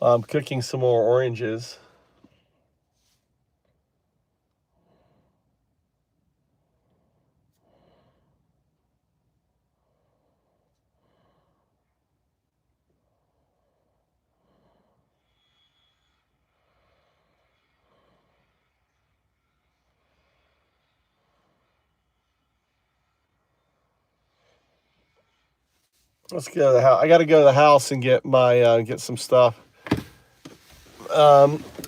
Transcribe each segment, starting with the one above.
I'm cooking some more oranges. Let's go to the house. I got to go to the house and get my get some stuff.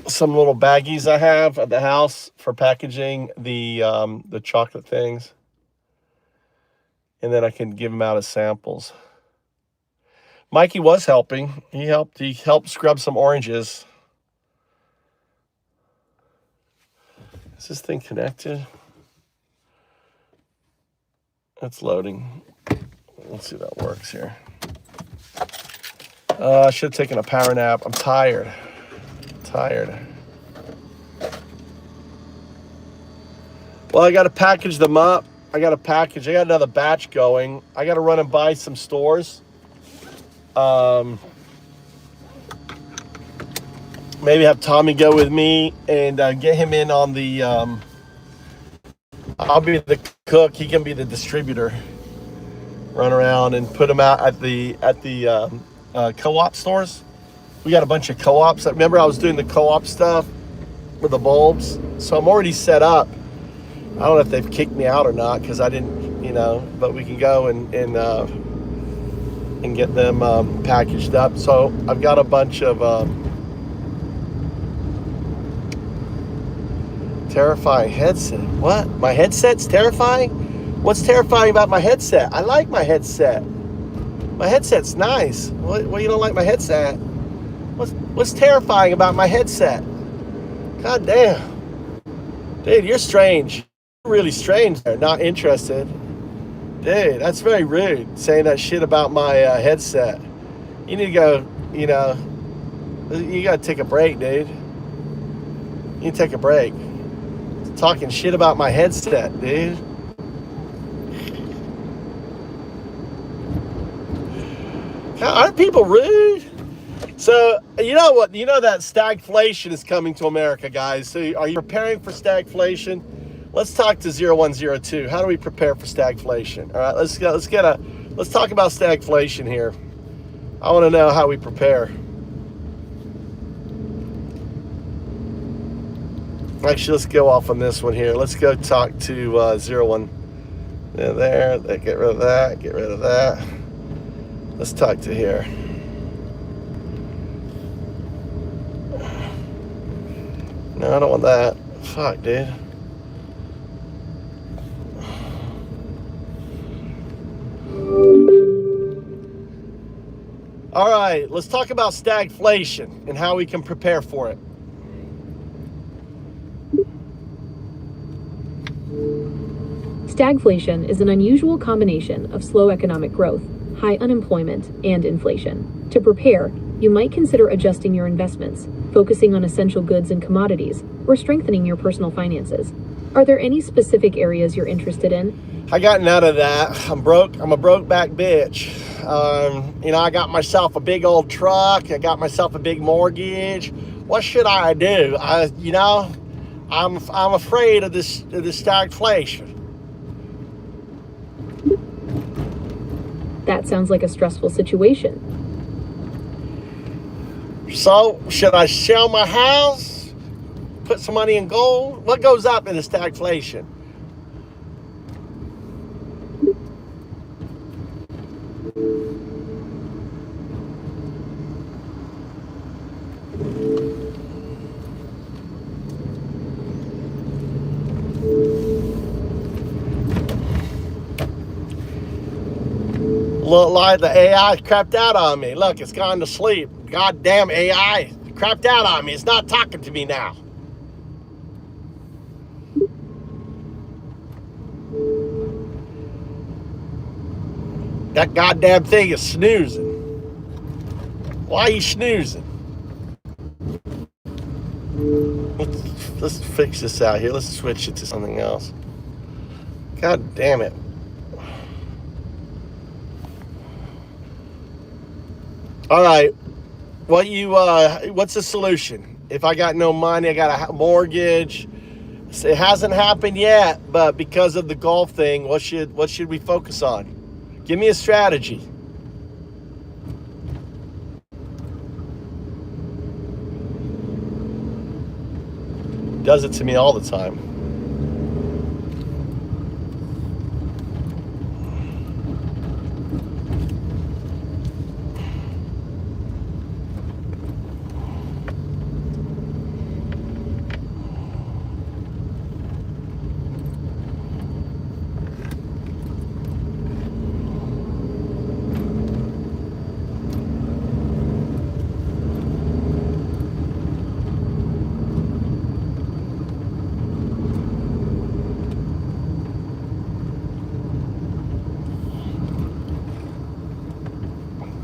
Some little baggies I have at the house for packaging the chocolate things, and then I can give them out as samples. Mikey was helping. He helped scrub some oranges. Is this thing connected? It's loading. Let's see if that works here. I should have taken a power nap. I'm tired. Well, I got to package them up. I got another batch going. I got to run and buy some stores. Maybe have Tommy go with me and get him in on the. I'll be the cook. He can be the distributor. Run around and put them out at the co-op stores. We got a bunch of co-ops. Remember, I was doing the co-op stuff with the bulbs, so I'm already set up. I don't know if they've kicked me out or not because I didn't, But we can go and get them packaged up. So I've got a bunch of terrifying headset. What? My headset's terrifying? What's terrifying about my headset? I like my headset. My headset's nice. What you don't like my headset? What's terrifying about my headset? God damn. Dude, you're strange. You're really strange. Not interested. Dude, that's very rude, saying that shit about my headset. You need to go, you gotta take a break, dude. You need to take a break. Talking shit about my headset, dude. Aren't people rude? So, you know what? You know that stagflation is coming to America, guys. So, are you preparing for stagflation? Let's talk to 0102. How do we prepare for stagflation? All right, let's talk about stagflation here. I want to know how we prepare. Actually, let's go off on this one here. Let's go talk to 01. There. Get rid of that. Get rid of that. Let's talk to here. No, I don't want that. Fuck, dude. All right, let's talk about stagflation and how we can prepare for it. Stagflation is an unusual combination of slow economic growth, high unemployment, and inflation. To prepare, you might consider adjusting your investments, focusing on essential goods and commodities, or strengthening your personal finances. Are there any specific areas you're interested in? I got none of that. I'm broke. I'm a broke back bitch. I got myself a big old truck. I got myself a big mortgage. What should I do? I'm afraid of this stagflation. That sounds like a stressful situation. So, should I sell my house? Put some money in gold? What goes up in the stagflation? Look like the AI crapped out on me. Look, it's gone to sleep. Goddamn AI crapped out on me. It's not talking to me now. That goddamn thing is snoozing. Why are you snoozing? Let's fix this out here. Let's switch it to something else. God damn it. All right. What's the solution? If I got no money, I got a mortgage. It hasn't happened yet, but because of the Gulf thing, what should we focus on? Give me a strategy. Does it to me all the time.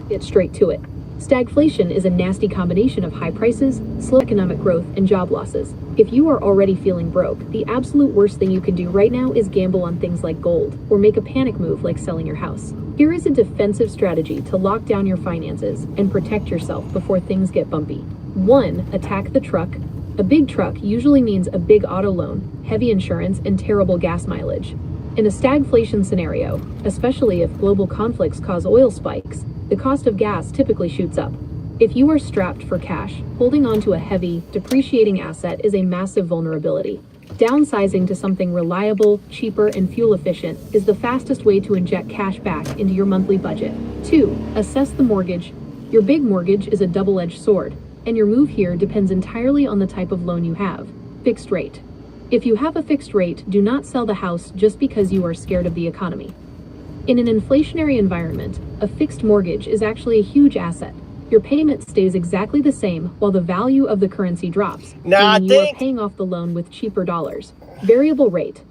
Get straight to it. Stagflation is a nasty combination of high prices, slow economic growth, and job losses. If you are already feeling broke, the absolute worst thing you can do right now is gamble on things like gold, or make a panic move like selling your house. Here is a defensive strategy to lock down your finances and protect yourself before things get bumpy. 1. Attack the truck. A big truck usually means a big auto loan, heavy insurance, and terrible gas mileage. In a stagflation scenario, especially if global conflicts cause oil spikes, the cost of gas typically shoots up. If you are strapped for cash, holding on to a heavy, depreciating asset is a massive vulnerability. Downsizing to something reliable, cheaper, and fuel efficient is the fastest way to inject cash back into your monthly budget. 2. Assess the mortgage. Your big mortgage is a double-edged sword, and your move here depends entirely on the type of loan you have. Fixed rate. If you have a fixed rate, do not sell the house just because you are scared of the economy. In an inflationary environment, a fixed mortgage is actually a huge asset. Your payment stays exactly the same while the value of the currency drops, meaning you are paying off the loan with cheaper dollars. Variable rate.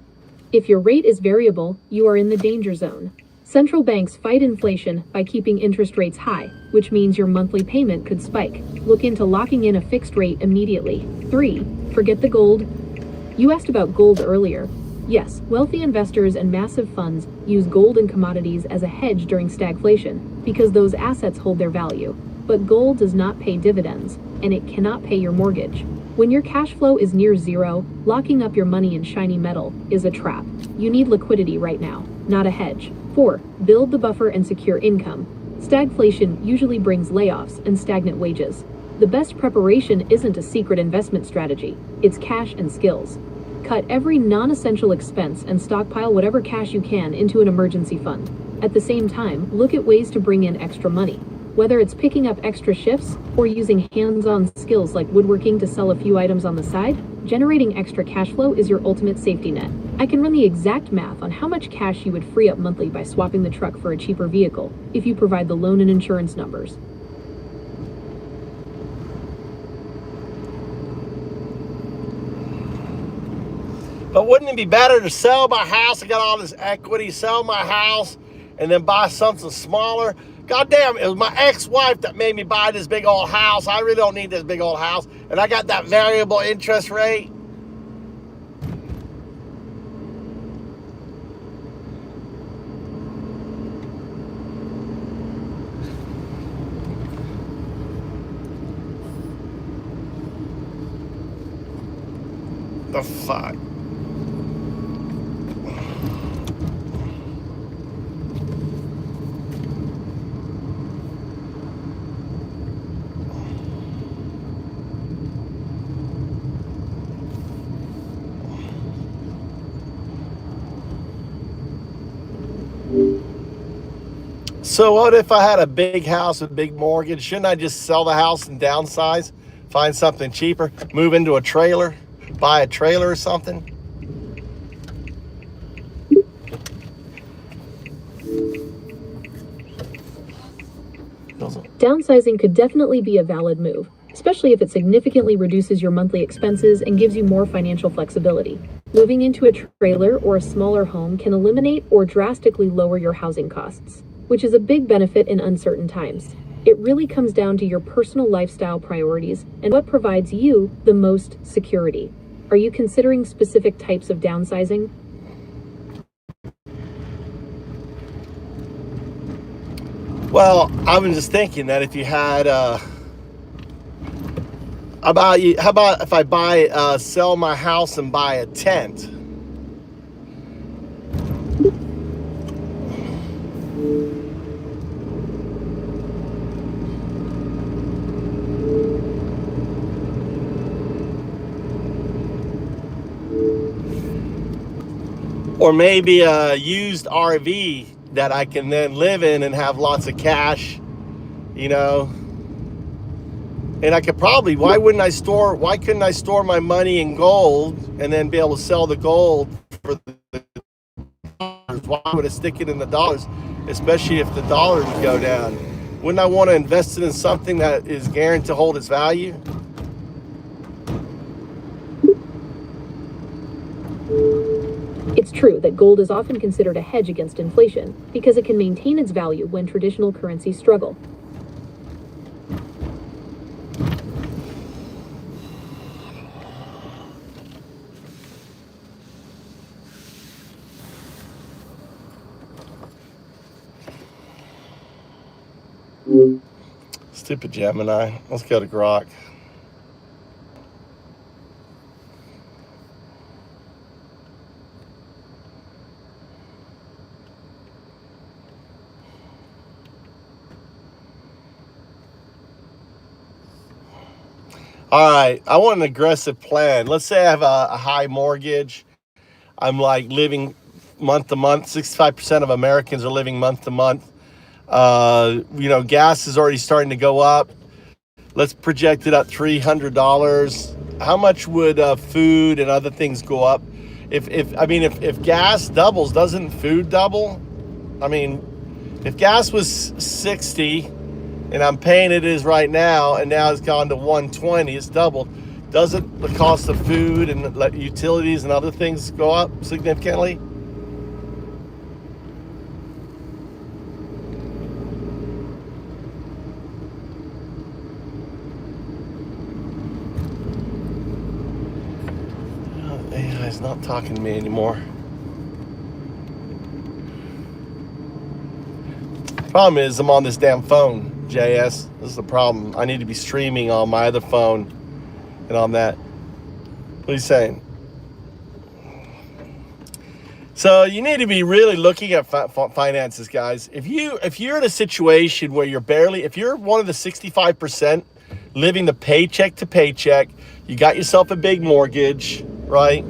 If your rate is variable, you are in the danger zone. Central banks fight inflation by keeping interest rates high, which means your monthly payment could spike. Look into locking in a fixed rate immediately. 3. Forget the gold. You asked about gold earlier. Yes, wealthy investors and massive funds use gold and commodities as a hedge during stagflation because those assets hold their value. But gold does not pay dividends, and it cannot pay your mortgage. When your cash flow is near zero, locking up your money in shiny metal is a trap. You need liquidity right now, not a hedge. 4. Build the buffer and secure income. Stagflation usually brings layoffs and stagnant wages. The best preparation isn't a secret investment strategy, it's cash and skills. Cut every non-essential expense and stockpile whatever cash you can into an emergency fund. At the same time, look at ways to bring in extra money. Whether it's picking up extra shifts or using hands-on skills like woodworking to sell a few items on the side, generating extra cash flow is your ultimate safety net. I can run the exact math on how much cash you would free up monthly by swapping the truck for a cheaper vehicle if you provide the loan and insurance numbers. But wouldn't it be better to sell my house? I got all this equity, sell my house, and then buy something smaller. God damn, it was my ex-wife that made me buy this big old house. I really don't need this big old house. And I got that variable interest rate. The fuck? So what if I had a big house with a big mortgage? Shouldn't I just sell the house and downsize, find something cheaper, move into a trailer, buy a trailer or something? Downsizing could definitely be a valid move, especially if it significantly reduces your monthly expenses and gives you more financial flexibility. Moving into a trailer or a smaller home can eliminate or drastically lower your housing costs, which is a big benefit in uncertain times. It really comes down to your personal lifestyle priorities and what provides you the most security. Are you considering specific types of downsizing? Well, I was just thinking that if you had How about if I sell my house and buy a tent? Or maybe a used RV that I can then live in and have lots of cash, you know. And I could probably, why couldn't I store my money in gold and then be able to sell the gold for the dollars? Why would I stick it in the dollars, especially if the dollar would go down? Wouldn't I want to invest it in something that is guaranteed to hold its value? It's true that gold is often considered a hedge against inflation because it can maintain its value when traditional currencies struggle. Stupid Gemini. Let's go to Grok. All right, I want an aggressive plan. Let's say I have a high mortgage. I'm like living month to month. 65% of Americans are living month to month. Gas is already starting to go up. Let's project it at $300. How much would food and other things go up? If gas doubles, doesn't food double? I mean, if gas was 60 and I'm paying it is right now, and now it's gone to 120, it's doubled. Doesn't the cost of food and utilities and other things go up significantly? AI's not talking to me anymore. Problem is, I'm on this damn phone, JS. This is the problem. I need to be streaming on my other phone and on that. What are you saying? So you need to be really looking at finances, guys. If you're in a situation where if you're one of the 65% living the paycheck to paycheck, you got yourself a big mortgage, right?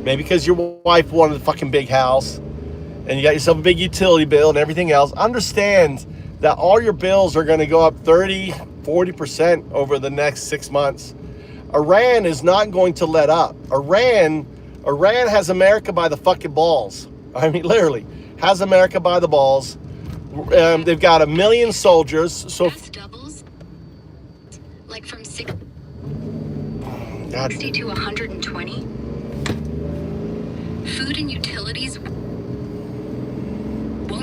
Maybe because your wife wanted a fucking big house, and you got yourself a big utility bill and everything else. Understand that all your bills are going to go up 30, 40% over the next 6 months. Iran is not going to let up. Iran has America by the fucking balls. I mean, literally, has America by the balls. They've got 1 million soldiers. So doubles, like from 60 God. to 120. Food and utilities won't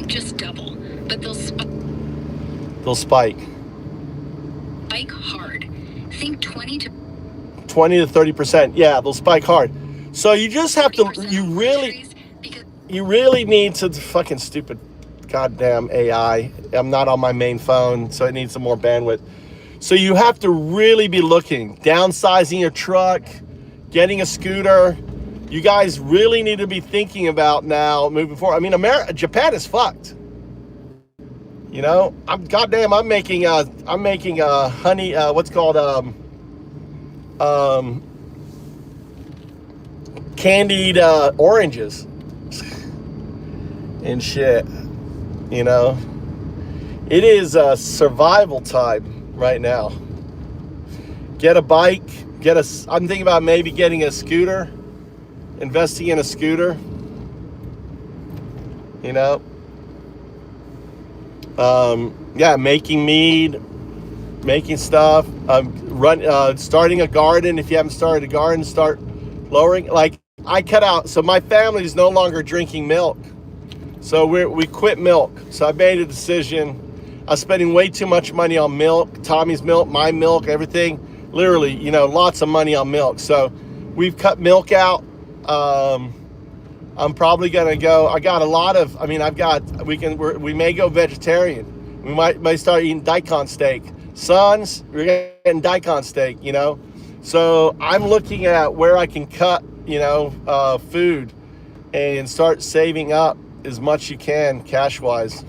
just double, but they'll spike hard. Think 20 to 30%. Yeah, they'll spike hard. So you just have to, you really need to, fucking stupid goddamn AI. I'm not on my main phone, so it needs some more bandwidth. So you have to really be looking, downsizing your truck, getting a scooter. You guys really need to be thinking about now moving forward. I mean, Japan is fucked. You know, I'm making honey, what's called candied oranges and shit. You know, it is survival time right now. Get a bike. I'm thinking about maybe getting a scooter. Investing in a scooter, you know. Making mead, making stuff. Starting a garden. If you haven't started a garden, start lowering. Like, I cut out. So my family is no longer drinking milk. So we quit milk. So I made a decision. I was spending way too much money on milk, Tommy's milk, my milk, everything. Literally, you know, lots of money on milk. So we've cut milk out. I'm probably gonna go. I got a lot of. I mean, we may go vegetarian. We might start eating daikon steak. Sons, we're getting daikon steak. You know, So I'm looking at where I can cut, food and start saving up as much you can cash wise.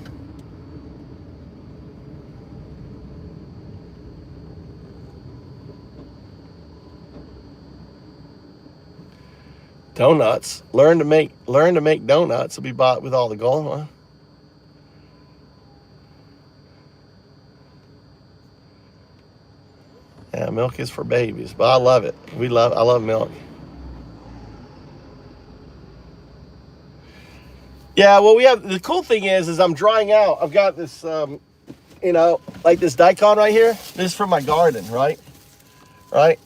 Donuts. Learn to make donuts. Will be bought with all the gold, huh? Yeah, milk is for babies, but I love it. I love milk. Yeah, well, the cool thing is I'm drying out. I've got this, like this daikon right here. This is from my garden, right? Right?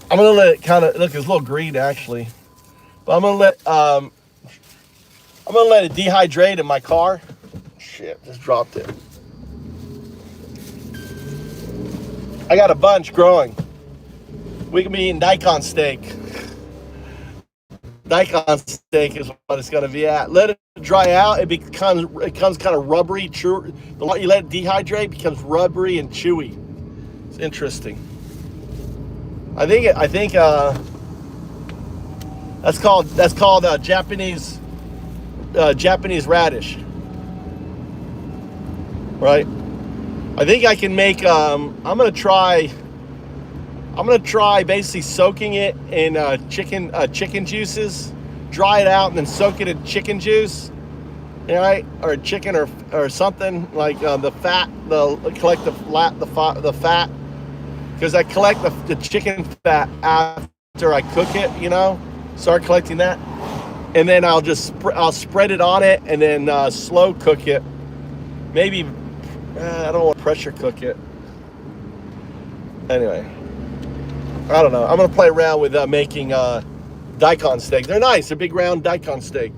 I'm gonna let it kind of look. It's a little green actually, but I'm gonna let it dehydrate in my car. Shit, just dropped it. I got a bunch growing. We can be eating daikon steak. Daikon steak is what it's gonna be at. Let it dry out. It becomes kind of rubbery. True, the more you let it dehydrate, it becomes rubbery and chewy. It's interesting. I think that's called Japanese radish, right? I think I can make. I'm gonna try basically soaking it in chicken juices, dry it out, and then soak it in chicken juice, right? Or chicken or something like the fat. Collect the fat. Because I collect the chicken fat after I cook it, start collecting that, and then I'll spread it on it and then slow cook it. Maybe I don't want to pressure cook it. Anyway, I don't know. I'm gonna play around with making daikon steak. They're nice. They're big round daikon steak.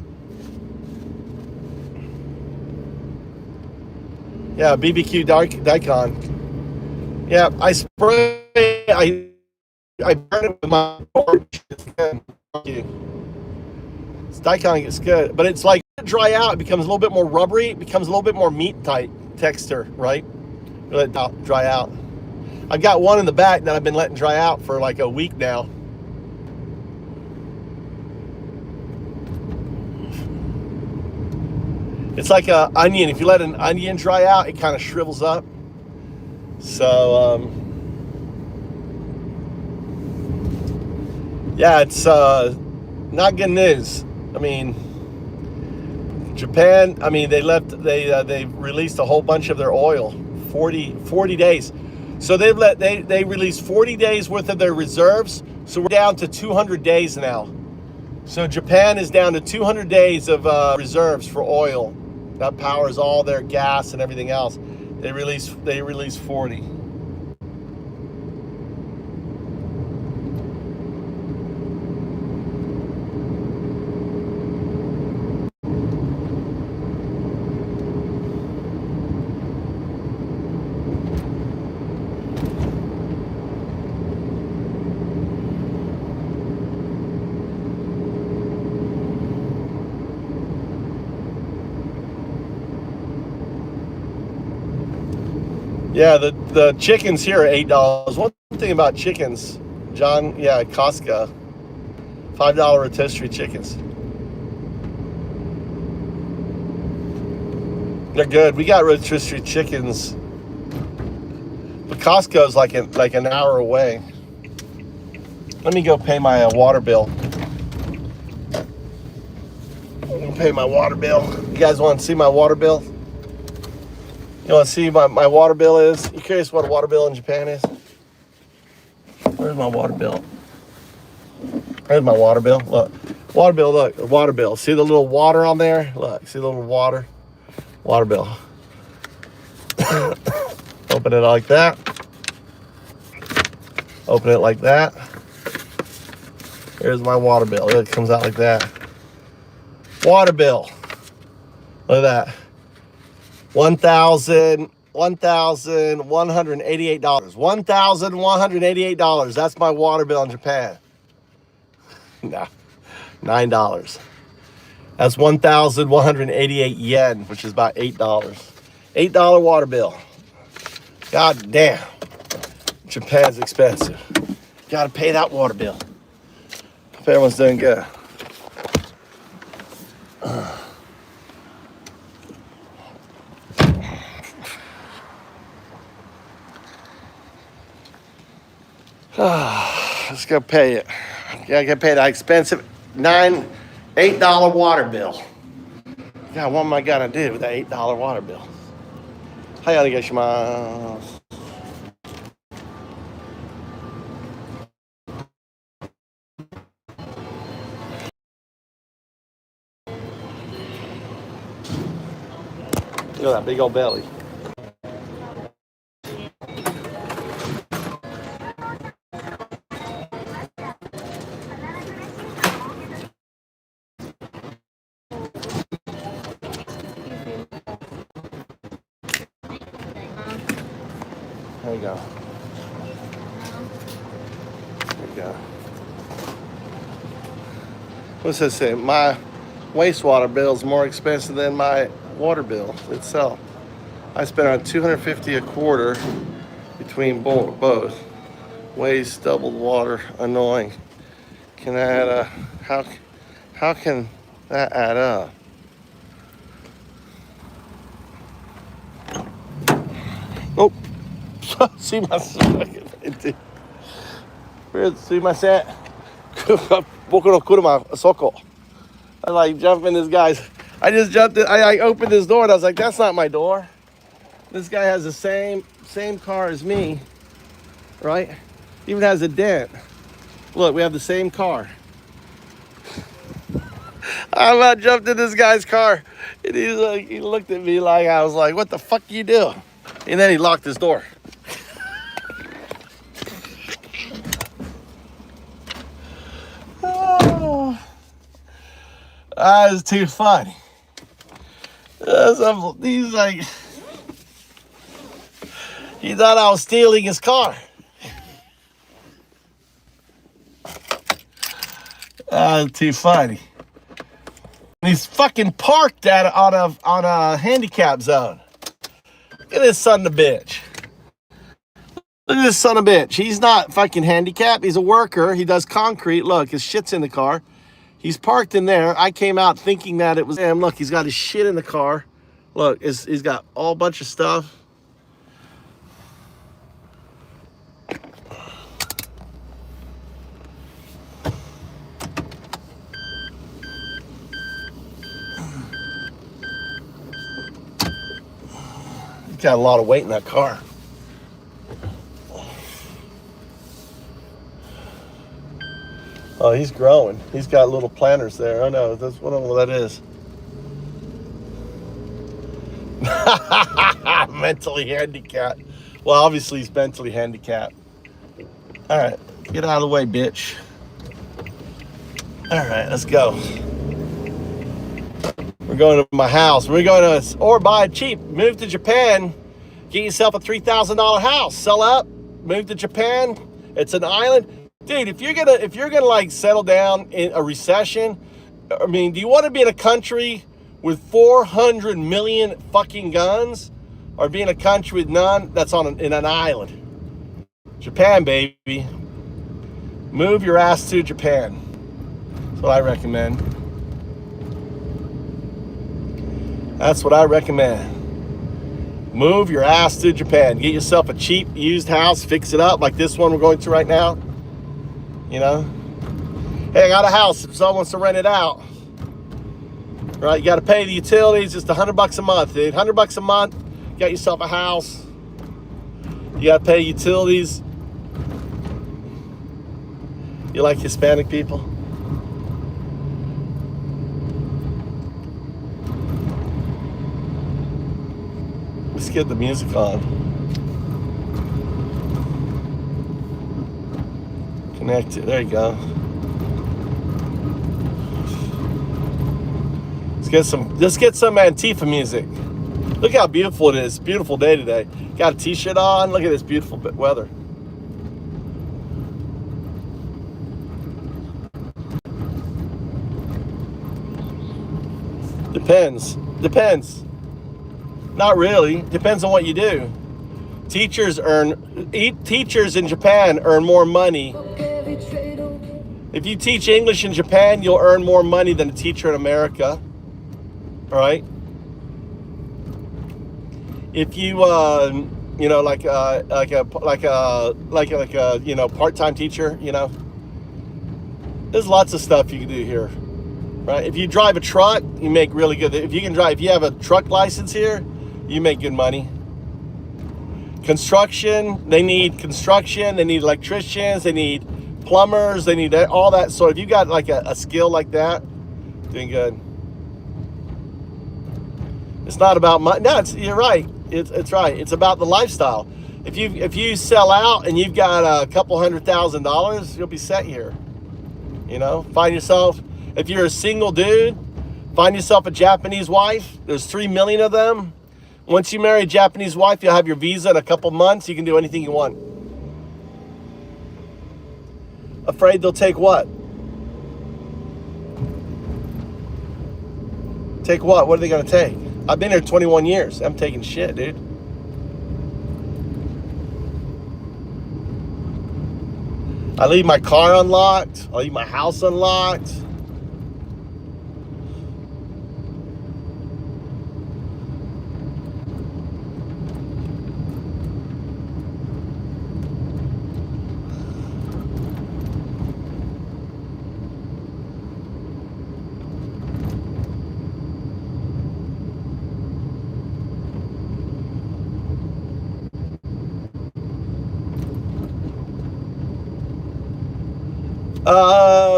Yeah, BBQ daikon. Yeah, I burn it with my torch. It's good. It's daikon, it's good. But it's like dry out, it becomes a little bit more rubbery, it becomes a little bit more meat type texture, right? Let it dry out. I've got one in the back that I've been letting dry out for like a week now. It's like an onion. If you let an onion dry out, it kind of shrivels up. So, yeah, it's not good news. I mean, Japan, they released a whole bunch of their oil, 40 days. So they released 40 days worth of their reserves. So we're down to 200 days now. So Japan is down to 200 days of reserves for oil. That powers all their gas and everything else. They released 40. Yeah, the chickens here are $8. One thing about chickens, John, yeah, Costco, $5 rotisserie chickens. They're good. We got rotisserie chickens, but Costco's like an hour away. Let me go pay my water bill. I'm gonna pay my water bill. You guys want to see my water bill? You want to see my water bill is? You curious what a water bill in Japan is? Where's my water bill? There's my water bill. Look. Water bill, look. Water bill. See the little water on there? Look. See the little water? Water bill. Open it like that. Open it like that. Here's my water bill. It comes out like that. Water bill. Look at that. $1,188. $1,188. That's my water bill in Japan. No, $9. That's 1,188 yen, which is about $8. $8 water bill. God damn. Japan's expensive. Gotta pay that water bill. Hope everyone's doing good. Let's go pay it. Gotta pay that expensive $8 water bill. God, what am I gonna do with that $8 water bill? Hayarigashimasu. Look at that big old belly. There you go. There you go. What's this say? My wastewater bill is more expensive than my water bill itself. I spend around $250 a quarter between both. Waste doubled water, annoying. Can that how can that add up? Oh, see my set. I like jump in this guy's. I just jumped in. I opened this door and I was like, that's not my door. This guy has the same car as me, right? Even has a dent. Look, we have the same car. I about jumped in this guy's car, and he's like, he looked at me like I was like, what the fuck you do? And then he locked his door. Oh, that was too funny. He's like, he thought I was stealing his car. That was too funny. He's fucking parked on a handicap zone. Look at this son of a bitch. Look at this son of a bitch. He's not fucking handicapped. He's a worker. He does concrete. Look, his shit's in the car. He's parked in there. I came out thinking that it was him. Look, he's got his shit in the car. Look, he's got all bunch of stuff. He's got a lot of weight in that car. Oh, he's growing. He's got little planters there. I know. That's what that is. Mentally handicapped. Well, obviously he's mentally handicapped. All right, get out of the way, bitch. All right, let's go. We're going to my house. We're going to, or buy it cheap. Move to Japan. Get yourself a $3,000 house. Sell up. Move to Japan. It's an island. Dude, if you're gonna like settle down in a recession, I mean, do you want to be in a country with 400 million fucking guns, or be in a country with none that's in an island? Japan, baby. Move your ass to Japan. That's what I recommend. That's what I recommend. Move your ass to Japan. Get yourself a cheap used house, fix it up like this one we're going to right now. You know, hey, I got a house. If someone wants to rent it out, right? You got to pay the utilities. Just $100 a month, dude. $100 a month. Got yourself a house. You got to pay utilities. You like Hispanic people? Let's get the music on. Connected. There you go. Let's get some Antifa music. Look how beautiful it is. Beautiful day today. Got a t-shirt on. Look at this beautiful weather. Depends. Not really. Depends on what you do. Teachers in Japan earn more money. If you teach English in Japan, you'll earn more money than a teacher in America. All right. If you like a part-time teacher, there's lots of stuff you can do here, right? If you drive a truck, you make really good. If you have a truck license here, you make good money. Construction, they need electricians, they need plumbers, they need all that. So if you got like a skill like that, doing good. It's not about money. No, you're right. It's right. It's about the lifestyle. If you sell out and you've got a couple $100,000, you'll be set here. Find yourself, if you're a single dude, find yourself a Japanese wife. There's 3 million of them. Once you marry a Japanese wife, you'll have your visa in a couple months. You can do anything you want. Afraid they'll take what? Take what? What are they going to take? I've been here 21 years. I'm taking shit, dude. I leave my car unlocked. I leave my house unlocked.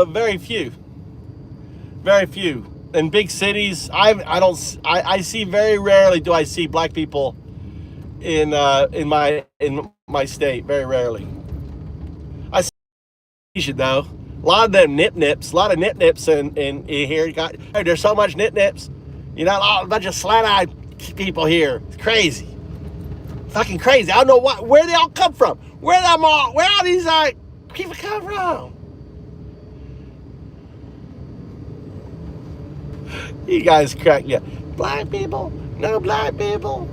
Very few. Very few. In big cities, I see very rarely do I see black people in my state. Very rarely. I see Asian though. A lot of them nip-nips. A lot of nip-nips in here. There's so much nip-nips. A bunch of slant-eyed people here. It's crazy. Fucking crazy. I don't know where they all come from. Where all these people come from? You guys crack me up. Black people? No black people.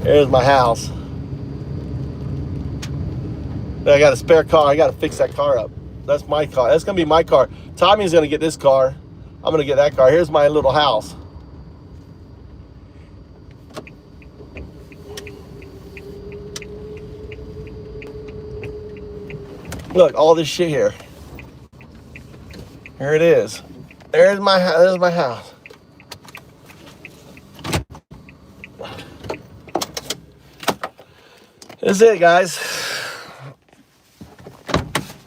There's my house. I got a spare car. I got to fix that car up. That's my car. That's going to be my car. Tommy's going to get this car. I'm going to get that car. Here's my little house. Look, all this shit here. Here it is. There's my house. This is it, guys.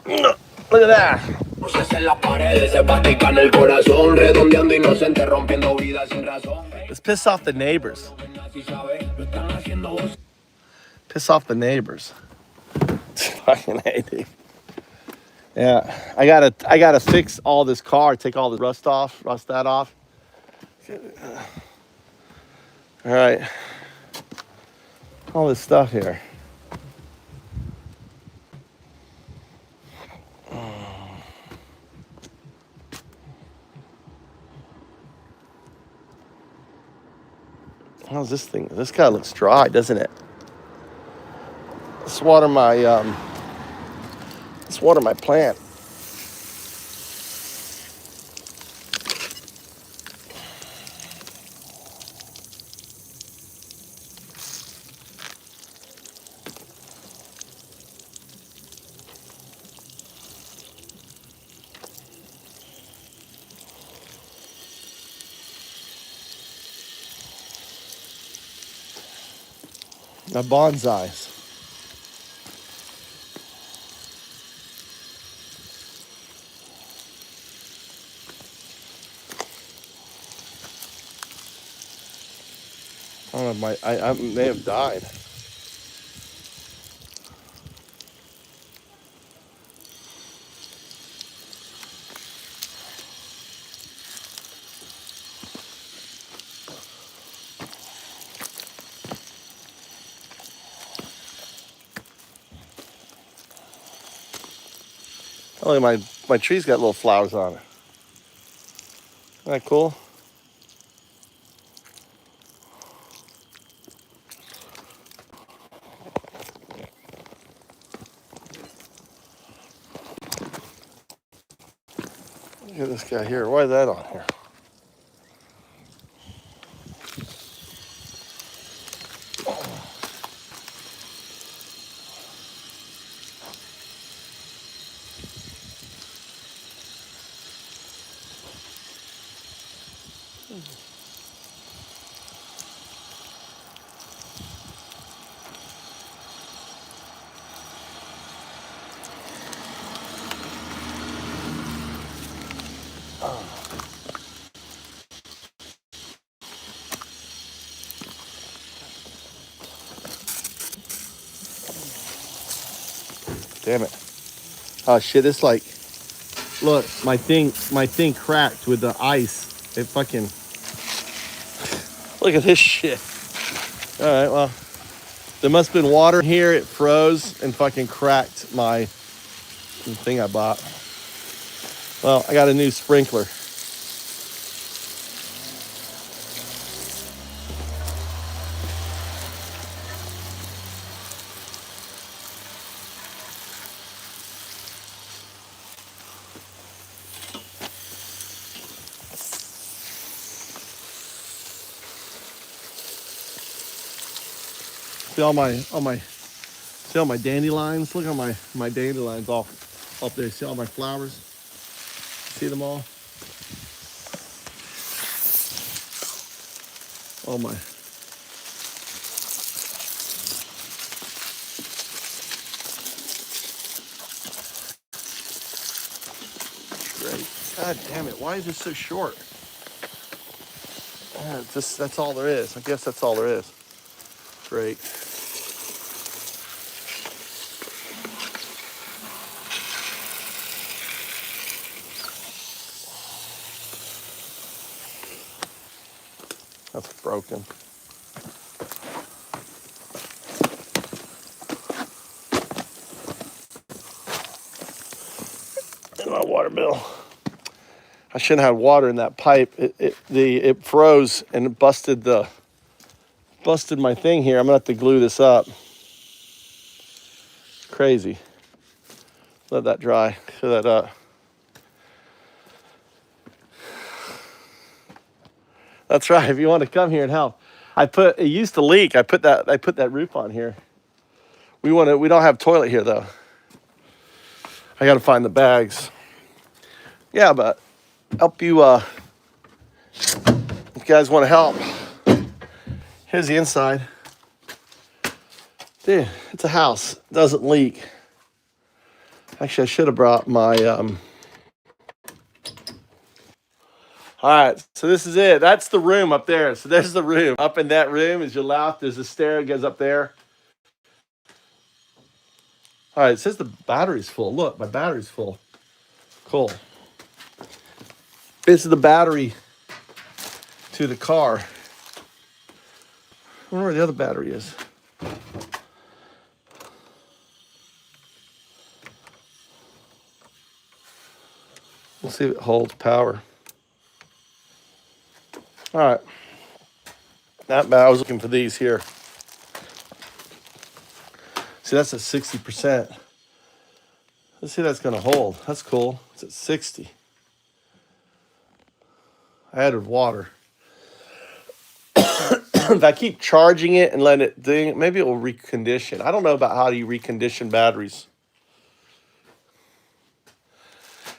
Look at that. Let's piss off the neighbors. Piss off the neighbors. Fucking hate it. Yeah, I gotta fix all this car, take all the rust that off. All right, all this stuff here. How's this thing? This guy looks dry, doesn't it? Let's water my plant. My bonsais. I don't know, I may have died. Only my tree's got little flowers on it. Isn't that cool? Look at this guy here. Why is that on here? Damn it. Oh shit, it's like, look, my thing cracked with the ice. It fucking, look at this shit. All right, well, there must have been water here. It froze and fucking cracked my thing I bought. Well, I got a new sprinkler. See all my dandelions? Look at my dandelions all up there. See all my flowers? See them all? Oh my. Great. God damn it. Why is this so short? That's all there is. I guess that's all there is. Great. That's broken. And my water bill. I shouldn't have water in that pipe. It froze and it busted my thing here. I'm gonna have to glue this up. Crazy. Let that dry. Fill that up. That's right. If you want to come here and help, it used to leak. I put that roof on here. We don't have toilet here though. I got to find the bags. Yeah, but help you. If you guys want to help, here's the inside. Dude, it's a house. It doesn't leak. Actually, I should have brought my. All right, so this is it. That's the room up there. So there's the room. Up in that room is your left. There's a stair that goes up there. All right, it says the battery's full. Look, my battery's full. Cool. This is the battery to the car. I wonder where the other battery is. We'll see if it holds power. All right. I was looking for these here. See, that's at 60%. Let's see if that's going to hold. That's cool. It's at 60. I added water. If I keep charging it and let it ding, maybe it will recondition. I don't know about how do you recondition batteries.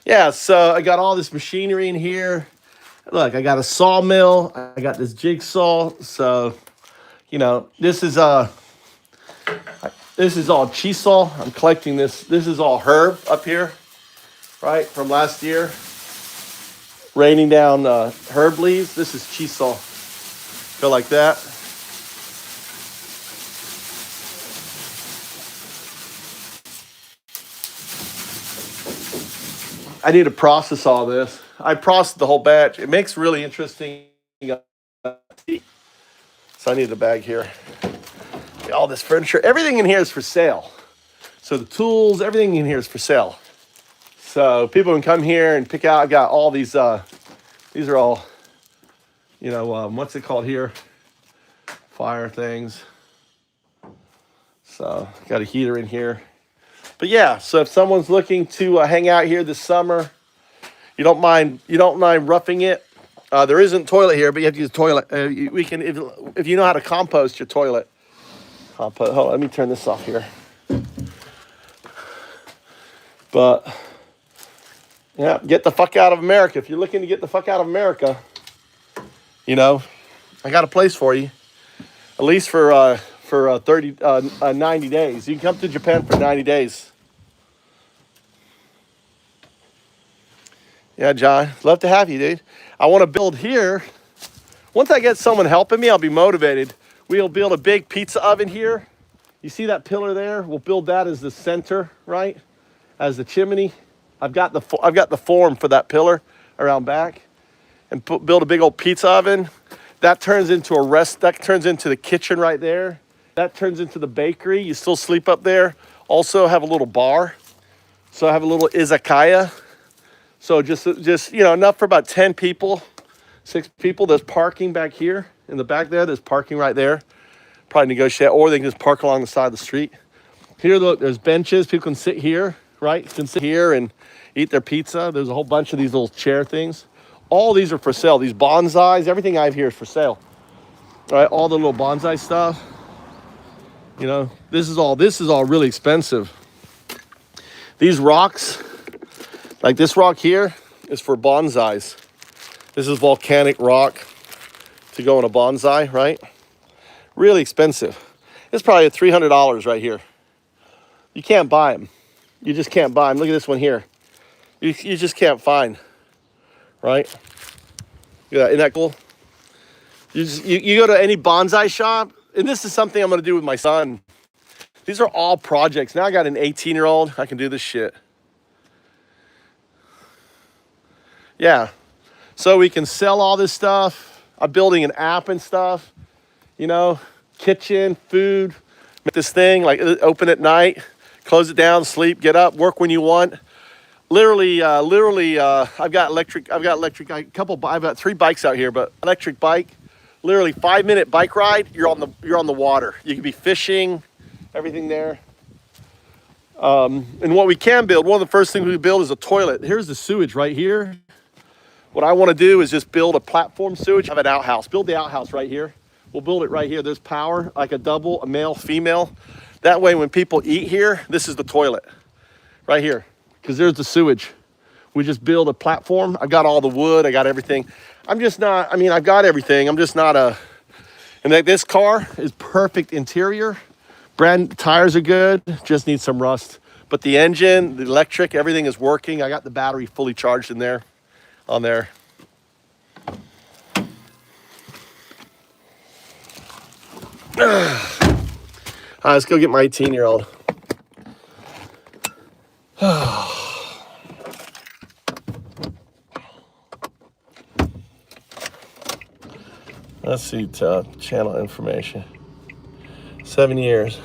Yeah, so I got all this machinery in here. Look, I got a sawmill. I got this jigsaw. So, this is all chisel. I'm collecting this. This is all herb up here, right, from last year. Raining down herb leaves. This is chisel. Go like that. I need to process all this. I processed the whole batch. It makes really interesting tea. So I need a bag here. All this furniture. Everything in here is for sale. So the tools, everything in here is for sale. So people can come here and pick out. I got all these These are all, you know, what's it called here? Fire things. So got a heater in here. But yeah, so if someone's looking to hang out here this summer, you don't mind roughing it. There isn't toilet here, but you have to use a toilet. We can, if you know how to compost your toilet. Hold on, let me turn this off here. But yeah, get the fuck out of America. If you're looking to get the fuck out of America, you know, I got a place for you. At least for 90 days. You can come to Japan for 90 days. Yeah, John, love to have you, dude. I want to build here. Once I get someone helping me, I'll be motivated. We'll build a big pizza oven here. You see that pillar there? We'll build that as the center, right? As the chimney. I've got the form for that pillar around back, and build a big old pizza oven. That turns into that turns into the kitchen right there. That turns into the bakery. You still sleep up there. Also have a little bar. So I have a little izakaya. So just you know, enough for about 10 people, 6 people. There's parking back here in the back there. There's parking right there. Probably negotiate, or they can just park along the side of the street. Here, look, there's benches. People can sit here, right? Can sit here and eat their pizza. There's a whole bunch of these little chair things. All these are for sale. These bonsais, everything I have here is for sale. All right, all the little bonsai stuff. You know, this is all really expensive. These rocks, like this rock here, is for bonsais. This is volcanic rock to go in a bonsai, right? Really expensive. It's probably $300 right here. You can't buy them. You just can't buy them. Look at this one here. You just can't find, right? Yeah, isn't that cool? You go to any bonsai shop, and this is something I'm going to do with my son. These are all projects. Now I got an 18-year-old. I can do this shit. Yeah. So we can sell all this stuff. I'm building an app and stuff. You know, kitchen, food. Make this thing, like open at night, close it down, sleep, get up, work when you want. Literally, I've got 3 bikes out here, but electric bike, literally 5-minute bike ride, you're on the water. You can be fishing, everything there. And what we can build, one of the first things we build is a toilet. Here's the sewage right here. What I want to do is just build a platform sewage, have an outhouse, build the outhouse right here. We'll build it right here. There's power, like a double, a male, female. That way when people eat here, this is the toilet right here, because there's the sewage. We just build a platform. I got all the wood. I got everything. I'm just not, I mean, I've got everything. I'm just not and like this car is perfect interior. Brand tires are good, just need some rust. But the engine, the electric, everything is working. I got the battery fully charged in there, on there. All right, let's go get my 18-year-old. Let's see, channel information. 7 years.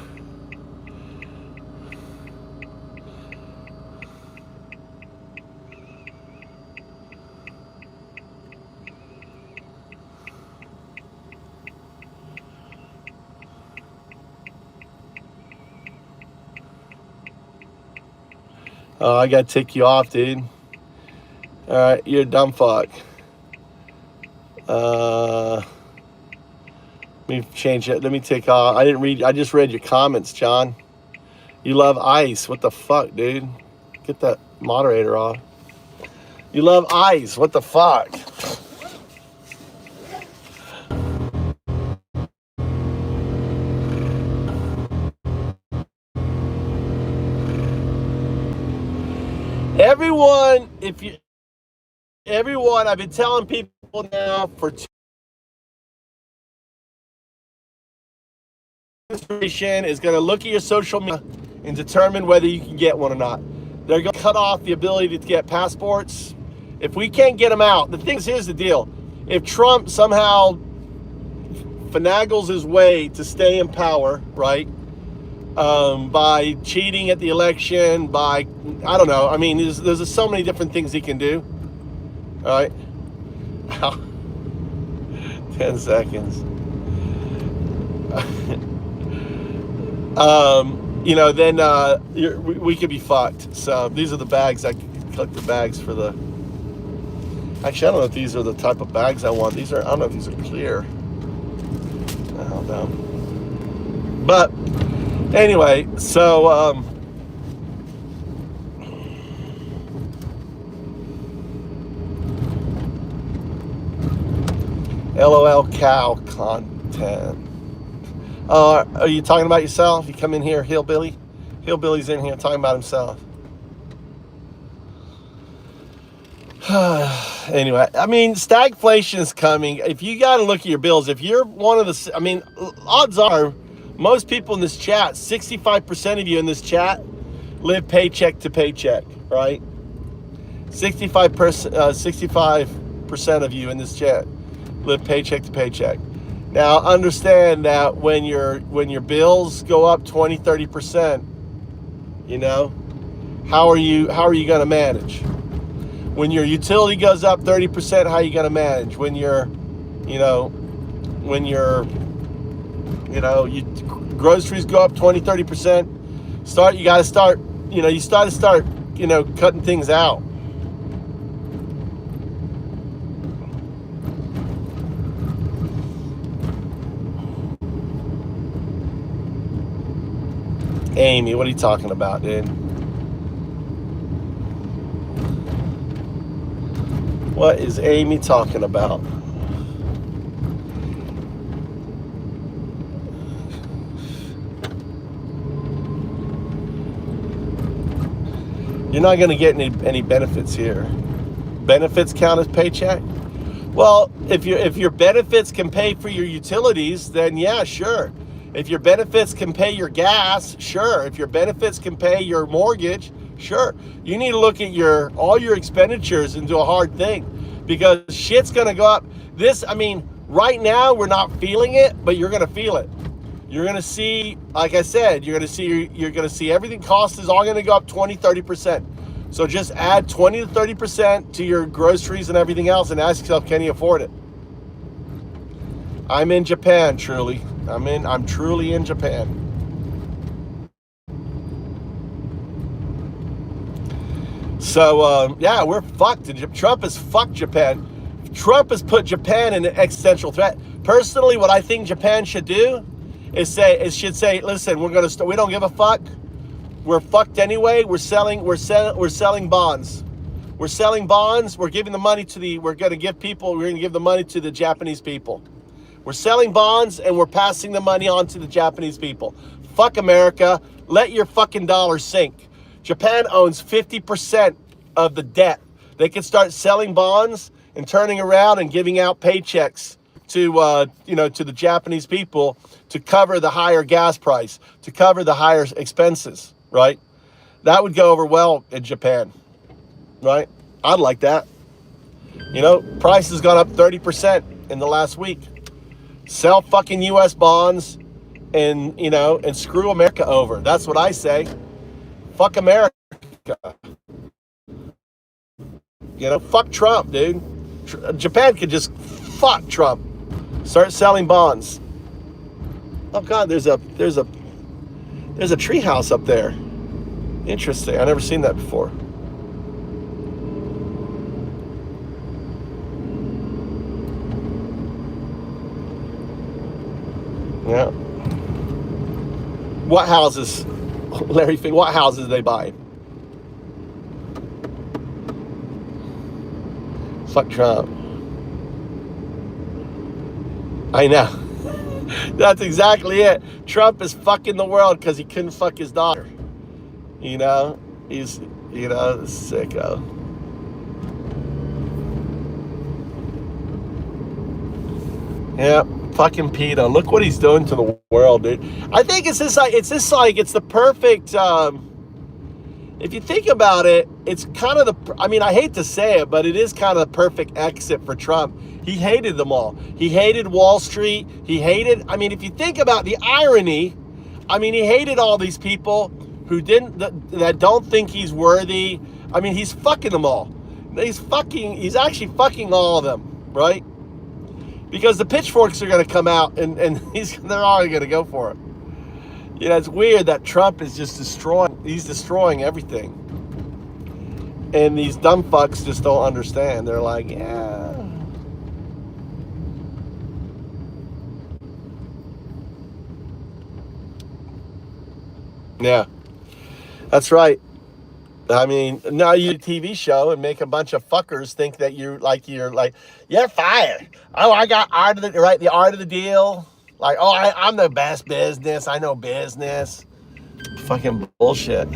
Oh, I gotta take you off, dude. All right, you're a dumb fuck. Let me change it. Let me take off. I just read your comments, John. You love ice. What the fuck, dude? Get that moderator off. You love ice. What the fuck? Everyone, I've been telling people now for administration is going to look at your social media and determine whether you can get one or not. They're going to cut off the ability to get passports. If we can't get them out, the thing is, here's the deal. If Trump somehow finagles his way to stay in power, right, by cheating at the election, I don't know. I mean, there's so many different things he can do, all right? 10 seconds. You know, then we could be fucked. So these are the bags. I collect the bags for the. Actually, I don't know if these are the type of bags I want. These are. I don't know if these are clear. I don't know. But anyway, so LOL cow content. Are you talking about yourself? You come in here, hillbilly? Hillbilly's in here talking about himself. Anyway, I mean, stagflation is coming. If you got to look at your bills, if you're one of the, I mean, odds are most people in this chat, 65% of you in this chat live paycheck to paycheck, right? 65% of you in this chat live paycheck to paycheck. Now understand that when your bills go up 20-30%, you know, how are you going to manage? When your utility goes up 30%, how are you going to manage? When groceries go up 20-30%, you got to start cutting things out. Amy, what are you talking about, dude? What is Amy talking about? You're not going to get any benefits here. Benefits count as paycheck? Well, if your benefits can pay for your utilities, then yeah, sure. If your benefits can pay your gas, sure. If your benefits can pay your mortgage, sure. You need to look at all your expenditures and do a hard thing, because shit's gonna go up. Right now we're not feeling it, but you're gonna feel it. You're gonna see, like I said, you're gonna see everything cost is all gonna go up 20-30%. So just add 20-30% to your groceries and everything else and ask yourself, can you afford it? I'm in Japan, truly. I'm truly in Japan. So, yeah, we're fucked. Trump has fucked Japan. Trump has put Japan in an existential threat. Personally, what I think Japan should do is say, listen, we don't give a fuck. We're fucked anyway. We're selling bonds. We're selling bonds. We're giving the money we're going to give the money to the Japanese people. We're selling bonds and we're passing the money on to the Japanese people. Fuck America. Let your fucking dollar sink. Japan owns 50% of the debt. They can start selling bonds and turning around and giving out paychecks to the Japanese people to cover the higher gas price, to cover the higher expenses, right? That would go over well in Japan, right? I'd like that. Price has gone up 30% in the last week. Sell fucking U.S. bonds and screw America over. That's what I say. Fuck America. Fuck Trump, dude. Japan could just fuck Trump. Start selling bonds. Oh God, there's a tree house up there. Interesting. I've never seen that before. Yeah. What houses, Larry Fink, what houses are they buying? Fuck Trump. I know. That's exactly it. Trump is fucking the world because he couldn't fuck his daughter. He's, sicko. Yeah. Fucking PETA. Look what he's doing to the world, dude. I think it's the perfect, if you think about it, it's kind of I hate to say it, but it is kind of the perfect exit for Trump. He hated them all. He hated Wall Street. If you think about the irony, he hated all these people who that don't think he's worthy. He's fucking them all. He's actually fucking all of them. right? Because the pitchforks are going to come out and they're all going to go for it. You know, it's weird that Trump is just destroying everything. And these dumb fucks just don't understand. They're like, yeah. Yeah, that's right. I mean, now you do a TV show and make a bunch of fuckers think that you're fired. Oh, I got the art of the deal. Like, oh, I'm the best business. I know business. Fucking bullshit.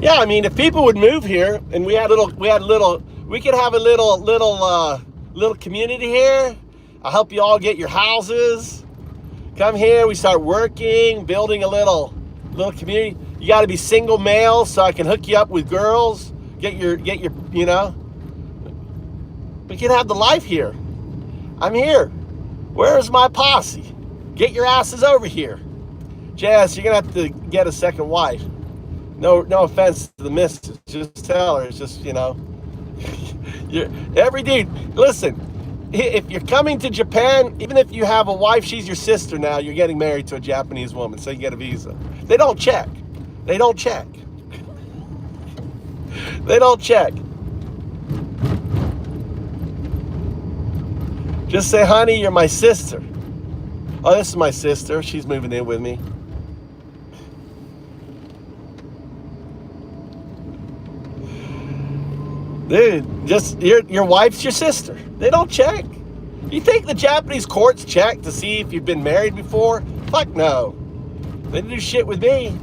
Yeah, I mean, if people would move here and we could have a little community here. I'll help you all get your houses. Come here, we start working, building a little community. You got to be single male so I can hook you up with girls. Get your, you know. We can have the life here. I'm here. Where's my posse? Get your asses over here. Jazz, you're gonna have to get a second wife. No offense to the missus. Just tell her. It's just, you know. Every dude, listen. If you're coming to Japan, even if you have a wife, she's your sister now. You're getting married to a Japanese woman, so you get a visa. They don't check. They don't check. They don't check. Just say, honey, you're my sister. Oh, this is my sister. She's moving in with me. Dude, just your wife's your sister. They don't check. You think the Japanese courts check to see if you've been married before? Fuck no. They do shit with me.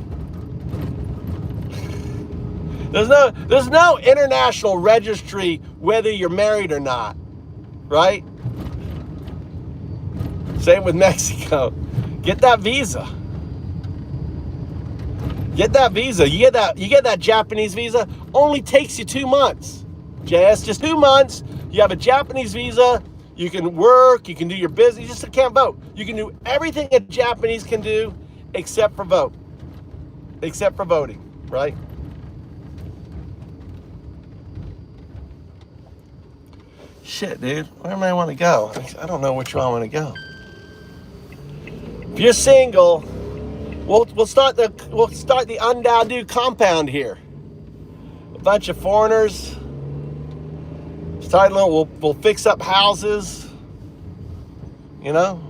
There's no international registry whether you're married or not, right? Same with Mexico. Get that visa. Get that visa. You get that Japanese visa. Only takes you 2 months. Just 2 months. You have a Japanese visa. You can work. You can do your business. You just can't vote. You can do everything a Japanese can do except for vote. Except for voting, right? Shit, dude. Where am I want to go? I don't know which way I want to go. If you're single, we'll start the Undadu compound here. A bunch of foreigners. We'll fix up houses. You know.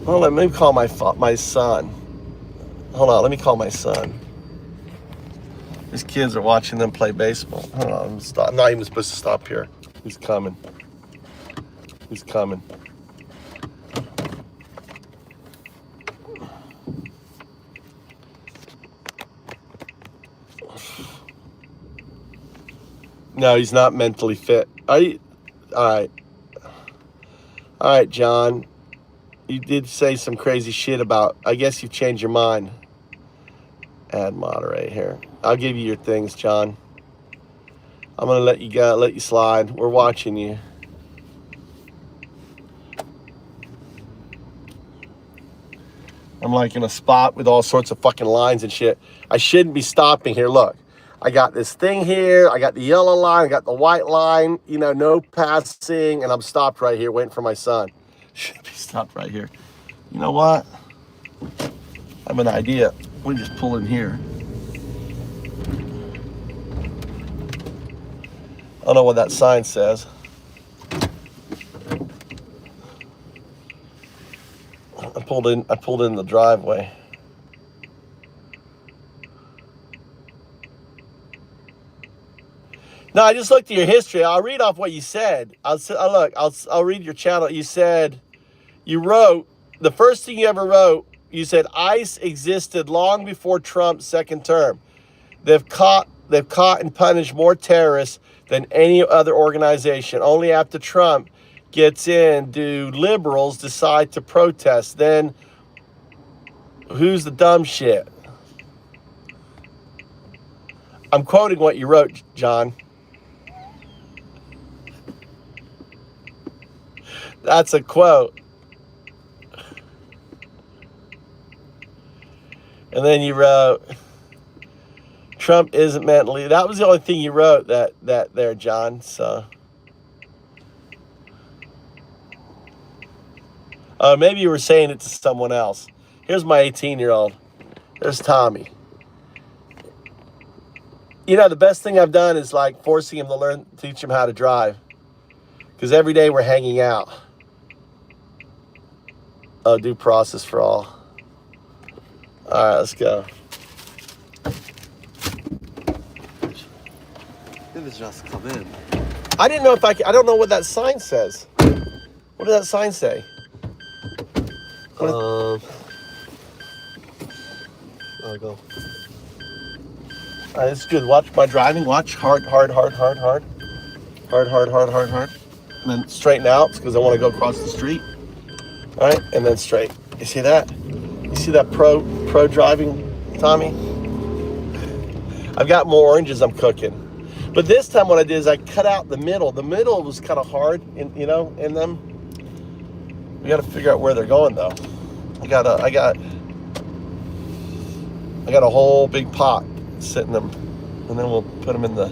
Well, let me call my son. Hold on, let me call my son. These kids are watching them play baseball. Hold on, I'm not even supposed to stop here. He's coming. He's coming. No, he's not mentally fit. All right. All right, John. You did say some crazy shit about, I guess you've changed your mind. Add moderate here. I'll give you your things, John. I'm going to let you go, let you slide. We're watching you. I'm like in a spot with all sorts of fucking lines and shit. I shouldn't be stopping here. Look, I got this thing here. I got the yellow line. I got the white line. You know, no passing. And I'm stopped right here waiting for my son. Should be stopped right here. You know what? I have an idea. We just pull in here. I don't know what that sign says. I pulled in the driveway. No, I just looked at your history. I'll read off what you said. I'll read your channel. You said, you wrote, the first thing you ever wrote, you said ICE existed long before Trump's second term. They've caught and punished more terrorists than any other organization. Only after Trump gets in do liberals decide to protest. Then who's the dumb shit? I'm quoting what you wrote, John. That's a quote. And then you wrote, Trump isn't mentally. That was the only thing you wrote that there, John. So. Maybe you were saying it to someone else. Here's my 18-year-old. There's Tommy. You know, the best thing I've done is like forcing him to teach him how to drive. Because every day we're hanging out. Oh, due process for all. All right, let's go. It just come in. I didn't know if I don't know what that sign says. What does that sign say? I'll go. All right, it's good. Watch my driving. Watch hard. And then straighten out because I want to go across the street. All right, and then straight. You see that? You see that pro driving, Tommy? I've got more oranges I'm cooking. But this time what I did is I cut out the middle. The middle was kind of hard, in them. We got to figure out where they're going though. I got a whole big pot sitting them, and then we'll put them in the.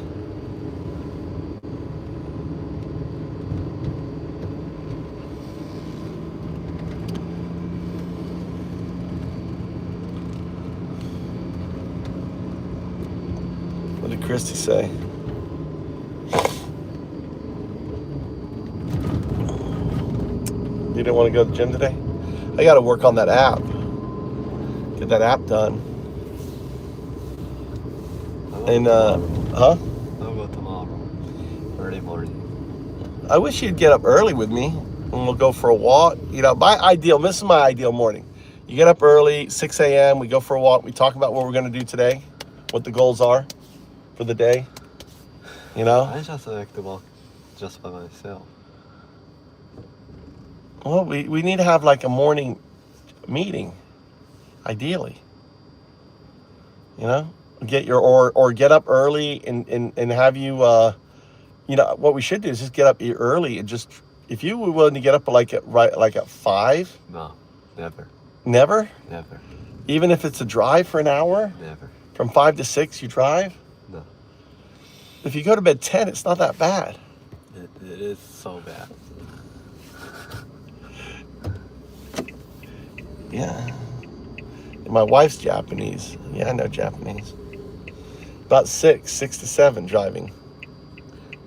What did Christy say? You didn't want to go to the gym today? I got to work on that app. Get that app done. And, huh? I'll go tomorrow. Early morning. I wish you'd get up early with me and we'll go for a walk. You know, this is my ideal morning. You get up early, 6 a.m., we go for a walk, we talk about what we're going to do today, what the goals are for the day. You know? I just like to walk just by myself. Well, we need to have like a morning meeting, ideally. You know, get your or get up early and have you. You know what we should do is just get up early and just if you were willing to get up like at 5. No, never. Never. Never. Even if it's a drive for an hour. Never. From 5 to 6, you drive. No. If you go to bed 10, it's not that bad. It is so bad. Yeah. My wife's Japanese. Yeah, I know Japanese. About 6 to 7 driving.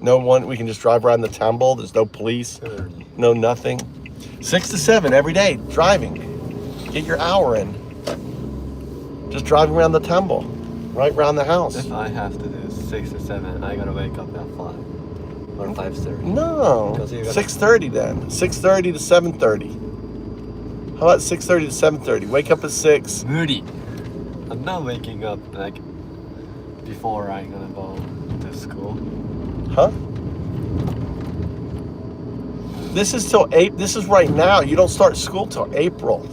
No one, we can just drive around the temple. There's no police, no nothing. 6 to 7 every day driving. Get your hour in. Just driving around the temple, right around the house. If I have to do 6 to 7, I gotta wake up at 5 or 5:30. No, 6:30 then. 6:30 to 7:30. How about 6:30 to 7:30? Wake up at 6. Moody. I'm not waking up like before I'm gonna go to school. Huh? This is till April. This is right now. You don't start school till April.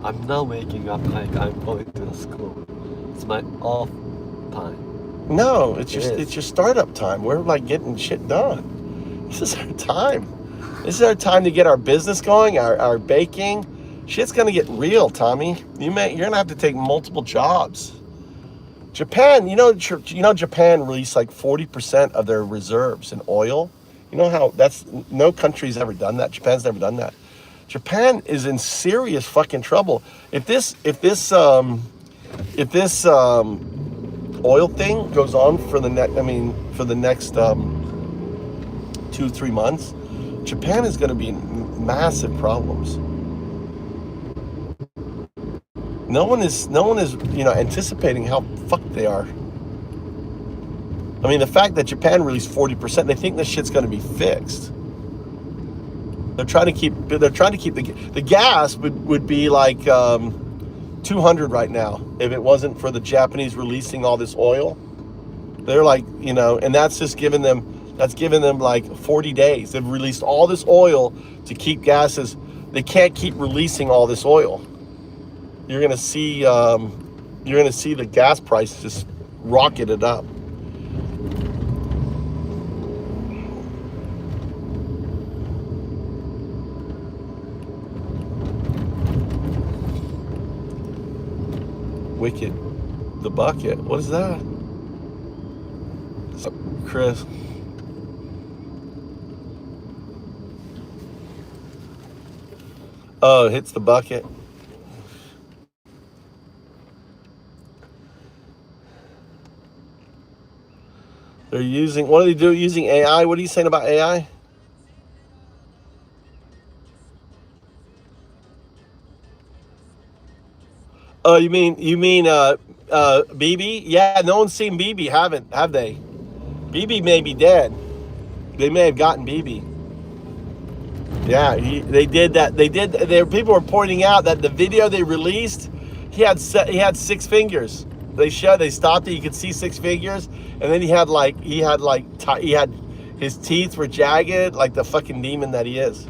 I'm not waking up like I'm going to the school. It's my off time. No, it's your startup time. We're like getting shit done. This is our time. This is our time to get our business going, our baking. Shit's gonna get real, Tommy. You're gonna have to take multiple jobs. Japan, you know Japan released like 40% of their reserves in oil. You know how no country's ever done that. Japan's never done that. Japan is in serious fucking trouble. If this oil thing goes on for the next 2-3 months, Japan is going to be in massive problems. No one is anticipating how fucked they are. I mean, the fact that Japan released 40%, they think this shit's going to be fixed. They're trying to keep the gas would be like 200 right now if it wasn't for the Japanese releasing all this oil. They're like, and that's giving them like 40 days. They've released all this oil to keep gases. They can't keep releasing all this oil. You're gonna see the gas price just rocketed up. wicked. The bucket. What is that? What's up, Chris? Oh, it hits the bucket. They're using, what do they do using AI? What are you saying about AI? Oh, you mean BB? Yeah, no one's seen BB, have they? BB may be dead. They may have gotten BB. Yeah, they did that. People were pointing out that the video they released, he had 6 fingers. They stopped it. You could see 6 fingers, and then he had his teeth were jagged, like the fucking demon that he is.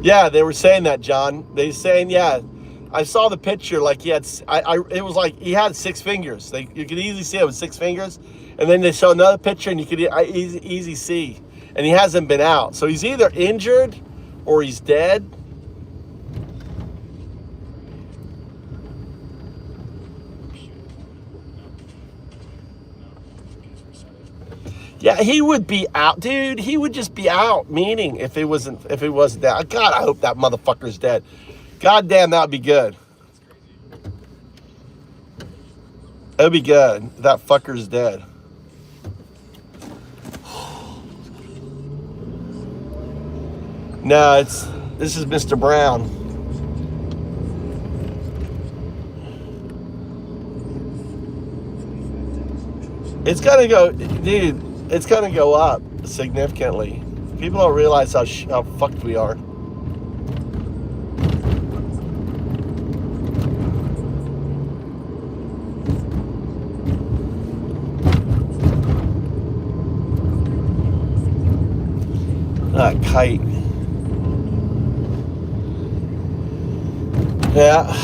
Yeah, they were saying that, John. They saying, yeah, I saw the picture. Like he had, it was like he had 6 fingers. You could easily see it with 6 fingers, and then they show another picture, and you could easy see. And he hasn't been out, so he's either injured or he's dead. Yeah, he would be out, dude. He would just be out. Meaning, if it wasn't that, God, I hope that motherfucker's dead. God damn, that would be good. That would be good. That fucker's dead. No, this is Mr. Brown. It's gonna go, dude. It's gonna go up significantly. People don't realize how fucked we are. That kite. Yeah,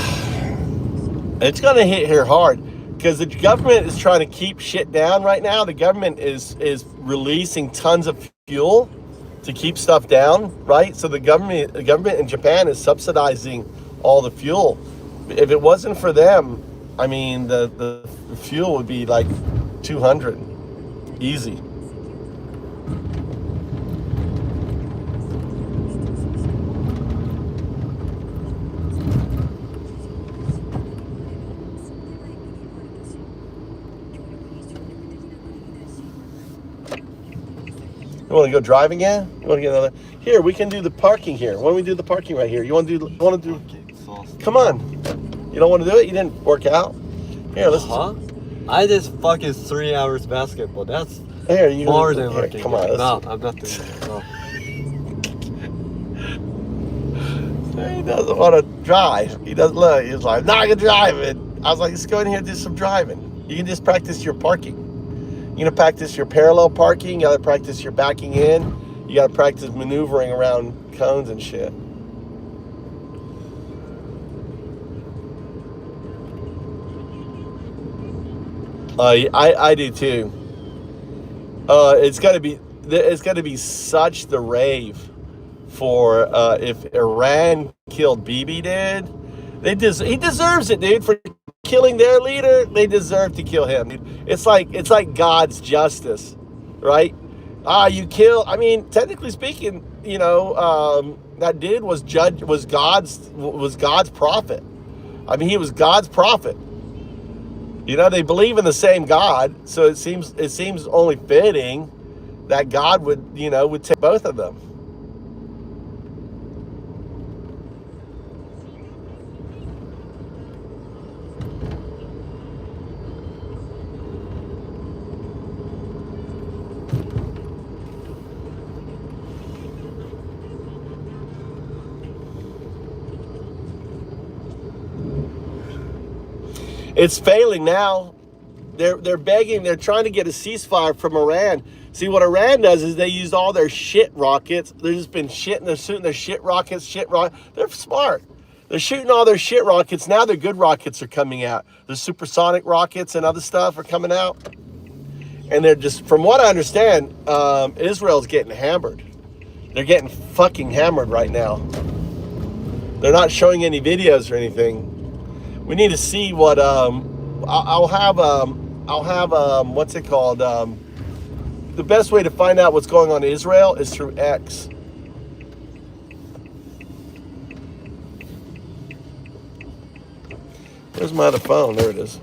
it's gonna hit here hard. Because the government is trying to keep shit down right now. The government is releasing tons of fuel to keep stuff down, right? So the government in Japan is subsidizing all the fuel. If it wasn't for them, I mean, the fuel would be like 200, easy. You want to go drive again? You want to get another? Here, we can do the parking here. Why don't we do the parking right here? You want to do? Come on. You don't want to do it? You didn't work out. Here, let's. I just fucking 3 hours basketball. That's here, more than working. Come on. No, I'm not doing it. No. He doesn't want to drive. He doesn't look. He's like, nah, I can drive it. I was like, let's go in here and do some driving. You can just practice your parking. You gotta practice your parallel parking. You gotta practice your backing in. You gotta practice maneuvering around cones and shit. I do too. It's gonna be such the rave for if Iran killed Bibi, dude. He deserves it, dude, for killing their leader. They deserve to kill him. It's like God's justice, right? You kill. I mean, technically speaking, you know, that dude was God's prophet. I mean, he was God's prophet. You know, they believe in the same God, so it seems only fitting that God would take both of them. It's failing now. They're begging. They're trying to get a ceasefire from Iran. See, what Iran does is they use all their shit rockets. They've just been shitting. They're shooting their shit rockets. They're smart. They're shooting all their shit rockets. Now their good rockets are coming out. The supersonic rockets and other stuff are coming out. And they're just, from what I understand, Israel's getting hammered. They're getting fucking hammered right now. They're not showing any videos or anything. We need to see what, I'll have, what's it called? The best way to find out what's going on in Israel is through X. Where's my other phone? There it is.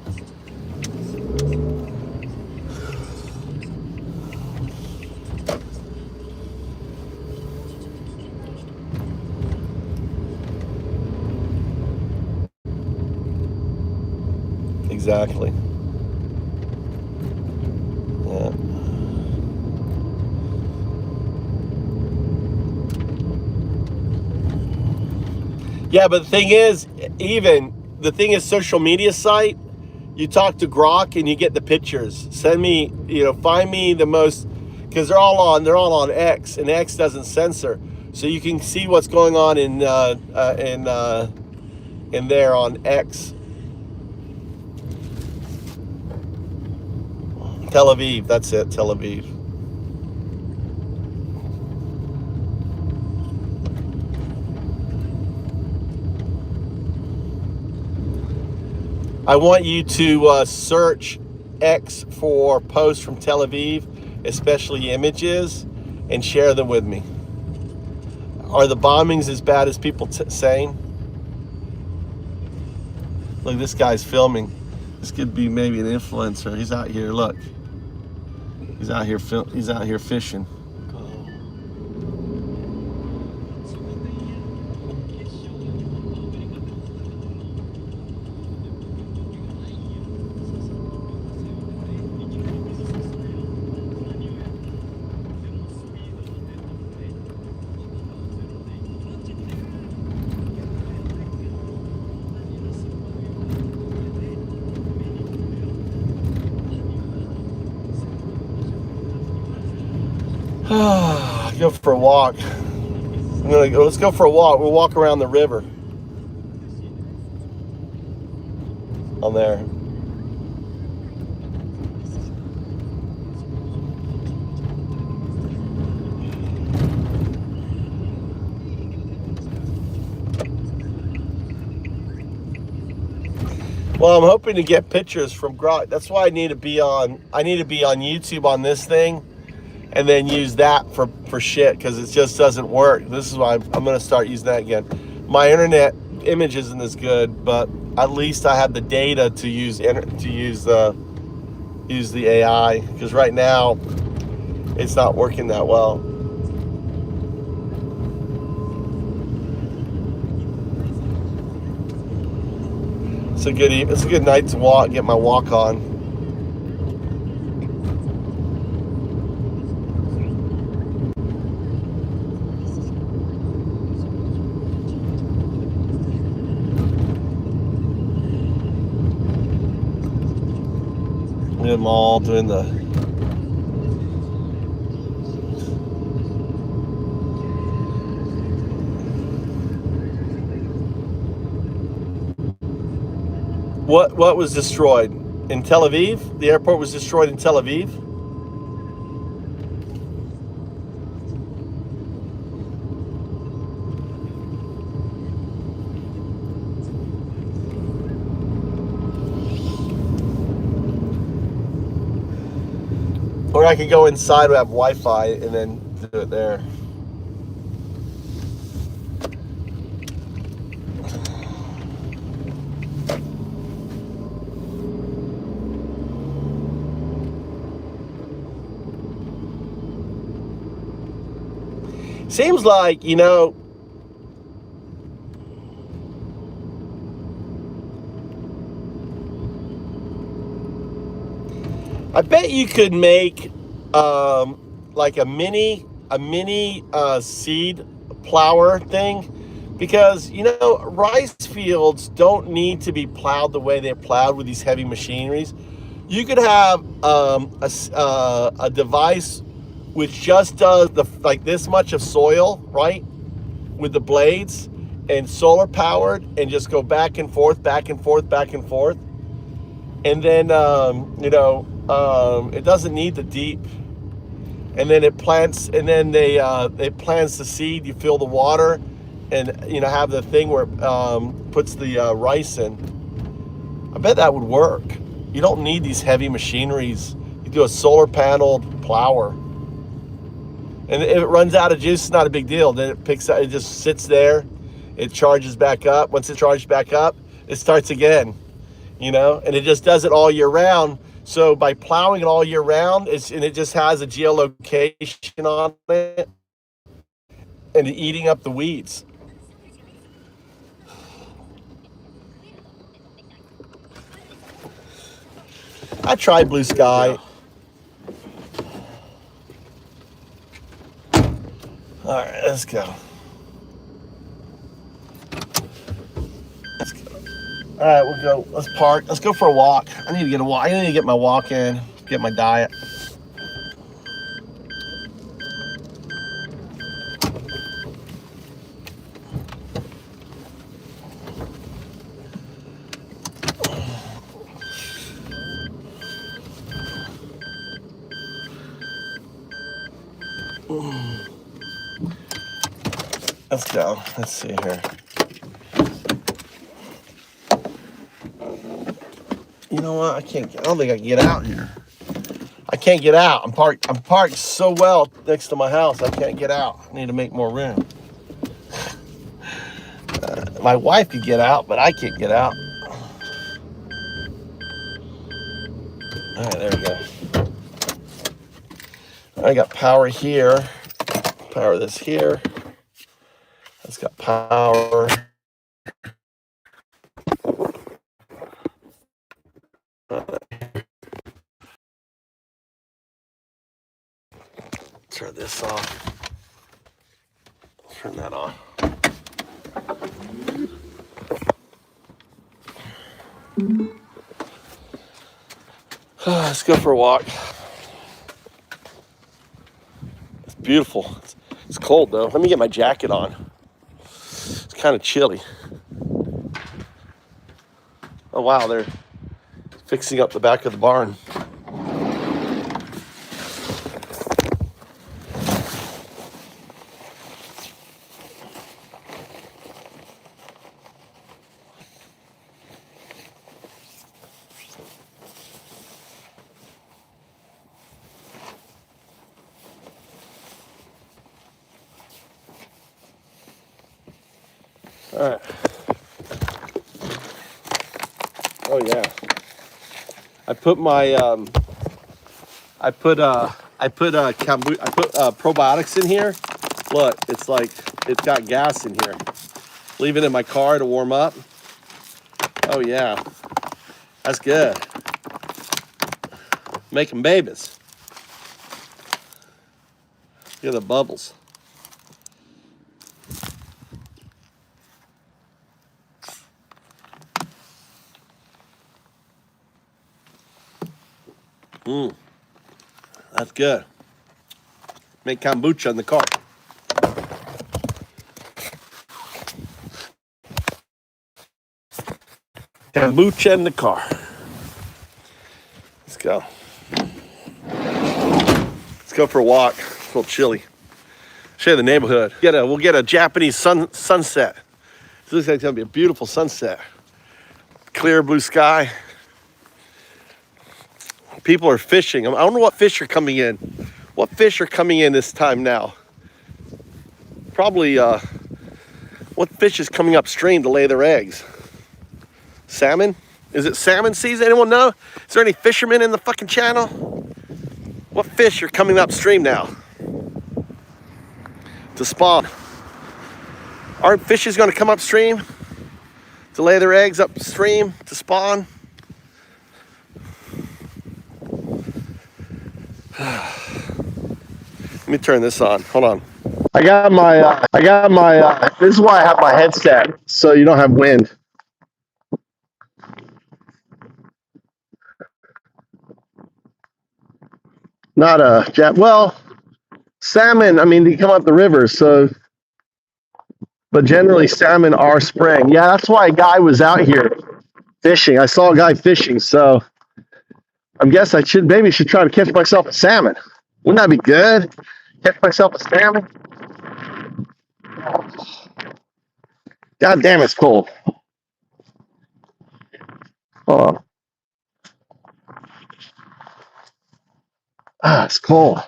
Exactly. Yeah. Yeah, but the thing is, social media site, you talk to Grok and you get the pictures. Send me, find me the most, because they're all on X, and X doesn't censor, so you can see what's going on in there on X. Tel Aviv, that's it, Tel Aviv. I want you to search X for posts from Tel Aviv, especially images, and share them with me. Are the bombings as bad as people saying? Look, this guy's filming. This could be maybe an influencer. He's out here, look. He's out here fishing. Go for a walk. Let's go for a walk. We'll walk around the river. On there. Well, I'm hoping to get pictures from Grok. That's why I need to be on YouTube on this thing, and then use that for shit, because it just doesn't work. This is why I'm going to start using that again. My internet image isn't as good, but at least I have the data to use the AI, because right now it's not working that well. It's a good night to get my walk on. Them all doing the what was destroyed in Tel Aviv? The airport was destroyed in Tel Aviv. Or I could go inside and have Wi-Fi and then do it there. Seems like, I bet you could make like a mini seed plower thing, because rice fields don't need to be plowed the way they're plowed with these heavy machineries. You could have a device which just does like this much of soil, right, with the blades, and solar powered and just go back and forth, back and forth, back and forth. And then, it doesn't need the deep. And then it plants, and then it plants the seed. You fill the water, and have the thing where it puts the rice in. I bet that would work. You don't need these heavy machineries. You do a solar paneled plower, and if it runs out of juice, it's not a big deal. Then it picks up. It just sits there. It charges back up. Once it charges back up, it starts again. And it just does it all year round. So by plowing it all year round, and it just has a geolocation on it, and eating up the weeds. I tried blue sky. All right, let's go. All right, we'll go. Let's park. Let's go for a walk. I need to get a walk. I need to get my walk in, get my diet. Let's go. Let's see here. You know what? I don't think I can get out here. I can't get out. I'm parked so well next to my house. I can't get out. I need to make more room. My wife could get out, but I can't get out. All right, there we go. I got power here. Power this here. It's got power. Turn this off. Turn that on. Let's go for a walk. It's beautiful. It's cold though. Let me get my jacket on. It's kind of chilly. Oh wow, they're fixing up the back of the barn. All right. Oh yeah. I put probiotics in here. Look, it's got gas in here. Leave it in my car to warm up. Oh yeah. That's good. Making babies. Look at the bubbles. That's good. Make kombucha in the car. Kombucha in the car. Let's go. Let's go for a walk. It's a little chilly. Show you the neighborhood. We'll get a Japanese sunset. It looks like it's gonna be a beautiful sunset. Clear blue sky. People are fishing. I don't know what fish are coming in. What fish are coming in this time now? Probably, what fish is coming upstream to lay their eggs? Salmon? Is it salmon season? Anyone know? Is there any fishermen in the fucking channel? What fish are coming upstream now to spawn? Aren't fishes gonna come upstream to lay their eggs upstream to spawn? Let me turn this on. Hold on. I got my, this is why I have my headset, so you don't have wind. Not well, salmon, I mean, they come up the river, so but generally salmon are spraying. Yeah, that's why a guy was out here fishing. I saw a guy fishing, so I guess I should try to catch myself a salmon. Wouldn't that be good? Catch myself a salmon. God damn, it's cold. Hold on. It's cold.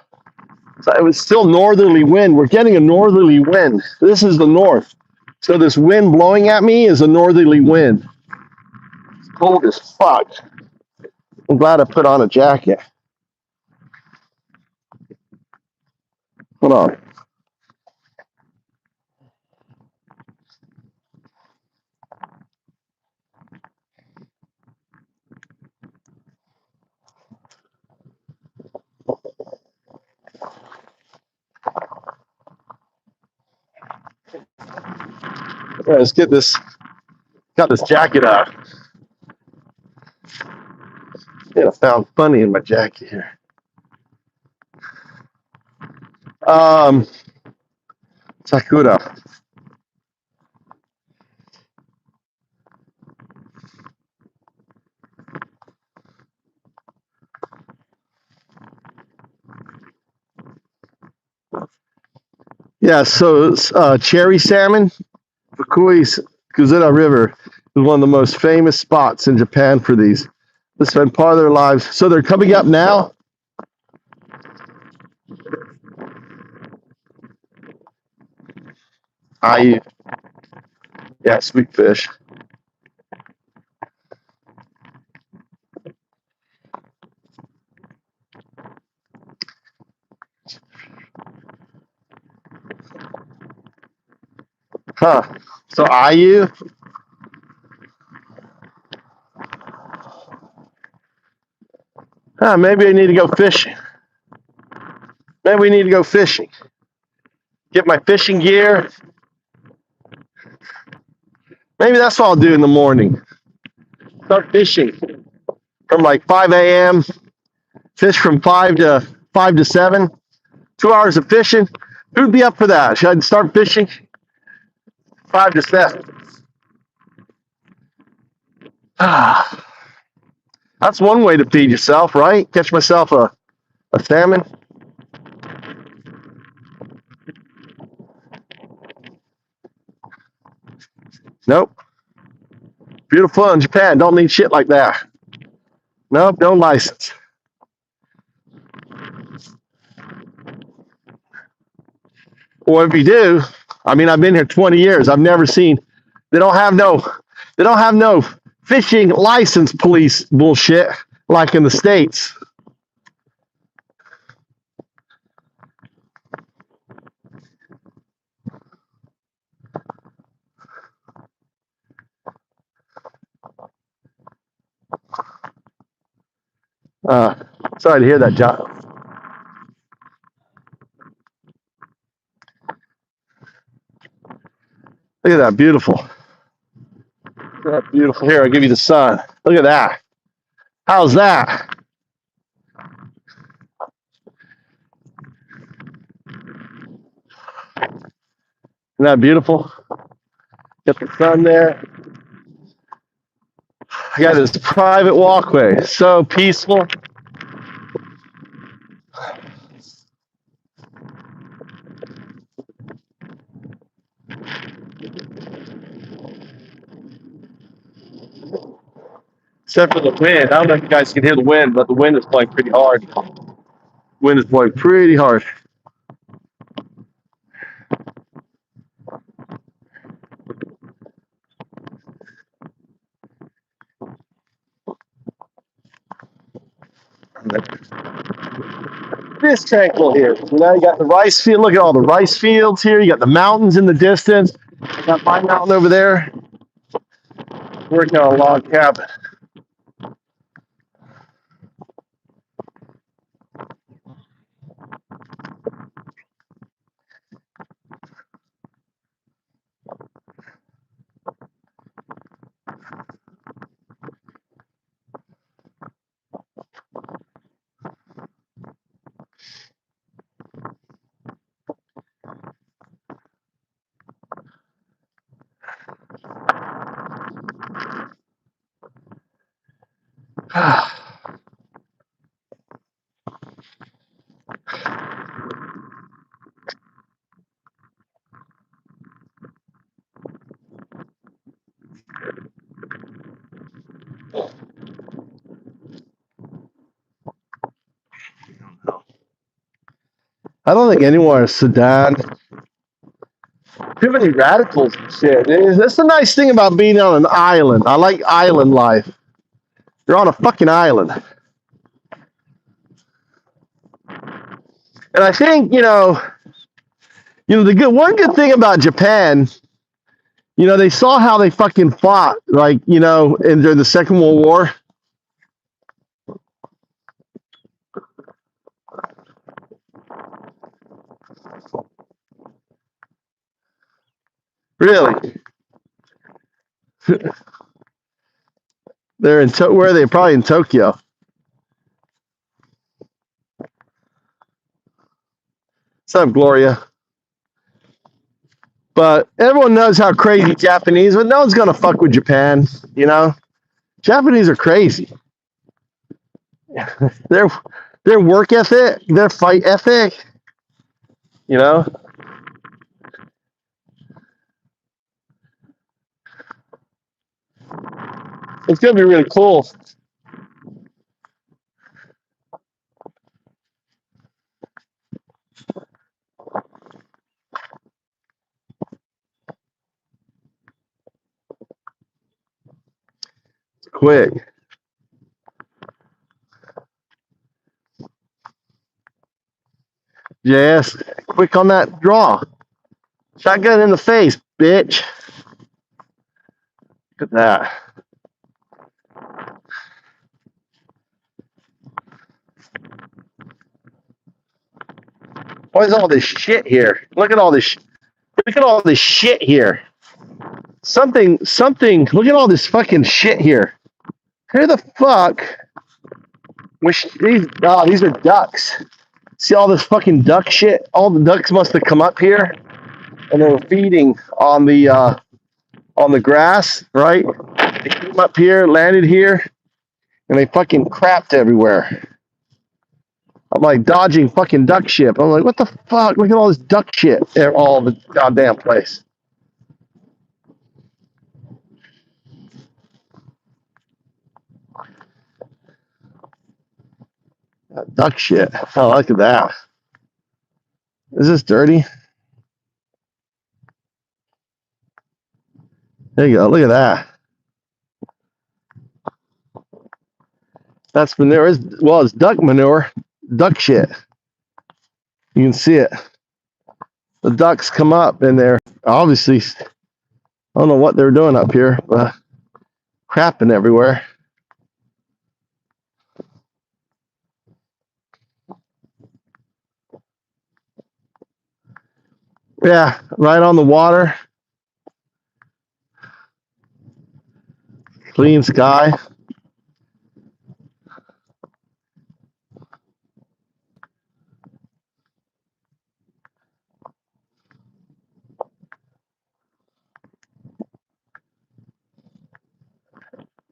So it was still northerly wind. We're getting a northerly wind. This is the north. So this wind blowing at me is a northerly wind. It's cold as fuck. I'm glad I put on a jacket. Hold on. All right, let's get this. Got this jacket up. Yeah, I found funny in my jacket here. Sakura. Yeah, so cherry salmon, Fukui's Kuzura River is one of the most famous spots in Japan for these. They spend part of their lives. So they're coming up now. Yeah, sweet fish. Huh. So Ayu, maybe I need to go fishing. Maybe we need to go fishing. Get my fishing gear. Maybe that's what I'll do in the morning. Start fishing from like 5 a.m. Fish from 5 to 7. 2 hours of fishing. Who'd be up for that? Should I start fishing 5 to 7? That's one way to feed yourself, right? Catch myself a salmon. Nope. Beautiful in Japan. Don't need shit like that. Nope, no license. Or if you do, I mean, I've been here 20 years. I've never seen. They don't have no fishing license police bullshit like in the States. Sorry to hear that, John. Look at that, beautiful. Look at that beautiful. Here, I'll give you the sun. Look at that. How's that? Isn't that beautiful? Got the sun there. I got this private walkway. So peaceful. Except for the wind. I don't know if you guys can hear the wind, but the wind is blowing pretty hard. Wind is blowing pretty hard. This tranquil here. You know, you got the rice field. Look at all the rice fields here. You got the mountains in the distance. You got my mountain over there. Working on a log cabin. I don't think anyone in Sudan. Too many radicals and shit. That's the nice thing about being on an island. I like island life. You're on a fucking island. And I think, the one good thing about Japan, they saw how they fucking fought, like, during the Second World War. Really? They're in where are they? Probably in Tokyo. What's up, Gloria? But everyone knows how crazy Japanese, but no one's gonna fuck with Japan, Japanese are crazy. Their work ethic, their fight ethic, It's gonna be really cool. Quick. Yes, quick on that draw. Shotgun in the face, bitch. Look at that. Why is all this shit here? Look at all this. Look at all this shit here. Something. Look at all this fucking shit here. Who the fuck? These are ducks. See all this fucking duck shit? All the ducks must have come up here, and they were feeding on the grass, right? They came up here, landed here, and they fucking crapped everywhere. I'm like dodging fucking duck shit. I'm like, what the fuck? Look at all this duck shit all the goddamn place. Duck shit. Oh, look at that. Is this dirty? There you go. Look at that. That's manure. It's duck manure. Duck shit. You can see it. The ducks come up and they're obviously, I don't know what they're doing up here, but crapping everywhere. Yeah, right on the water. Clean sky.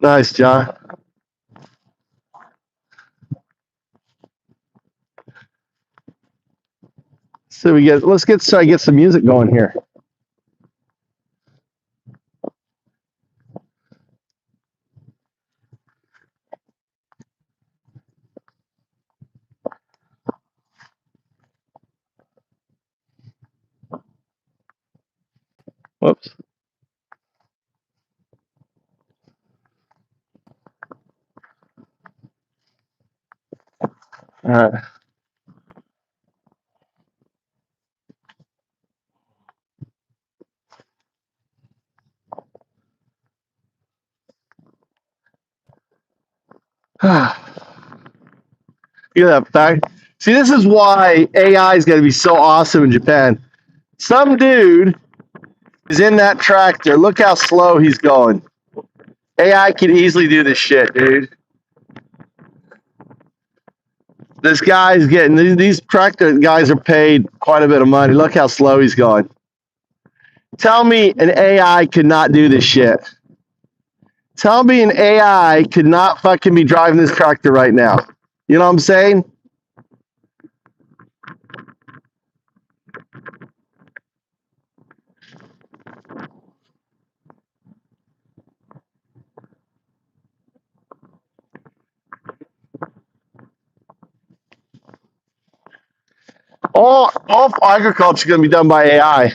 Nice, John. So let's try to get some music going here. Whoops. All right. Look at that fact. See, this is why AI is going to be so awesome in Japan. Some dude is in that tractor. Look how slow he's going. AI can easily do this shit, dude. This guy's getting, these tractor guys are paid quite a bit of money. Look how slow he's going. Tell me an AI could not do this shit. Tell me an AI could not fucking be driving this tractor right now. You know what I'm saying? All agriculture is going to be done by AI.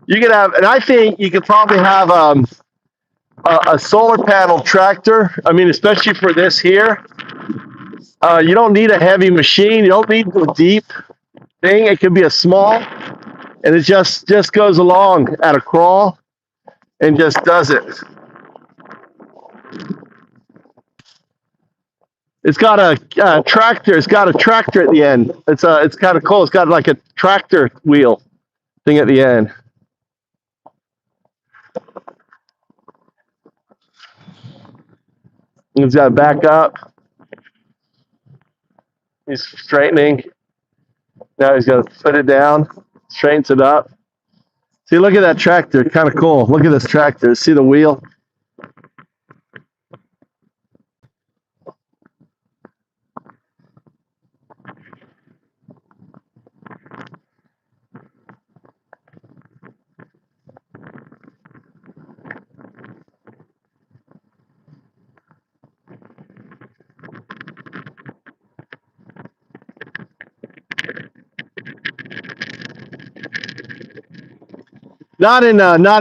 You could have, and I think you could probably have a solar panel tractor. I mean, especially for this here, you don't need a heavy machine. You don't need a deep thing. It could be a small, and it just goes along at a crawl and just does it. It's got a tractor. It's got a tractor at the end. It's kind of cool. It's got like a tractor wheel thing at the end. He's got to back up. He's straightening. Now he's got to put it down. Straightens it up. See, look at that tractor. Kind of cool. Look at this tractor. See the wheel? Not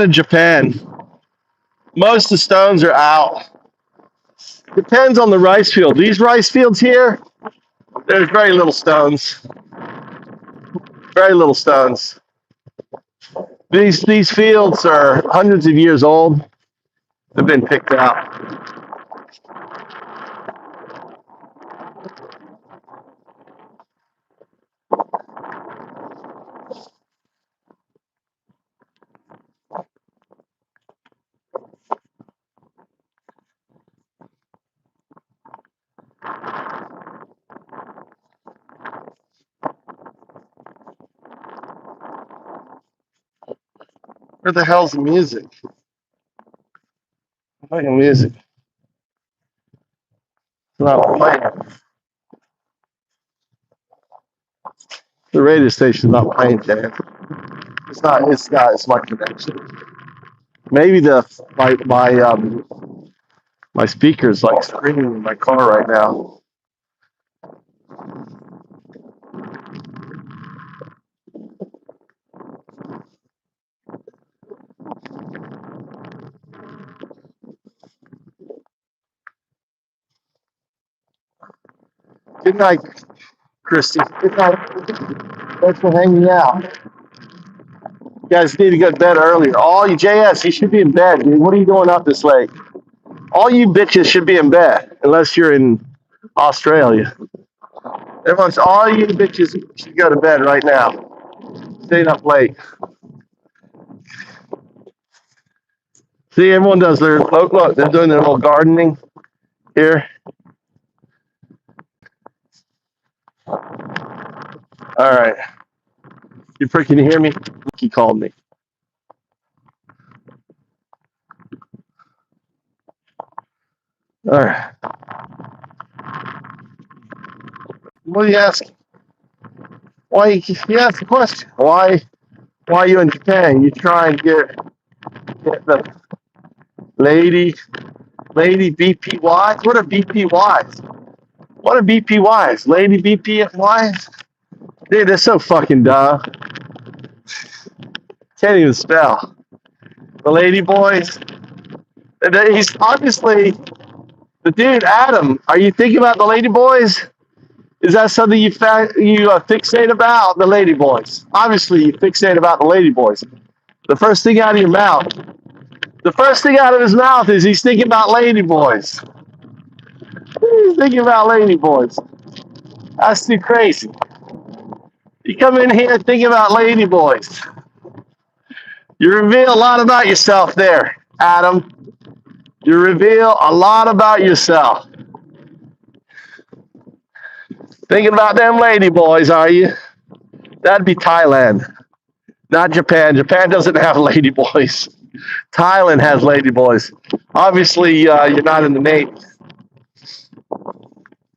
in Japan. Most of the stones are out. Depends on the rice field. These rice fields here, there's very little stones. Very little stones. These fields are hundreds of years old. They've been picked out. Where the hell's the music? Fucking music. It's not playing. The radio station's not playing, Dan. It's not. It's my connection. Maybe my speaker's like screaming in my car right now. Good night, Christy. Good night. Thanks for hanging out. You guys need to go to bed earlier. All you JS, you should be in bed, dude. What are you doing up this late? All you bitches should be in bed, unless you're in Australia. All you bitches should go to bed right now. Staying up late. See, everyone does their look. They're doing their little gardening here. All right. Can you hear me? He called me. All right. What are you asking? Why you ask the question? Why are you in Japan? You try and get the lady BPYs? What are BPYs? What are BPYs? Lady BPYs? Dude, they're so fucking dumb. Can't even spell. The lady boys. He's obviously the dude, Adam. Are you thinking about the lady boys? Is that something you fixate about, the lady boys? Obviously, you fixate about the lady boys. The first thing out of your mouth. The first thing out of his mouth is he's thinking about lady boys. He's thinking about lady boys. That's too crazy. You come in here thinking about lady boys. You reveal a lot about yourself there, Adam. You reveal a lot about yourself. Thinking about them lady boys, are you? That'd be Thailand, not Japan. Japan doesn't have lady boys. Thailand has lady boys. Obviously, you're not in the Navy.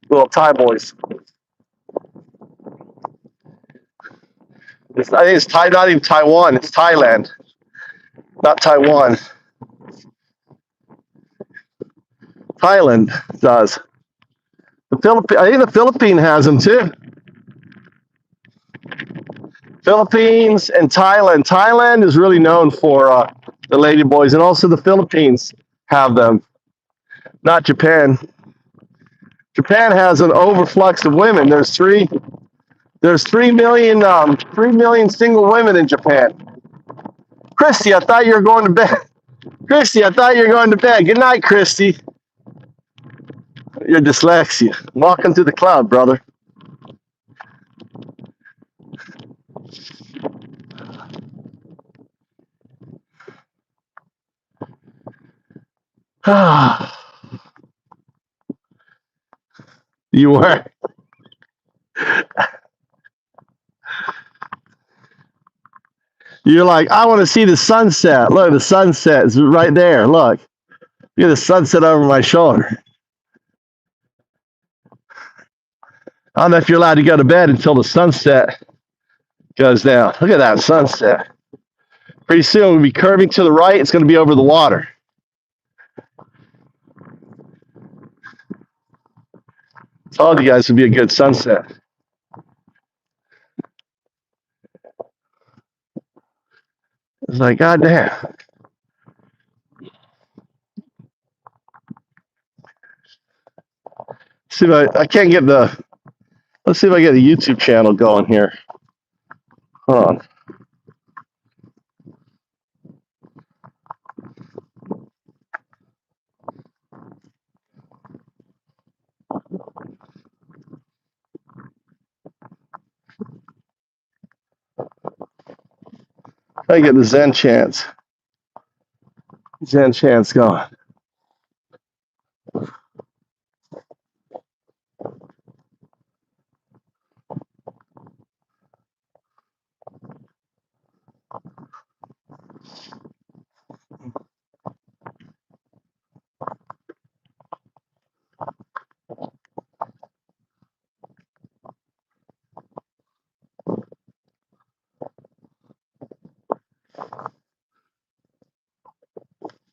Little Thai boys. I think it's Thai, not even Taiwan. It's Thailand, not Taiwan. Thailand does. I think the Philippines has them too. Philippines and Thailand. Thailand is really known for the lady boys, and also the Philippines have them. Not Japan. Japan has an overflux of women. There's 3 million 3 million single women in Japan. Christy, I thought you were going to bed. Christy, I thought you were going to bed. Good night, Christy. Your dyslexia. Welcome to the club, brother. You were. You're like, I want to see the sunset. Look, the sunset is right there. Look. Look at the sunset over my shoulder. I don't know if you're allowed to go to bed until the sunset goes down. Look at that sunset. Pretty soon we'll be curving to the right. It's going to be over the water. Told you guys it would be a good sunset. It's like, God damn. See if I can't get the. Let's see if I get the YouTube channel going here. Hold on. I get the Zen chants. Zen chants going.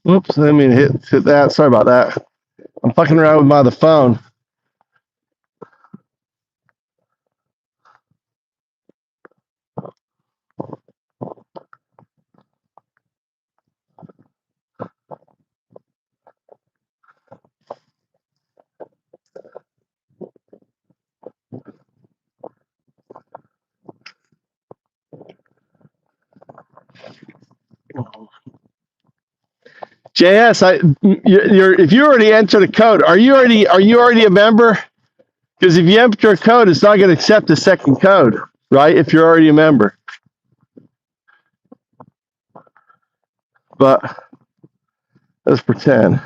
Whoops, I didn't mean to hit that. Sorry about that. I'm fucking around with my other phone. JS, if you already entered a code, are you already a member? Because if you enter a code, it's not going to accept the second code, right? If you're already a member. But let's pretend.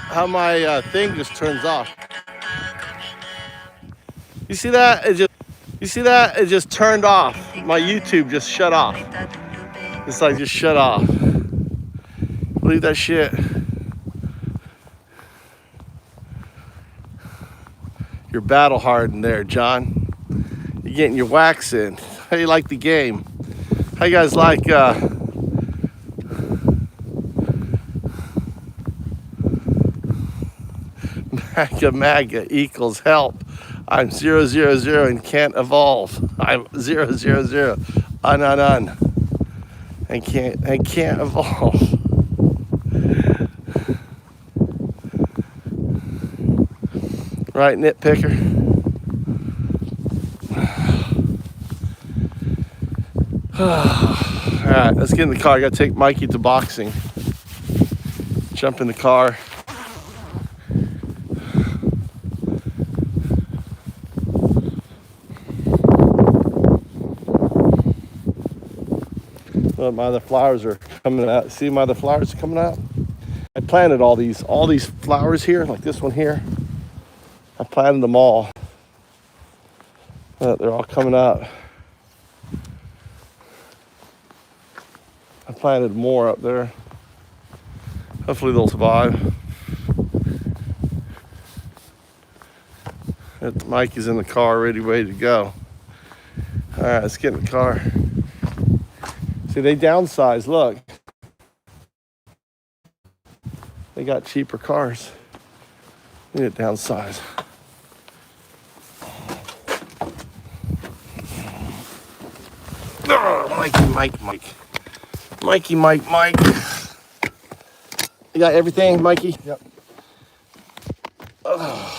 How my thing just turns off. You see that? It just turned off. My YouTube just shut off. It's like just shut off. Believe that shit. You're battle hardened there, John. You're getting your wax in. How you like the game? How you guys like MAGA equals help. I'm 000 and can't evolve. I'm 000 un and can't evolve. Right, nitpicker. All right, let's get in the car. I gotta take Mikey to boxing. Jump in the car. Look, my other flowers are coming out. See, my other flowers are coming out. I planted all these flowers here, like this one here. I planted them all. They're all coming out. I planted more up there. Hopefully they'll survive. Mike is in the car, ready to go. All right, let's get in the car. See, they downsized, look. They got cheaper cars. We need to downsize. Oh, Mike. You got everything, Mikey? Yep. Oh.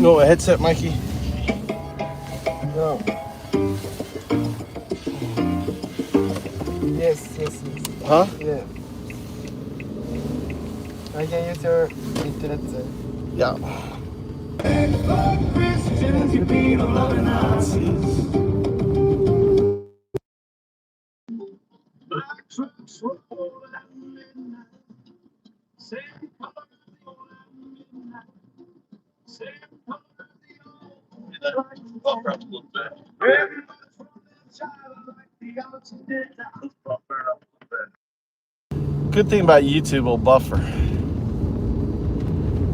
No, a headset, Mikey. No. Yes. Huh? Yeah. I can use your internet. Yeah. Good thing about YouTube will buffer.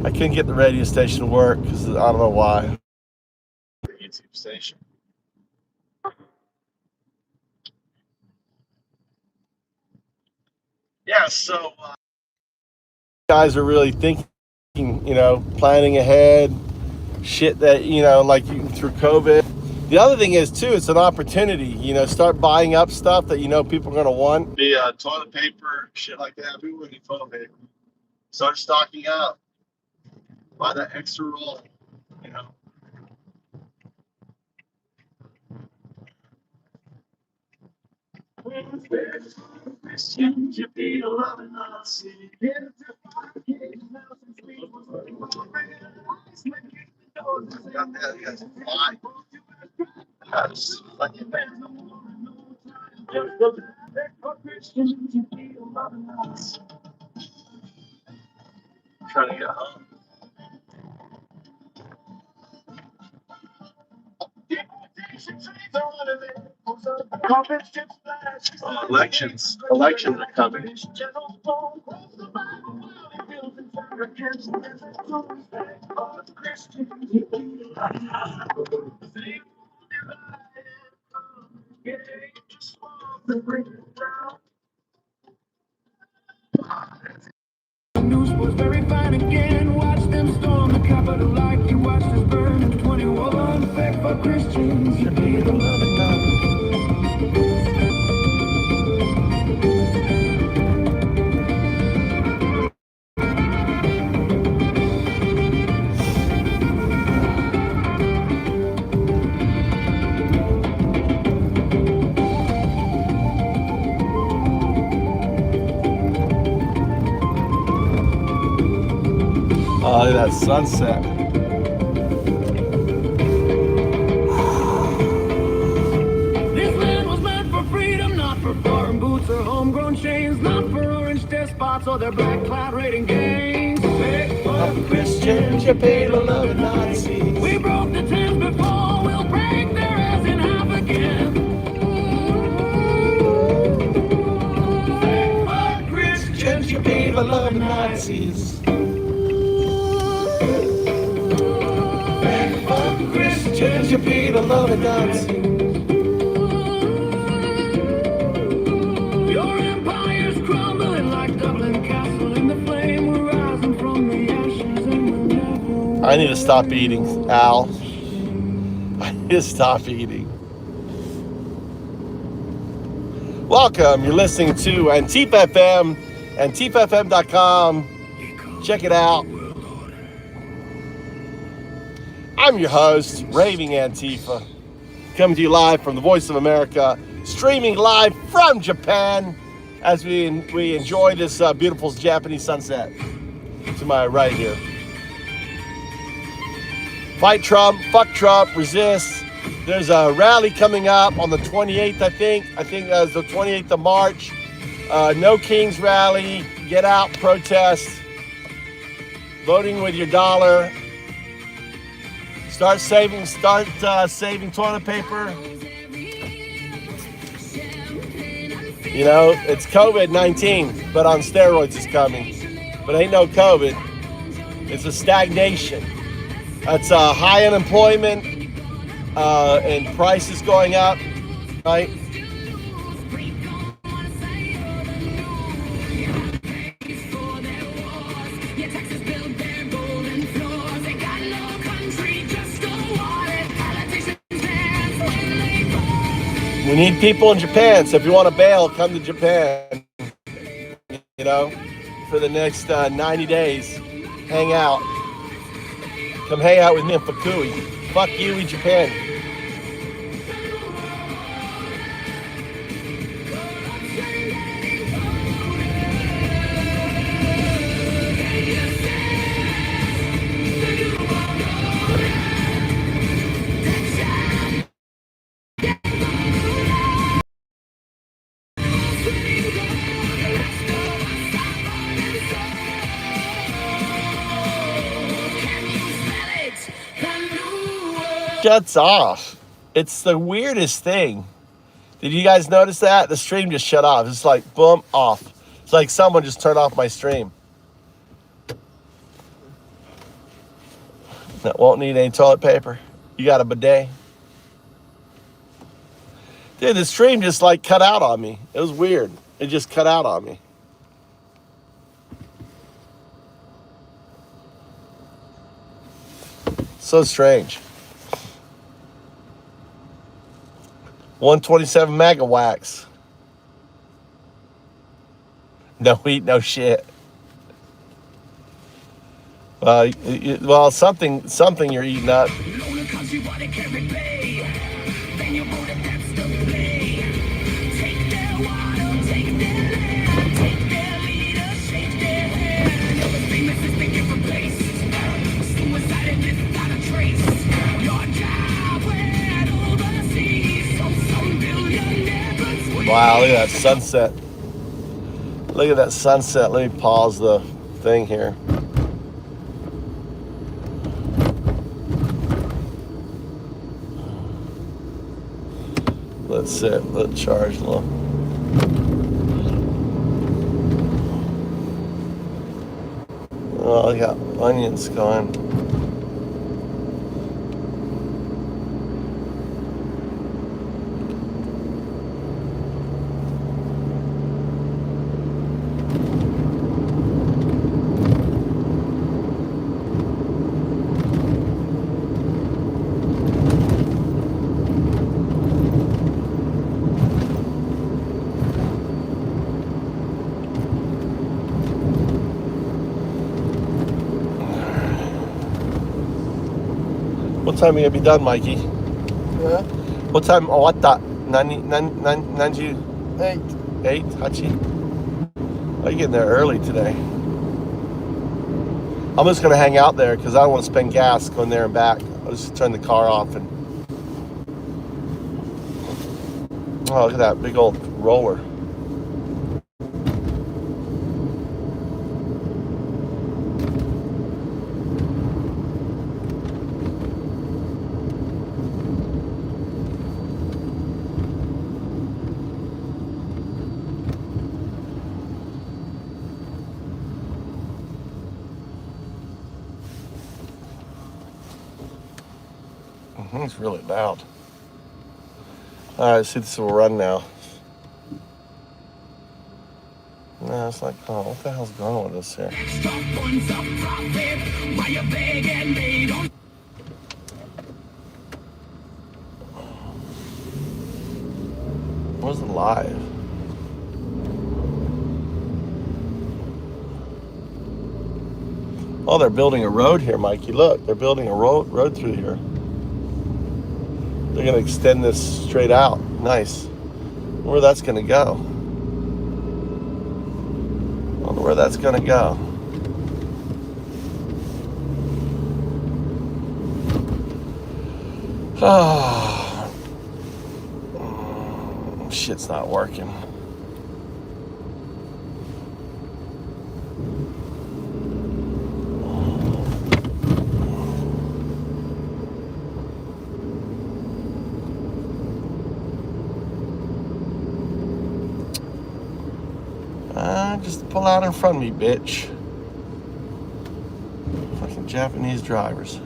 I couldn't get the radio station to work because I don't know why. YouTube station. Yeah, so guys are really thinking, planning ahead, shit that, like through COVID. The other thing is too, it's an opportunity, start buying up stuff that people are gonna want. Be toilet paper, shit like that. People need toilet paper. Start stocking up. Buy that extra roll, Trying to get home. Elections are coming. The news was very fine again. Watch them storm the Capitol like you watched us burn in 21. Faith for Christians, you be the love and Oh, look at that sunset. This land was meant for freedom, not for foreign boots or homegrown chains, not for orange despots or their black cloud raiding gangs. Faith for Christians, you pay the love of Nazis. We broke the tens before, we'll break their ass in half again. Faith for Christians, you pay the love of Nazis. Christians, you be the love of Nazis. Your empire's crumbling like Dublin Castle in the flame. We're rising from the ashes and we'll never. I need to stop eating, Al. I need to stop eating. Welcome. You're listening to Antifa FM, AntifaFM.com. Check it out. I'm your host, Raving Antifa, coming to you live from the Voice of America, streaming live from Japan as we enjoy this beautiful Japanese sunset to my right here. Fight Trump, fuck Trump, resist. There's a rally coming up on the 28th, I think that's the 28th of March. No Kings rally, get out, protest, voting with your dollar. Start saving toilet paper. It's COVID-19, but on steroids is coming. But ain't no COVID. It's a stagnation. It's high unemployment and prices going up, right? We need people in Japan, so if you want to bail, come to Japan, for the next 90 days. Hang out. Come hang out with me in Fukui. Fuck you in Japan. Shuts off. It's the weirdest thing. Did you guys notice that? The stream just shut off. It's like boom, off. It's like someone just turned off my stream. That won't need any toilet paper. You got a bidet? Dude, the stream just like cut out on me. It was weird. It just cut out on me. So strange. 127 megawatts. No heat, no shit. Well, something you're eating up. Wow, look at that sunset. Look at that sunset. Let me pause the thing here. Let's sit. Let's charge a little. Oh, I got onions going. What time are you gonna be done, Mikey? Yeah. What time? Oh, what that? Nanji? 8. 8? Hachi? Oh, you getting there early today. I'm just gonna hang out there because I don't want to spend gas going there and back. I'll just turn the car off and. Oh, look at that big old roller. It's really loud. All right, see, this will run now. No, it's like, oh, what the hell's going on with this here? Where's the live? Oh, they're building a road here, Mikey. Look, they're building a road through here. They're gonna extend this straight out. Nice. Where that's gonna go? I wonder where that's gonna go. Oh, shit's not working. Just pull out in front of me, bitch. Fucking Japanese drivers.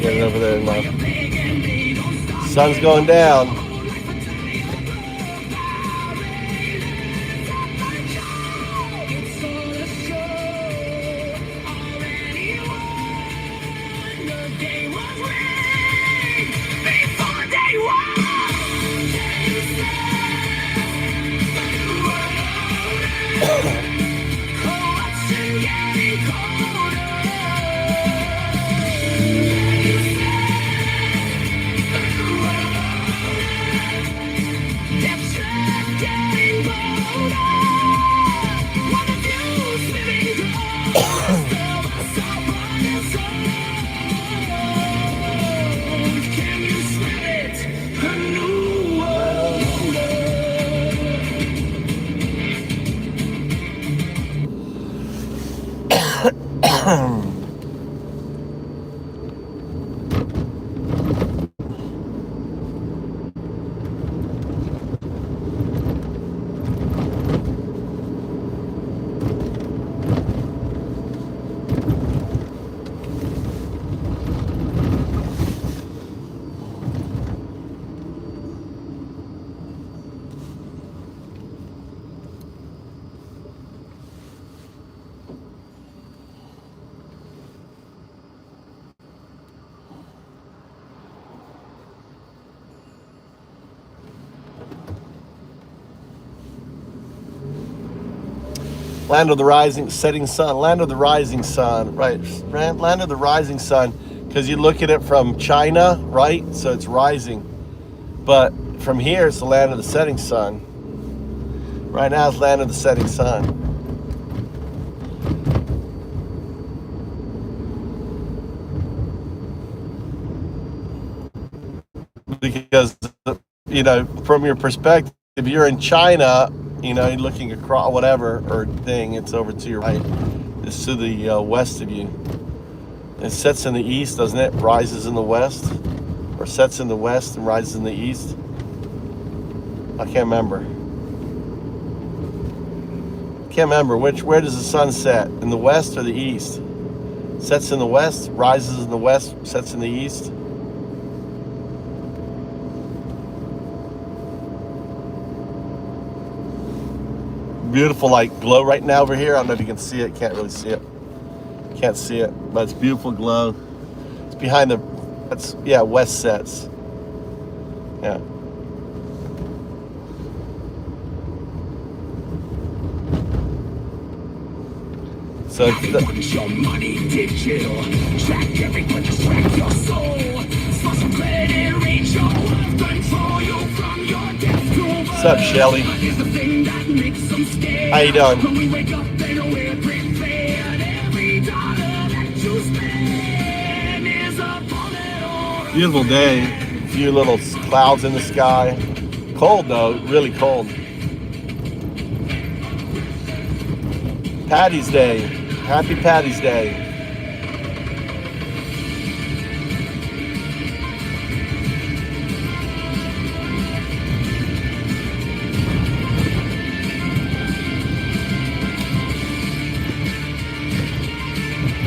Getting over there now. Sun's going down. Land of the rising, setting sun, land of the rising sun, right? Land of the rising sun, because you look at it from China, right? So it's rising. But from here, it's the land of the setting sun. Right now, it's land of the setting sun. Because, you know, from your perspective, if you're in China, you know, you're looking across whatever or thing, it's over to your right. It's to the west of you. It sets in the east, doesn't it? Rises in the west, or sets in the west and rises in the east. I can't remember. Where does the sun set? In the west or the east? Sets in the west, rises in the west, sets in the east. Beautiful like glow right now over here. I don't know if you can see it. Can't really see it. Can't see it, but it's beautiful glow. It's behind the, that's, yeah, west sets. Yeah. So it's your money digital. Track everything, distract your soul. Source of credit, reach your wealth, control you from your death to birth. What's up, Shelly? How you doing? When we wake up and we're prepared, every dollar that you spend is a bullet or beautiful day. A few little clouds in the sky. Cold though, really cold. Patty's Day. Happy Patty's Day.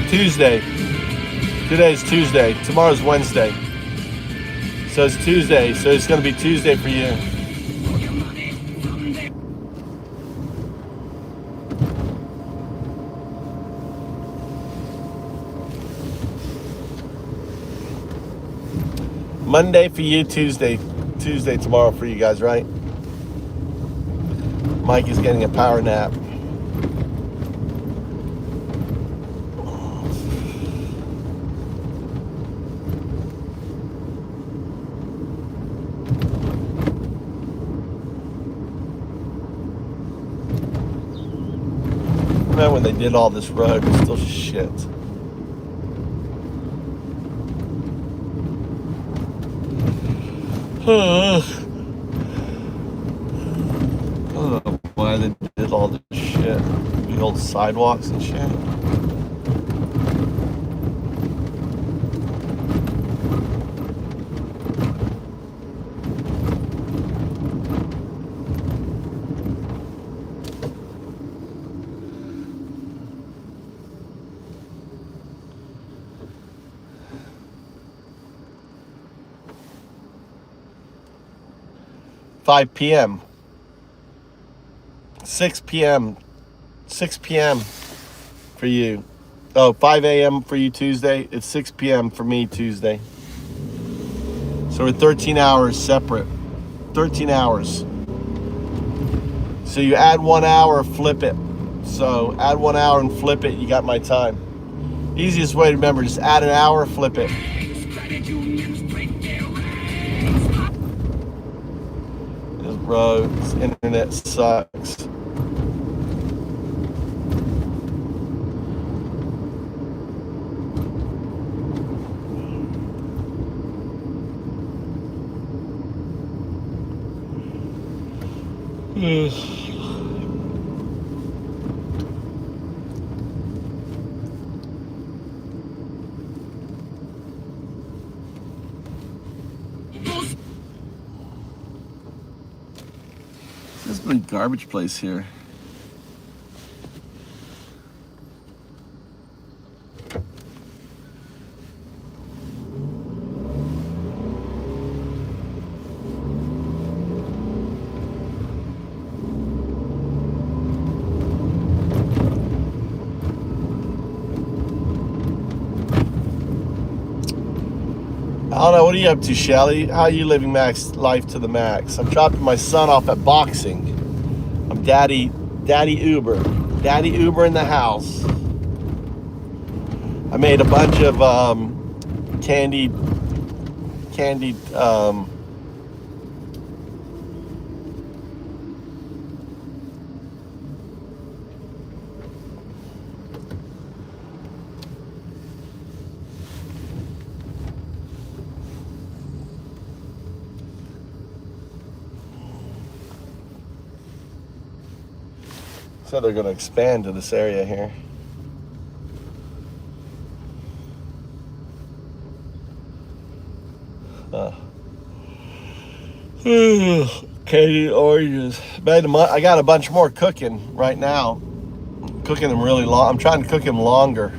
Tuesday. Today's Tuesday. Tomorrow's Wednesday. So it's Tuesday. So it's going to be Tuesday for you. Monday for you, Tuesday tomorrow for you guys, right? Mike is getting a power nap. Remember when they did all this road, it's still shit. I don't know why they did all this shit. The old sidewalks and shit. $5 p.m. 6 p.m. 6 p.m. for you. Oh, 5 a.m. for you Tuesday. It's 6 p.m. for me Tuesday. So we're 13 hours separate. 13 hours. So you add 1 hour, flip it. So add 1 hour and flip it, you got my time. Easiest way to remember, just add an hour, flip it. Roads, internet sucks. There's a big garbage place here. I don't know, what are you up to, Shelly? How are you living life to the max? I'm dropping my son off at boxing. I'm daddy Uber. Daddy Uber in the house. I made a bunch of candied so they're going to expand to this area here. Candy oranges. I got a bunch more cooking right now. Cooking them really long. I'm trying to cook them longer.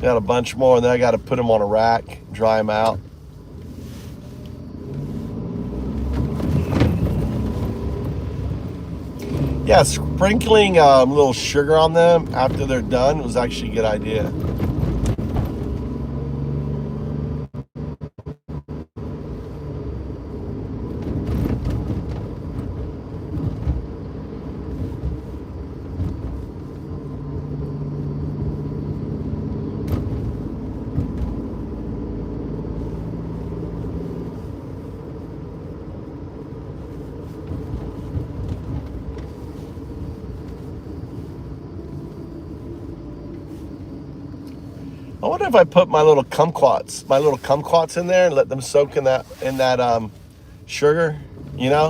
Got a bunch more, and then I got to put them on a rack, dry them out. Yeah, sprinkling a little sugar on them after they're done was actually a good idea. I wonder if I put my little kumquats in there and let them soak in that sugar, you know?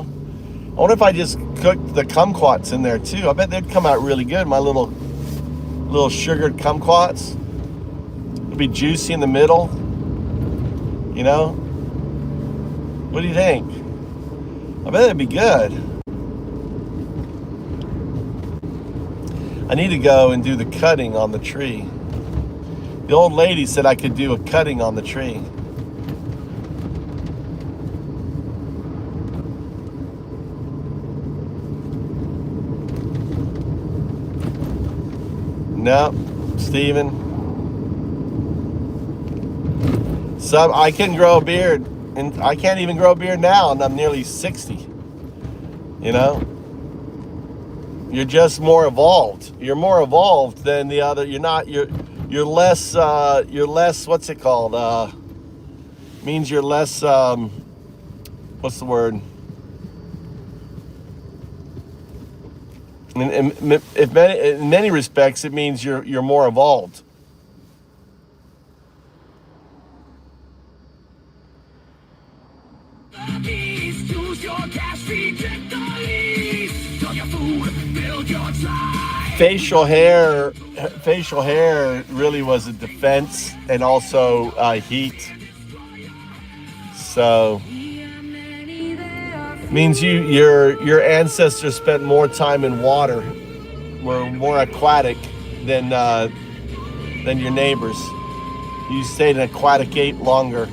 I wonder if I just cooked the kumquats in there too. I bet they'd come out really good. My little sugared kumquats. It'd be juicy in the middle, you know? What do you think? I bet it'd be good. I need to go and do the cutting on the tree. The old lady said I could do a cutting on the tree. No, Steven. So I can grow a beard, and I can't even grow a beard now, and I'm nearly 60. You know? You're just more evolved. You're more evolved than the other. You're less, what's it called? Means you're less, what's the word? In many respects, it means you're more evolved. Facial hair really was a defense and also heat. So means your ancestors spent more time in water, were more aquatic than your neighbors. You stayed an aquatic ape longer.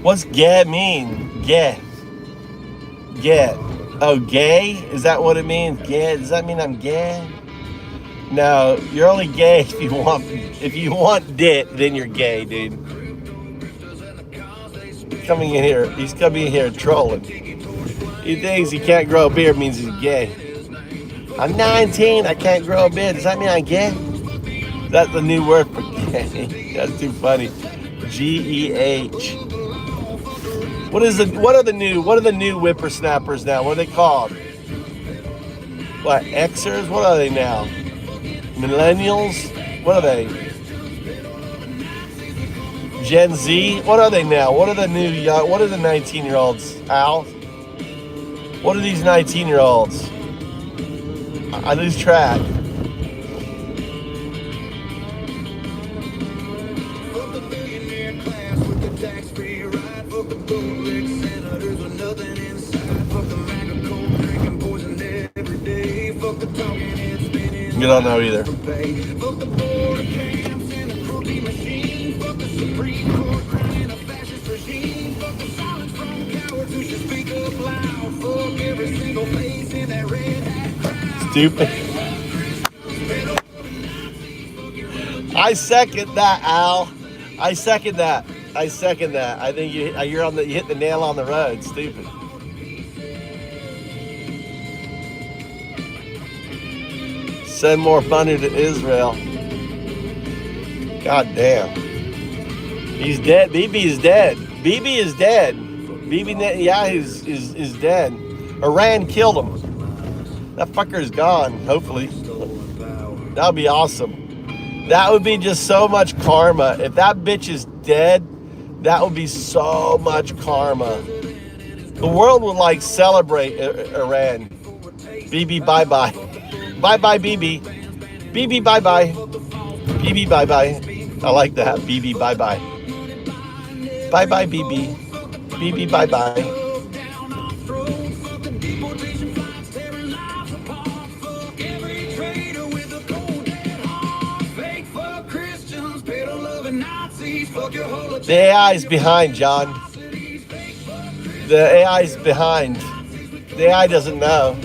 What's gay mean? Gay. Gay. Oh, gay? Is that what it means? Gay? Does that mean I'm gay? No, you're only gay if you want dick, then you're gay, dude. He's coming in here trolling. He thinks he can't grow a beard means he's gay. I'm 19, I can't grow a beard. Does that mean I'm gay? That's the new word for gay. That's too funny. G-E-H. What are the new whippersnappers now? What are they called? What, Xers? What are they now? Millennials? What are they? Gen Z? What are they now? What are the 19-year-olds, Al? What are these 19-year-olds? I lose track. You don't know either. Stupid. I second that, Al. I second that. I think you hit the nail on the road. Stupid. Send more money to Israel. God damn. He's dead. Bibi is dead. Bibi is dead. Bibi Netanyahu is dead. Iran killed him. That fucker is gone, hopefully. That would be awesome. That would be just so much karma. If that bitch is dead, that would be so much karma. The world would like celebrate Iran. Bibi, bye-bye. Bye-bye, Bibi. Bibi, bye-bye. Bibi, bye-bye. I like that. Bibi, bye-bye. Bye-bye, Bibi. Bibi, bye-bye. The AI is behind, John. The AI is behind. The AI doesn't know.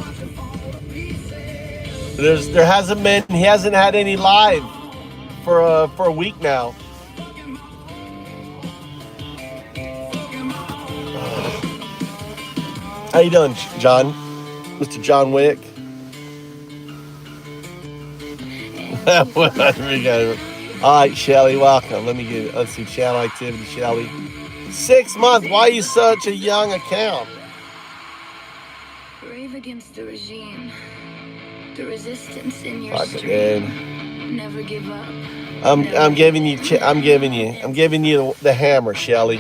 He hasn't had any live for a week now. How you doing, John? Mr. John Wick? All right, Shelly, welcome. Let's see, channel activity, Shelly. 6 months. Why are you such a young account? Brave against the regime. The resistance in your Fuck it, street. dude. Never give up. I'm giving you the hammer, Shelly.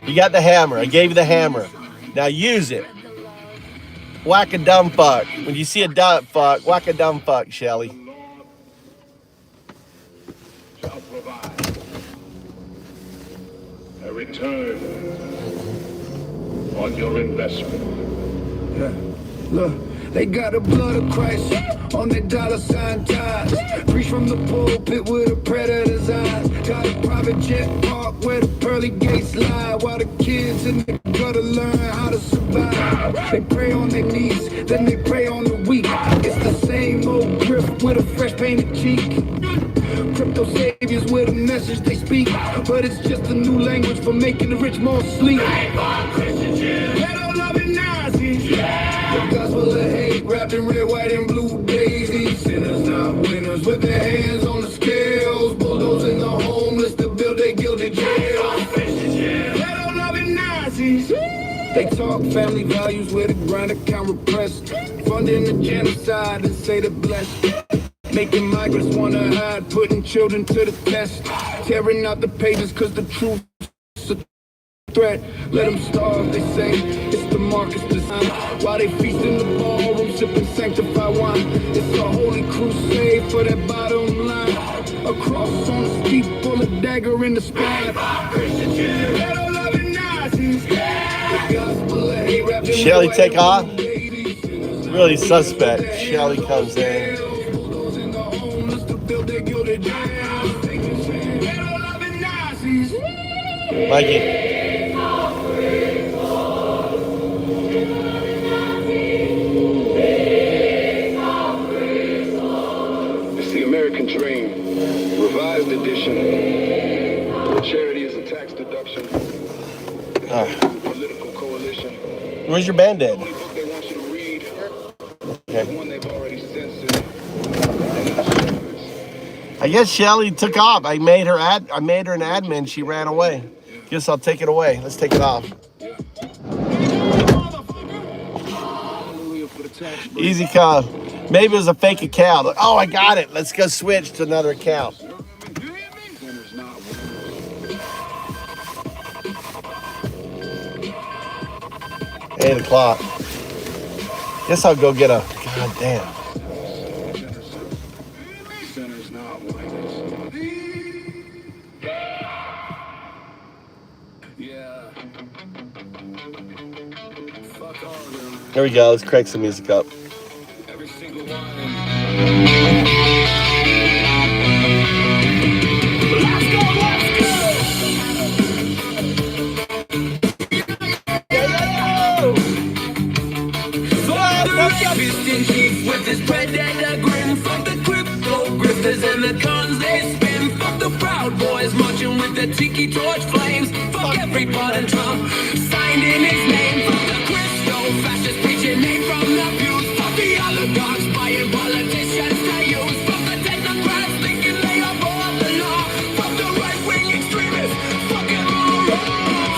You got the hammer. I gave you the hammer. Now use it. Whack a dumb fuck. When you see a dumb fuck, whack a dumb fuck, Shelly. Shall provide a return on your investment. Yeah. Look, they got the blood of Christ on their dollar sign ties. Preach from the pulpit with a predator's eyes. Got a private jet park where the pearly gates lie, while the kids in the gutter learn how to survive. They pray on their knees, then they pray on the weak. It's the same old grift with a fresh painted cheek. Crypto saviors with a message they speak, but it's just a new language for making the rich more sleep. Pedo-loving Nazis. The gospel of hate wrapped in red, white, and blue daisies. Sinners not winners with their hands on the scales, bulldozing the homeless to build their guilty jails. Pedo-loving Nazis. They talk family values with a grind account repressed, funding the genocide and say they're blessed. Making migrants wanna hide, putting children to the test, tearing out the pages cause the truth's a threat. Let them starve, they say, it's the Marcus design. While they feast in the ballroom, sipping sanctified wine. It's a holy crusade for that bottom line. A cross on the steeple, a dagger in the spine. Shelly take off? It's really suspect. Shelly comes in. Mikey. It's the American Dream, revised edition. Charity is a tax deduction. Political coalition. Where's your Band-Aid? The only book they want you to read, Okay. the one they've already censored. I guess Shelly took off. I made her an admin. She ran away. Guess I'll take it away. Let's take it off. Easy call. Maybe it was a fake account. Oh, I got it. Let's go switch to another account. 8 o'clock. Guess I'll go get a. God damn. Here we go. Let's crank some music up. Every single one. With this predator grin, fuck the crypto grifters and the cons they spin. Fuck the Proud Boys marching with the tiki torch flames. Fuck every button Trump signed in his name. Fuck the Christo fascist preaching name from the pews. Fuck the oligarchs buying politicians to use. Fuck the technocrats thinking they are above the law. Fuck the right-wing extremists, fucking moron.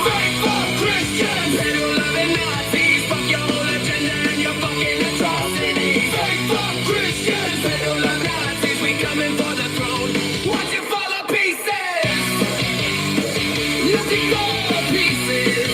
Fake fuck Christians, pedo-loving Nazis. Fuck your whole agenda and your fucking atrocities. Fake fuck Christians, pedo-loving Nazis. We coming for the throne. Watch it fall to pieces. Nothing go to pieces.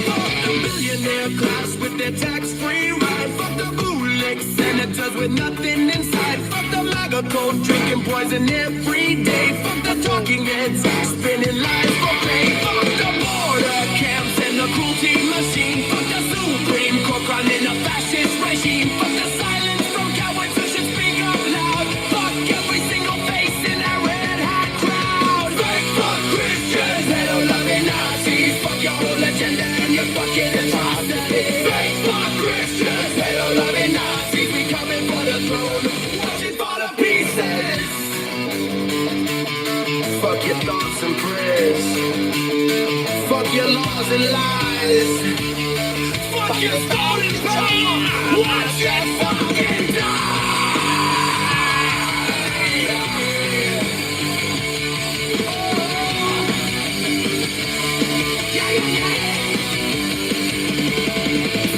Fuck the billionaire class with their tax-free ride. Fuck the bootleg senators with nothing inside. Fuck the MAGA code drinking poison every day. Fuck the talking heads spinning lies for pay. Fuck the border camps and the cruelty machine. Fuck the Supreme Court running a fascist regime. Fuck the silence from cowards who should speak up loud. Fuck every single face in that red hat crowd. Fake fuck Christians, pedo-loving Nazis. Fuck your whole agenda and your fucking atrocities. Fake fuck Christians, pedo-loving Nazis. We coming for the throne. Watch it fall to pieces. Fuck your thoughts and prayers. Fuck your laws and lies. Fuck your stolen power. Watch it fucking die.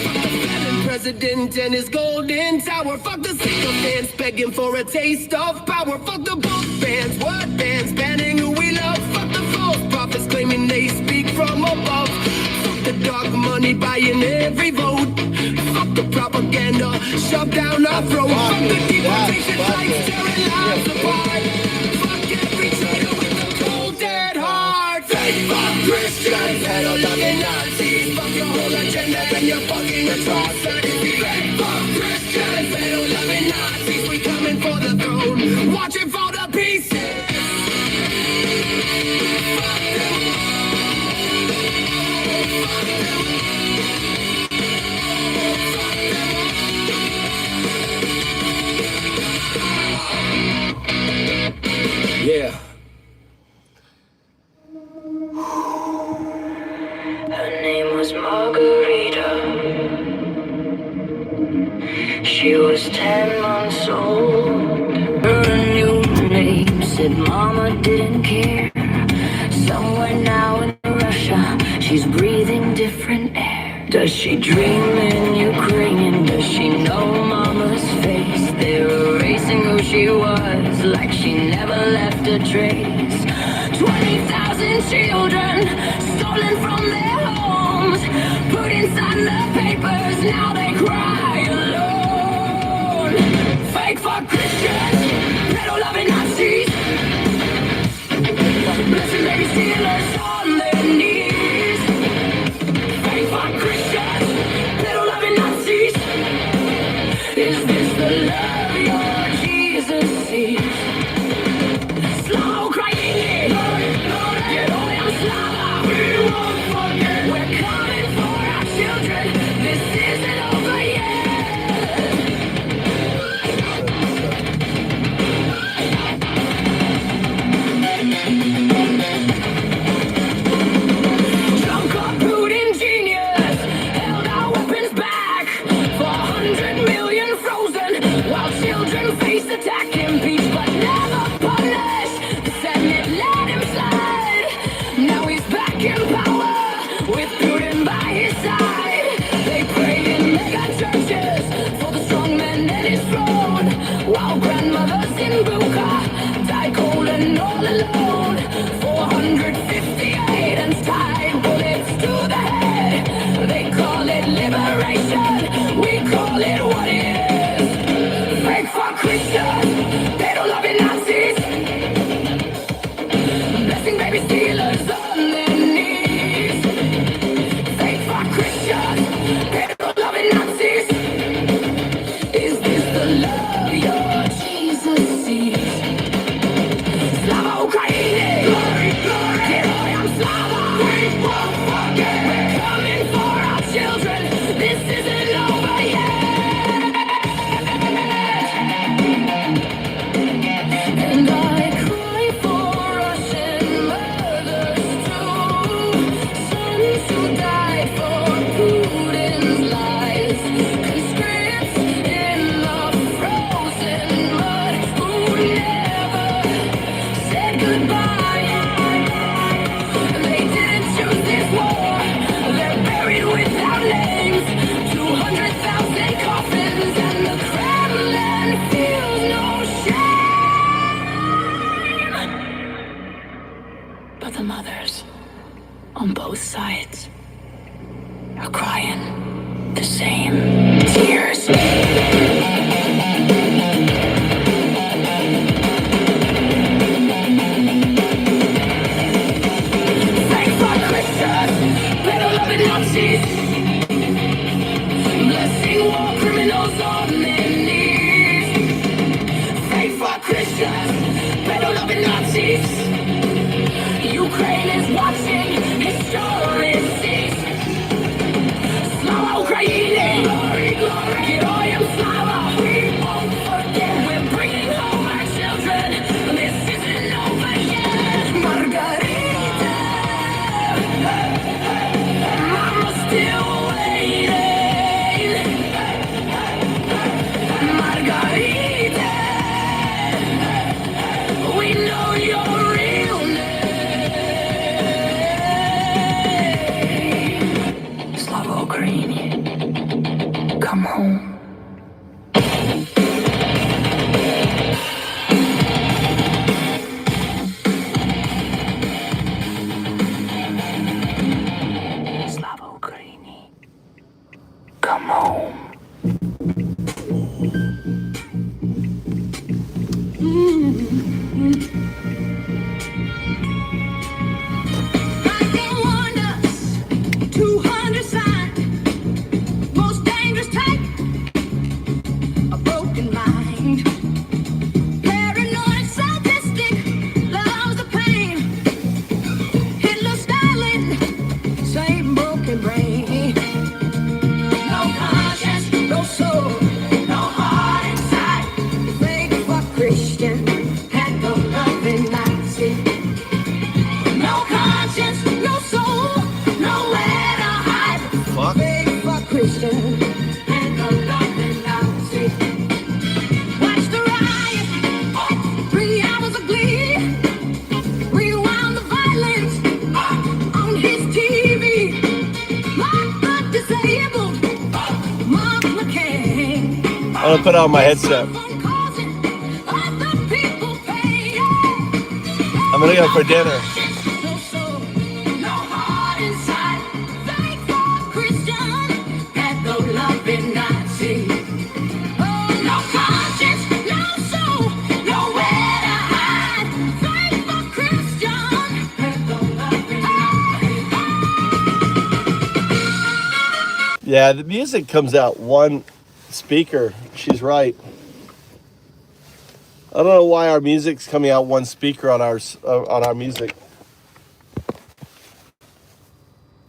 Fuck the fat president and his golden tower. Fuck the sycophants begging for a taste of power. Fuck the book bans, word bans, banning who we love. Fuck the false prophets claiming they speak from above. Fuck the dark money buying every vote. Fuck the propaganda shoved down our throat. Fuck the deportation flights tearing lives apart. Fuck every traitor with a cold dead heart. Fake fuck Christians, pedo-loving Nazis. Fuck your whole agenda and your fucking atrocities. Fake fuck Christians, pedo-loving Nazis. We coming for the throne. Watch it fall to pieces. Fuck them all. Yeah. Her name was Margarita. She was 10 months old. Her new name said Mama didn't care. Somewhere now in Russia, she's breathing different air. Does she dream in Ukraine? Does she know Mama's face? They're erasing who she was, like she never left a trace. 20,000 children stolen from their homes, put inside the papers, now they cry alone. Fake fuck Christians, pedo-loving Nazis. Blessed baby stealers on their knees. Fake fuck Christians, pedo-loving Nazis. Is this the love your Jesus sees? Slow crying, get on. and all alone. 458 and tied bullets to the head. They call it liberation, we call it what it is. Fake for Christians, pedo-loving Nazis, blessing baby stealers on their knees. Fake for Christians, pedo-loving Nazis. Is this the love your Jesus sees? Slava Ukraini, glory, glory, Heroyam Slava. We won't forget. We're coming for our children. This isn't over yet. And I cry for Russian mothers too, sons who died for Putin's lies, conscripts in the frozen mud who never said goodbye. They didn't choose this war. They're buried without names. 200,000 coffins, and the Kremlin feels no shame. But the mothers on both sides are crying the same tears. Thanks for Christians, pedo-loving Nazis, blessing war criminals on their knees. Thanks for Christians, pedo-loving Nazis. Ukraine is watching history cease. Slava Ukraini, glory, glory, Heroyam Slava. We won't forget. We're bringing home our children. This isn't over yet. Margarita, Mama's still waiting. Margarita, we know your real name. Slava Ukraini, come home. Slava Ukraini, come home. I don't want us 200 signs, most dangerous type, a broken mind, paranoid, sadistic, loves the pain, Hitler, Stalin, same broken brain, no conscience, no soul, no heart inside, fake for Christian, and no loving Nazi. No conscience, no soul, nowhere to hide. Fuck. Fake for Christian, and no loving Nazi. Watch the riot, 3 hours of glee. Rewound the violence on his TV. Mark the disabled, Mark McCain. I'm gonna put on my headset. Phone calls it, other people pay. I'm gonna go for dinner. No soul, no heart inside. Fake for Christian, and no loving Nazi. Oh, no conscience, no soul, nowhere to hide. Fake for Christian, and no loving Nazi. Yeah, the music comes out one speaker. She's right. I don't know why our music's coming out one speaker on our music.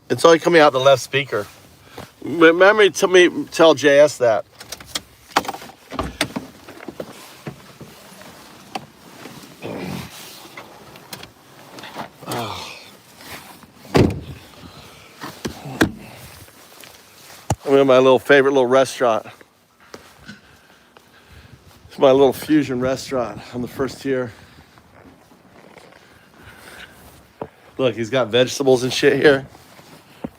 It's only coming out the left speaker. Remember to tell JS that. I'm in my little favorite little restaurant. It's my little fusion restaurant on the first tier. Look, he's got vegetables and shit here.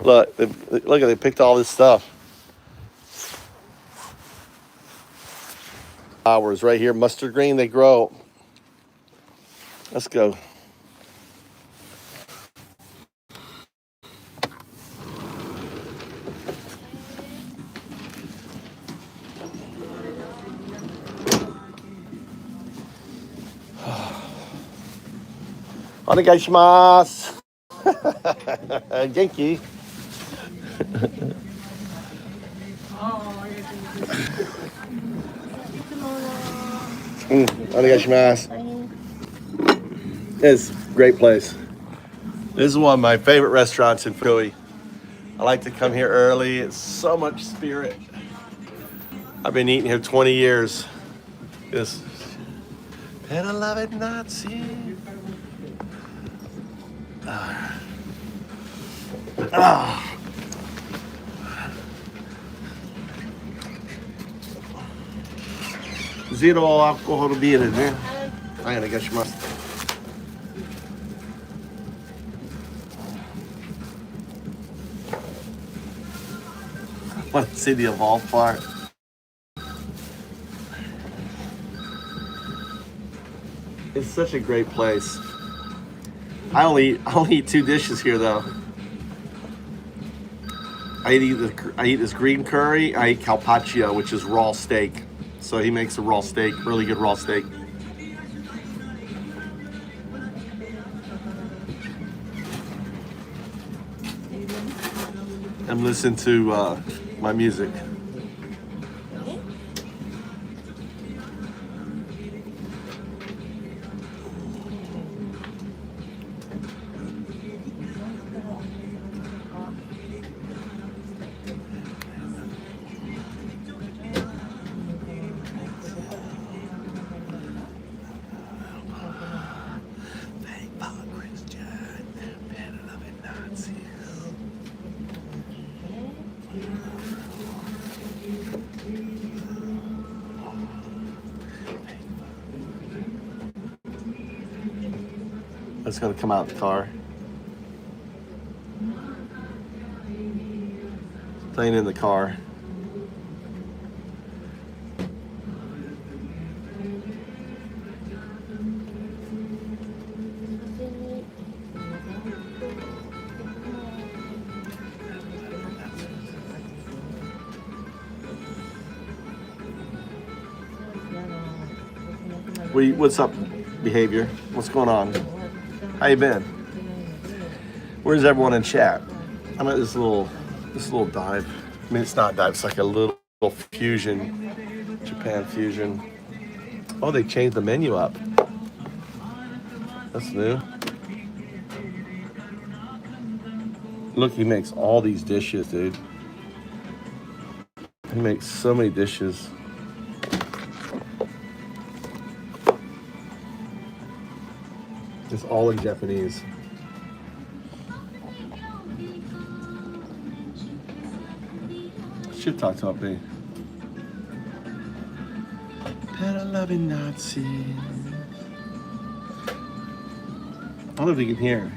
Look, they picked all this stuff. Flowers right here, mustard green, they grow. Let's go. Onegaishimasu. Genki. Onegaishimasu. It's a great place. This is one of my favorite restaurants in Philly. I like to come here early. It's so much spirit. I've been eating here 20 years. This better love it, Nazi. Zero alcohol beer in there. I gotta get you. I want to see the evolved part. It's such a great place. I only eat 2 dishes here though. I eat this green curry. I eat carpaccio, which is raw steak. So he makes a raw steak, really good raw steak. I'm listening to my music. It's gonna come out the car. Playing in the car. What's up, behavior? What's going on? How you been? Where's everyone in chat? I'm at this little dive. I mean, it's not dive. It's like a little fusion, Japan fusion. Oh, they changed the menu up. That's new. Look, he makes all these dishes, dude. He makes so many dishes. It's all in Japanese. Should talk to me. Better loving Nazi. I don't know if you can hear.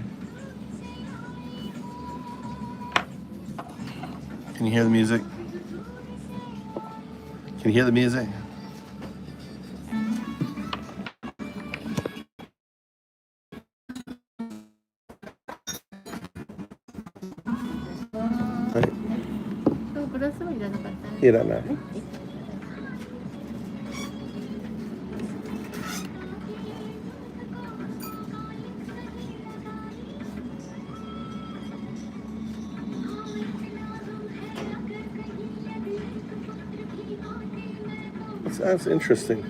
Can you hear the music? Can you hear the music? You don't know. That's interesting.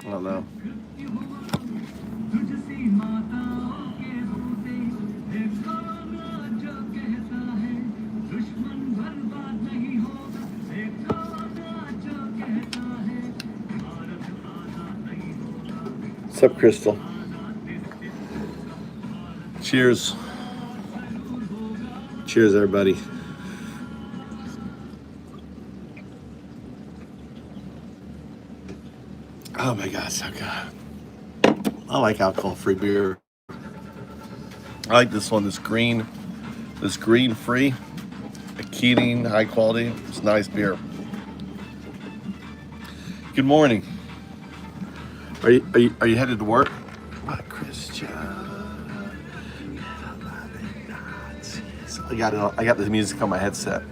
I don't know. What's up, Crystal? Cheers. Cheers, everybody. Oh my God, so good. I like alcohol-free beer. I like this one, this green free, a Keating, high quality. It's nice beer. Good morning. Are you headed to work? What, Christian? I got the music on my headset.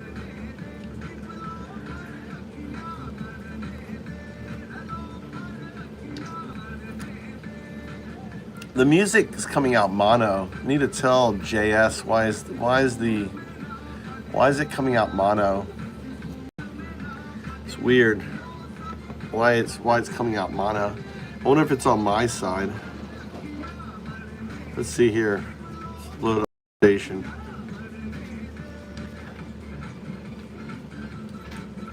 The music is coming out mono. I need to tell JS why is it coming out mono? It's weird. Why it's coming out mono? I wonder if it's on my side. Let's see here. Load up station.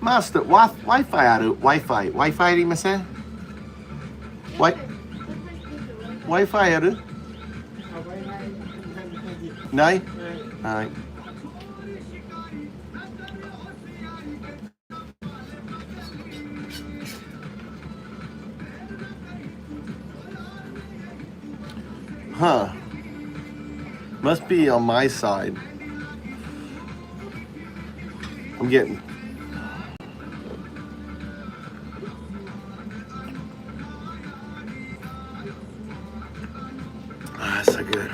Master, Wi-Fi ある Wi-Fi ありません Wi-Fi あるないはい。Huh. Must be on my side. I'm getting. Ah, so good.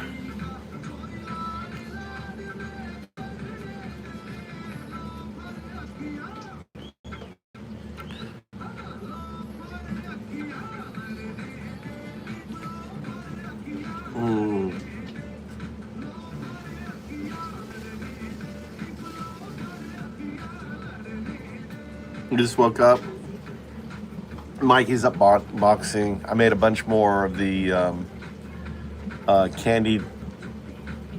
I just woke up. Mikey's up boxing. I made a bunch more of the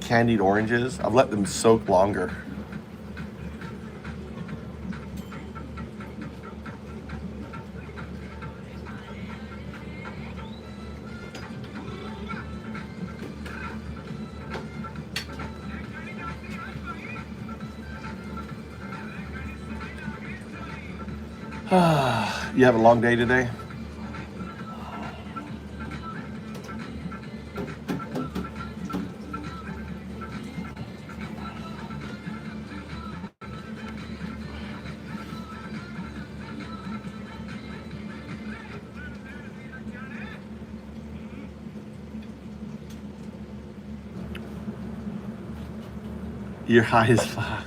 candied oranges. I've let them soak longer. You have a long day today? You're high as fuck.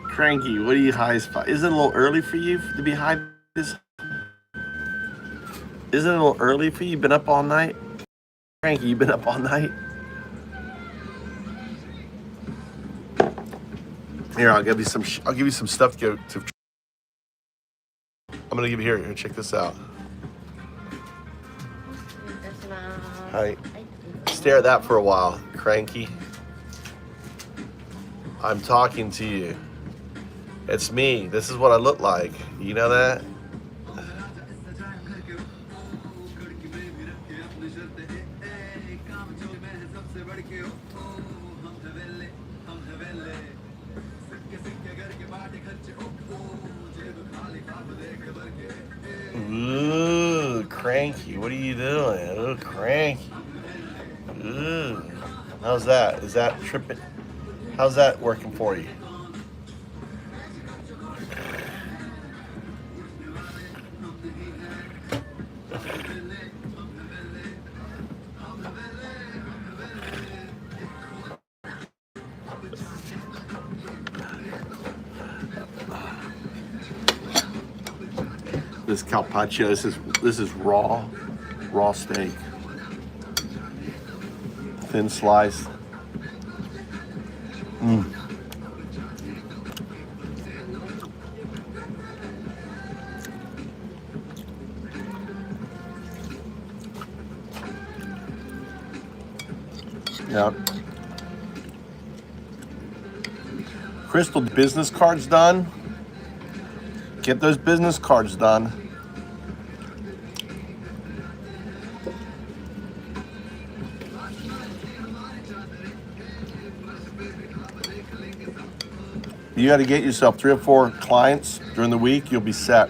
Cranky, what are you high as fuck? Isn't it a little early for you to be high this? Isn't it a little early for you? You've been up all night? Cranky, you've been up all night? Here, I'll give you some stuff to go to. I'm gonna give you here, check this out. Hi. Stare at that for a while, Cranky. I'm talking to you. It's me. This is what I look like. You know that? Ooh, Cranky. What are you doing? Ooh, Cranky. Ooh. How's that? Is that tripping? How's that working for you? This carpaccio, this is raw steak, thin sliced. Yeah. Crystal, business cards done? Get those business cards done. You got to get yourself 3 or 4 clients during the week. You'll be set.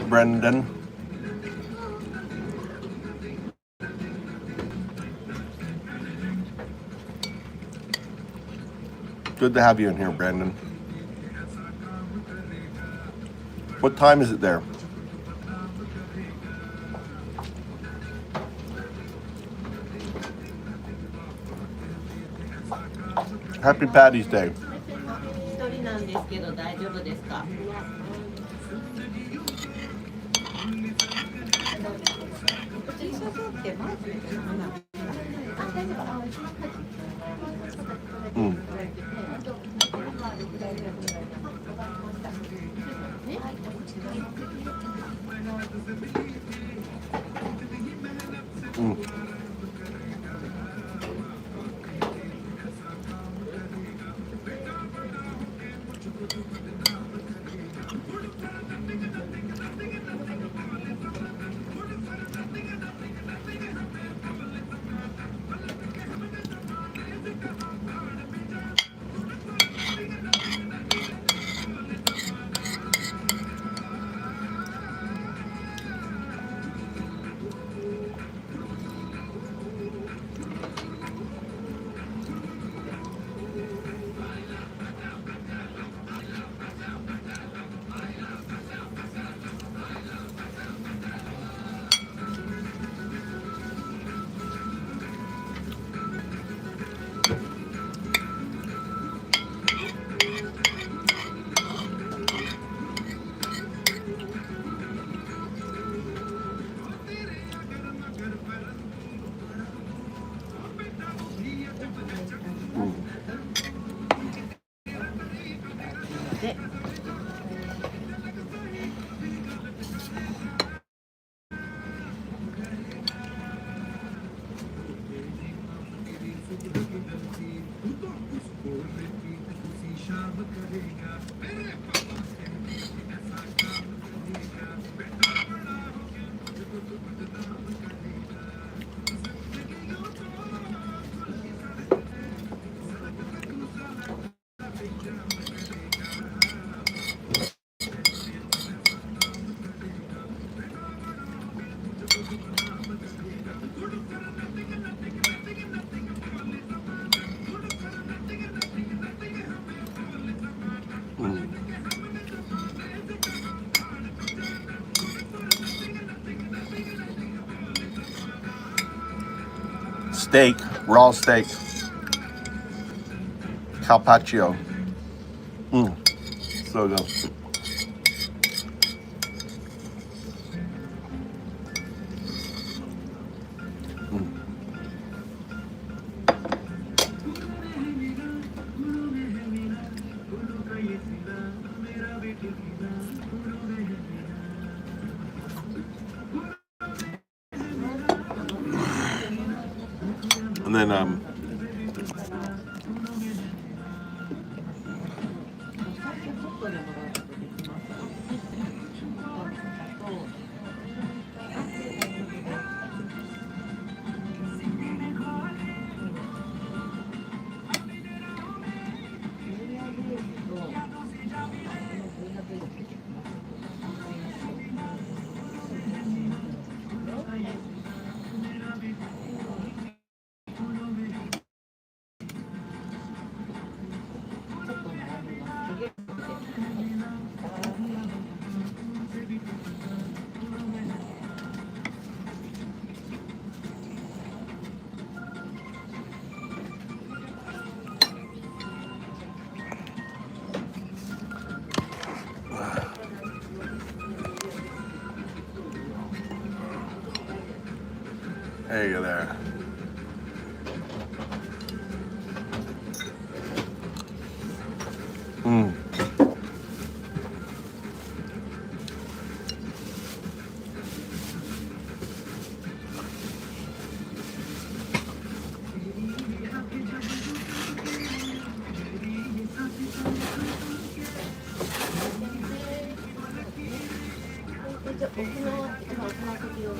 Brendan. Good to have you in here, Brandon. What time is it there? Happy Patty's Day. 一人なんですけど大丈夫ですか？うん。うん。Steak, raw steak. Carpaccio. So good. And then there you go there. じゃあ沖縄って今つま先を。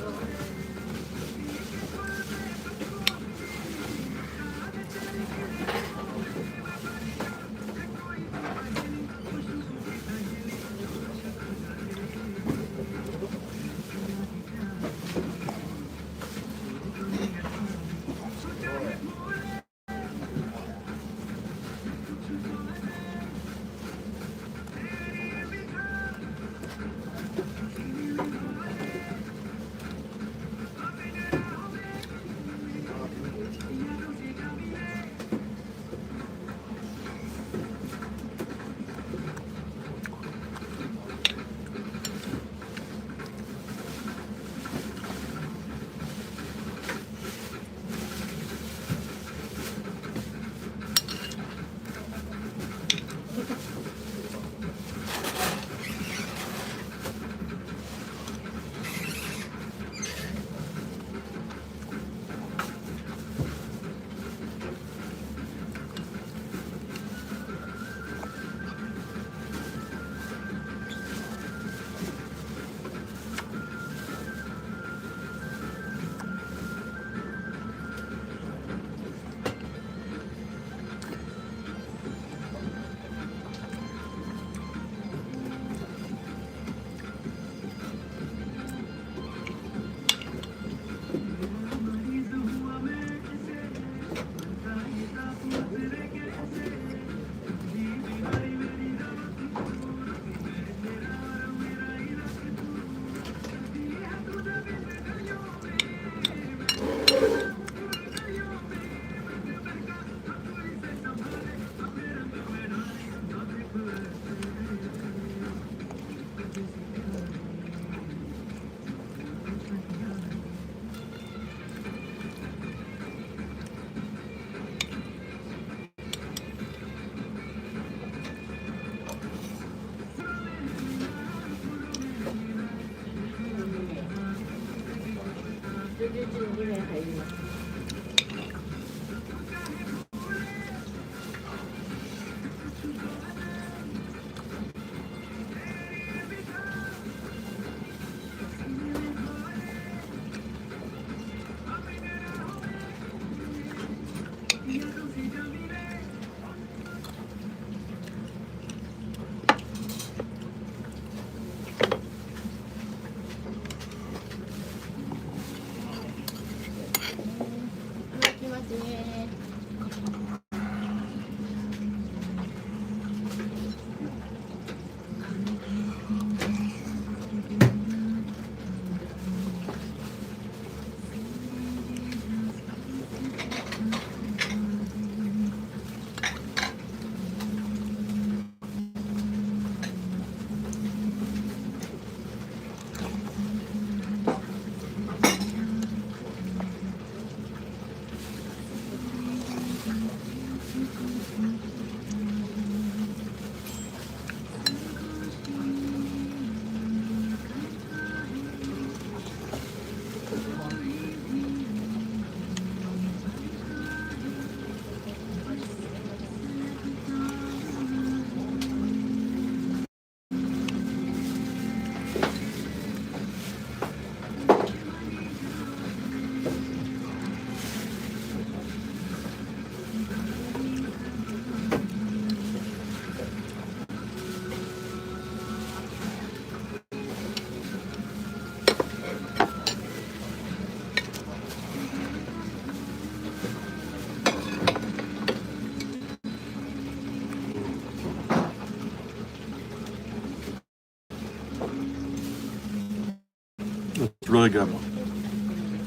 It's really good.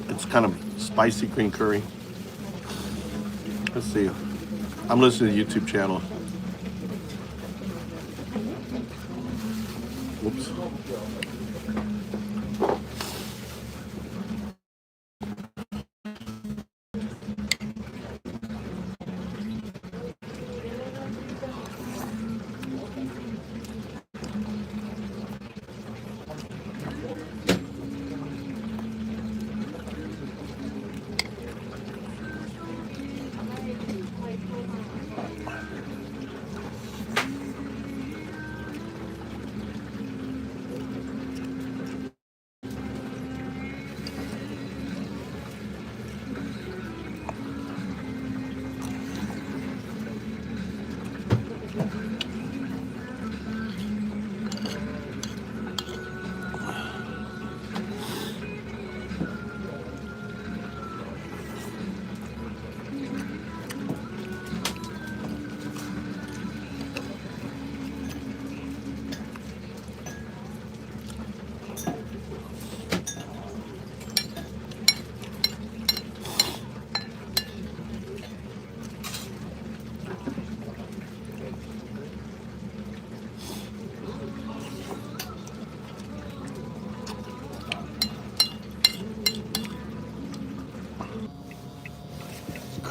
It's kind of spicy green curry. Let's see. I'm listening to the YouTube channel. Whoops.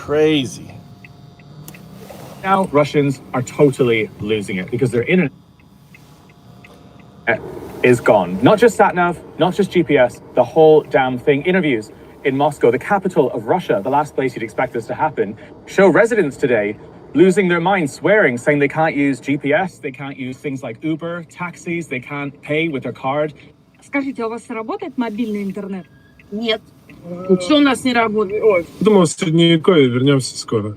crazy. Now Russians are totally losing it because their internet is gone. Not just sat-nav, not just GPS, the whole damn thing. Interviews in Moscow, the capital of Russia, the last place you'd expect this to happen, show residents today losing their minds, swearing, saying they can't use GPS, they can't use things like Uber, taxis, they can't pay with their card. Скажите, а у вас работает мобильный интернет? Нет. Что у нас не работает? Думал, в Средневековье вернемся скоро.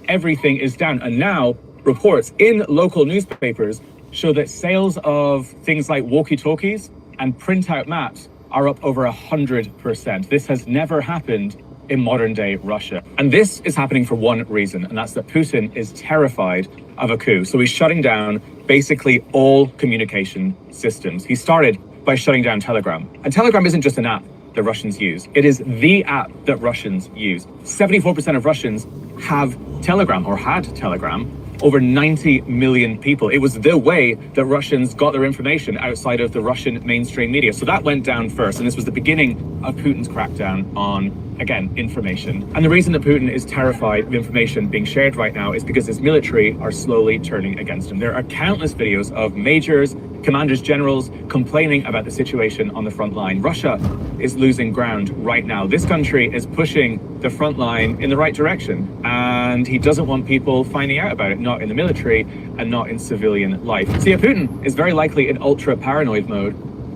Everything is down. And now reports in local newspapers show that sales of things like walkie-talkies and printout maps are up over 100%. This has never happened in modern day Russia. And this is happening for one reason, and that's that Putin is terrified of a coup. So he's shutting down basically all communication systems. He started by shutting down Telegram. And Telegram isn't just an app that Russians use. It is the app that Russians use. 74% of Russians have Telegram or had Telegram. Over 90 million people. It was the way that Russians got their information outside of the Russian mainstream media. So that went down first, and this was the beginning of Putin's crackdown on, again, information. And the reason that Putin is terrified of information being shared right now is because his military are slowly turning against him. There are countless videos of majors, commanders, generals complaining about the situation on the front line. Russia is losing ground right now. This country is pushing the front line in the right direction, and he doesn't want people finding out about it, not in the military and not in civilian life. So yeah, Putin is very likely in ultra paranoid mode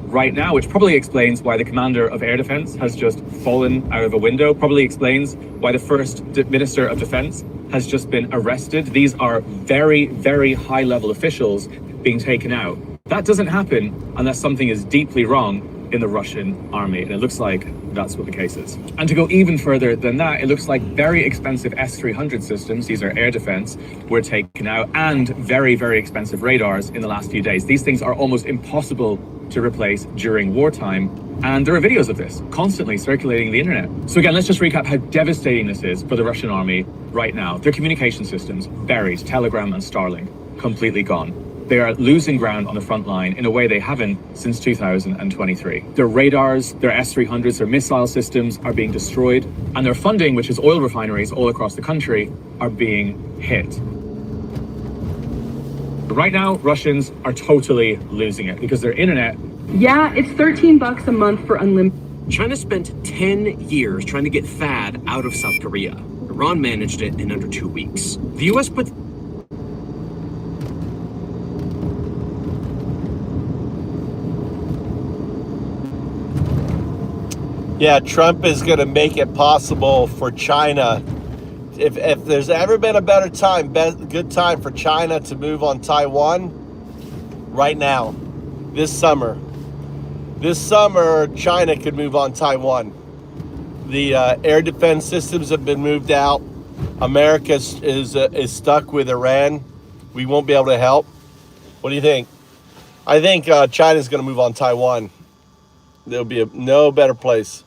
right now, which probably explains why the commander of air defense has just fallen out of a window, probably explains why the first minister of defense has just been arrested. These are very, very high level officials being taken out. That doesn't happen unless something is deeply wrong in the Russian army, and it looks like that's what the case is. And to go even further than that, it looks like very expensive S-300 systems, these are air defense, were taken out, and very, very expensive radars in the last few days. These things are almost impossible to replace during wartime, and there are videos of this constantly circulating the internet. So again, let's just recap how devastating this is for the Russian army right now. Their communication systems buried, Telegram and Starlink completely gone. They are losing ground on the front line in a way they haven't since 2023. Their radars, their S-300s, their missile systems are being destroyed, and their funding, which is oil refineries all across the country, are being hit. Right now, Russians are totally losing it because their internet... Yeah, it's $13 a month for unlimited. China spent 10 years trying to get THAAD out of South Korea. Iran managed it in under 2 weeks. The US put... Yeah, Trump is going to make it possible for China. If there's ever been a better time, good time for China to move on Taiwan, right now, this summer. This summer, China could move on Taiwan. The air defense systems have been moved out. America is stuck with Iran. We won't be able to help. What do you think? I think China's going to move on Taiwan. There'll be no better place.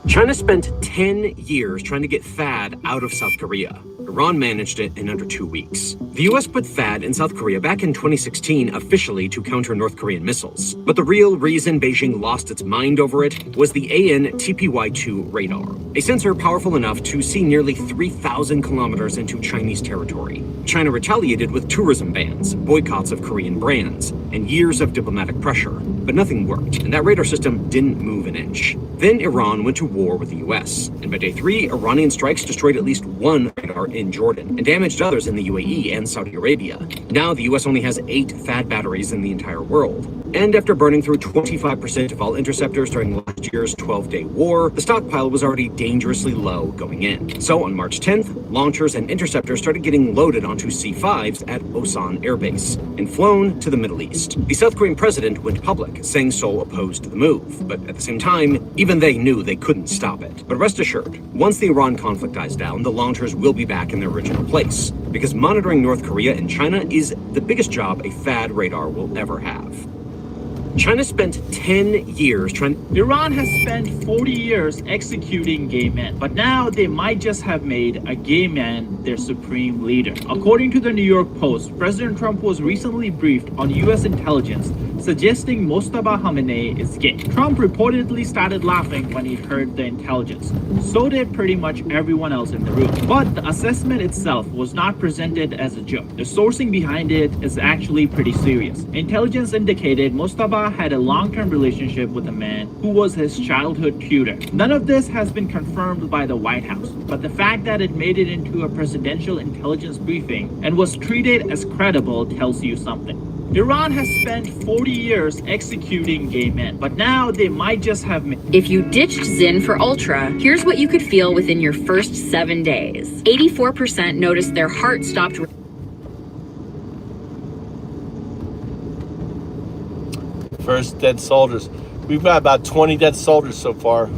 China spent 10 years trying to get THAAD out of South Korea. Iran managed it in under 2 weeks. The US put THAAD in South Korea back in 2016 officially to counter North Korean missiles. But the real reason Beijing lost its mind over it was the AN/TPY-2 radar, a sensor powerful enough to see nearly 3,000 kilometers into Chinese territory. China retaliated with tourism bans, boycotts of Korean brands, and years of diplomatic pressure. But nothing worked, and that radar system didn't move an inch. Then Iran went to war with the US, and by day 3, Iranian strikes destroyed at least one radar in Jordan and damaged others in the UAE and Saudi Arabia. Now the US only has 8 THAAD batteries in the entire world. And after burning through 25% of all interceptors during last year's 12-day war, the stockpile was already dangerously low going in. So on March 10th, launchers and interceptors started getting loaded onto C-5s at Osan Air Base and flown to the Middle East. The South Korean president went public, saying Seoul opposed the move, but at the same time, even they knew they couldn't stop it. But rest assured, once the Iran conflict dies down, the launchers will be back in their original place, because monitoring North Korea and China is the biggest job a THAAD radar will ever have. China spent 10 years trying... Iran has spent 40 years executing gay men, but now they might just have made a gay man their supreme leader. According to the New York Post, President Trump was recently briefed on U.S. intelligence suggesting Mojtaba Khamenei is gay. Trump reportedly started laughing when he heard the intelligence. So did pretty much everyone else in the room. But the assessment itself was not presented as a joke. The sourcing behind it is actually pretty serious. Intelligence indicated Mojtaba had a long-term relationship with a man who was his childhood tutor. None of this has been confirmed by the White House, but the fact that it made it into a presidential intelligence briefing and was treated as credible tells you something. Iran has spent 40 years executing gay men, but now they might just have... If you ditched Zyn for Ultra, here's what you could feel within your first 7 days. 84% noticed their heart stopped... First dead soldiers. We've got about 20 dead soldiers so far.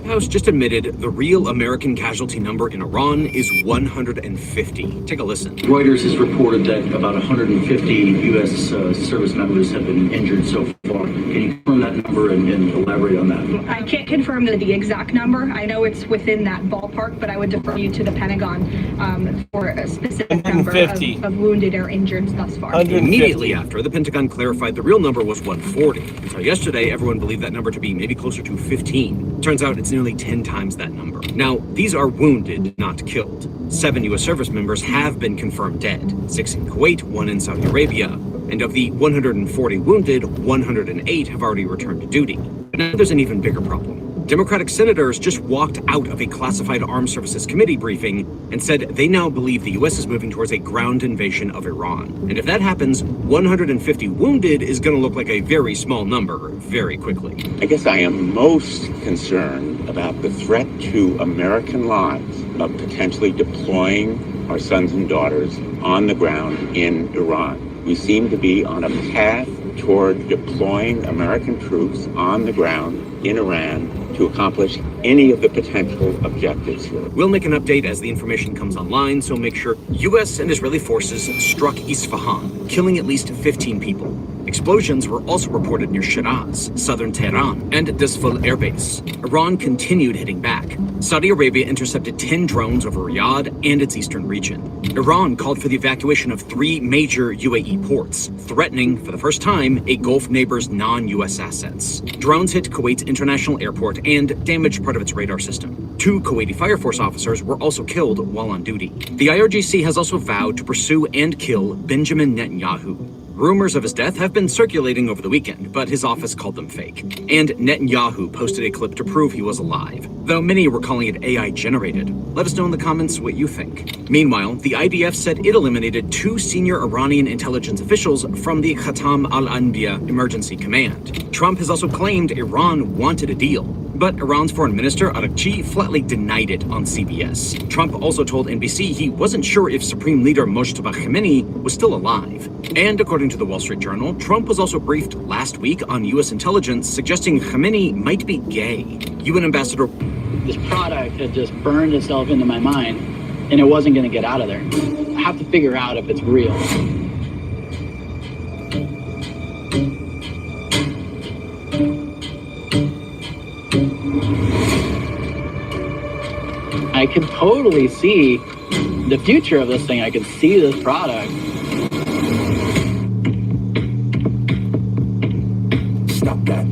House just admitted the real American casualty number in Iran is 150. Take a listen. Reuters has reported that about 150 U.S. service members have been injured so far. Can you confirm that number and elaborate on that? I can't confirm the exact number. I know it's within that ballpark, but I would defer you to the Pentagon for a specific number of wounded or injured thus far. Immediately after, the Pentagon clarified the real number was 140. Until yesterday, everyone believed that number to be maybe closer to 15. Turns out it's nearly 10 times that number. Now, these are wounded, not killed. 7 U.S. service members have been confirmed dead. 6 in Kuwait, 1 in Saudi Arabia. And of the 140 wounded, 108 have already returned to duty. But now there's an even bigger problem. Democratic senators just walked out of a classified Armed Services Committee briefing and said they now believe the U.S. is moving towards a ground invasion of Iran. And if that happens, 150 wounded is going to look like a very small number very quickly. I guess I am most concerned about the threat to American lives of potentially deploying our sons and daughters on the ground in Iran. We seem to be on a path toward deploying American troops on the ground in Iran to accomplish any of the potential objectives here. We'll make an update as the information comes online, so make sure U.S. and Israeli forces struck Isfahan, killing at least 15 people. Explosions were also reported near Shiraz, southern Tehran, and Disful Air Base. Iran continued hitting back. Saudi Arabia intercepted 10 drones over Riyadh and its eastern region. Iran called for the evacuation of 3 major UAE ports, threatening, for the first time, a Gulf neighbor's non-U.S. assets. Drones hit Kuwait's international airport and damaged part of its radar system. 2 Kuwaiti Fire Force officers were also killed while on duty. The IRGC has also vowed to pursue and kill Benjamin Netanyahu. Rumors of his death have been circulating over the weekend, but his office called them fake. And Netanyahu posted a clip to prove he was alive, though many were calling it AI generated. Let us know in the comments what you think. Meanwhile, the IDF said it eliminated 2 senior Iranian intelligence officials from the Khatam al-Anbiya Emergency Command. Trump has also claimed Iran wanted a deal, but Iran's foreign minister Araghchi flatly denied it on CBS. Trump also told NBC he wasn't sure if Supreme Leader Mojtaba Khamenei was still alive. And according to the Wall Street Journal, Trump was also briefed last week on U.S. intelligence suggesting Khamenei might be gay. UN Ambassador... This product had just burned itself into my mind, and it wasn't going to get out of there. I have to figure out if it's real. I can totally see the future of this thing. I can see this product. Stop that.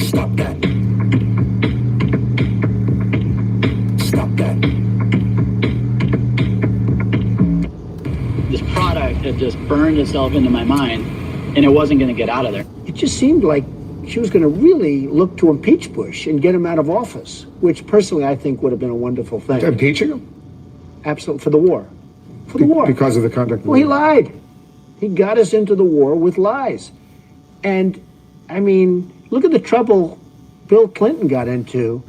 Stop that. Stop that. This product had just burned itself into my mind, and it wasn't going to get out of there. It just seemed like she was going to really look to impeach Bush and get him out of office, which personally I think would have been a wonderful thing. Impeaching him? Absolutely, for the war. For the war. Because of the conduct of Well, he lied. He got us into the war with lies. And, I mean, look at the trouble Bill Clinton got into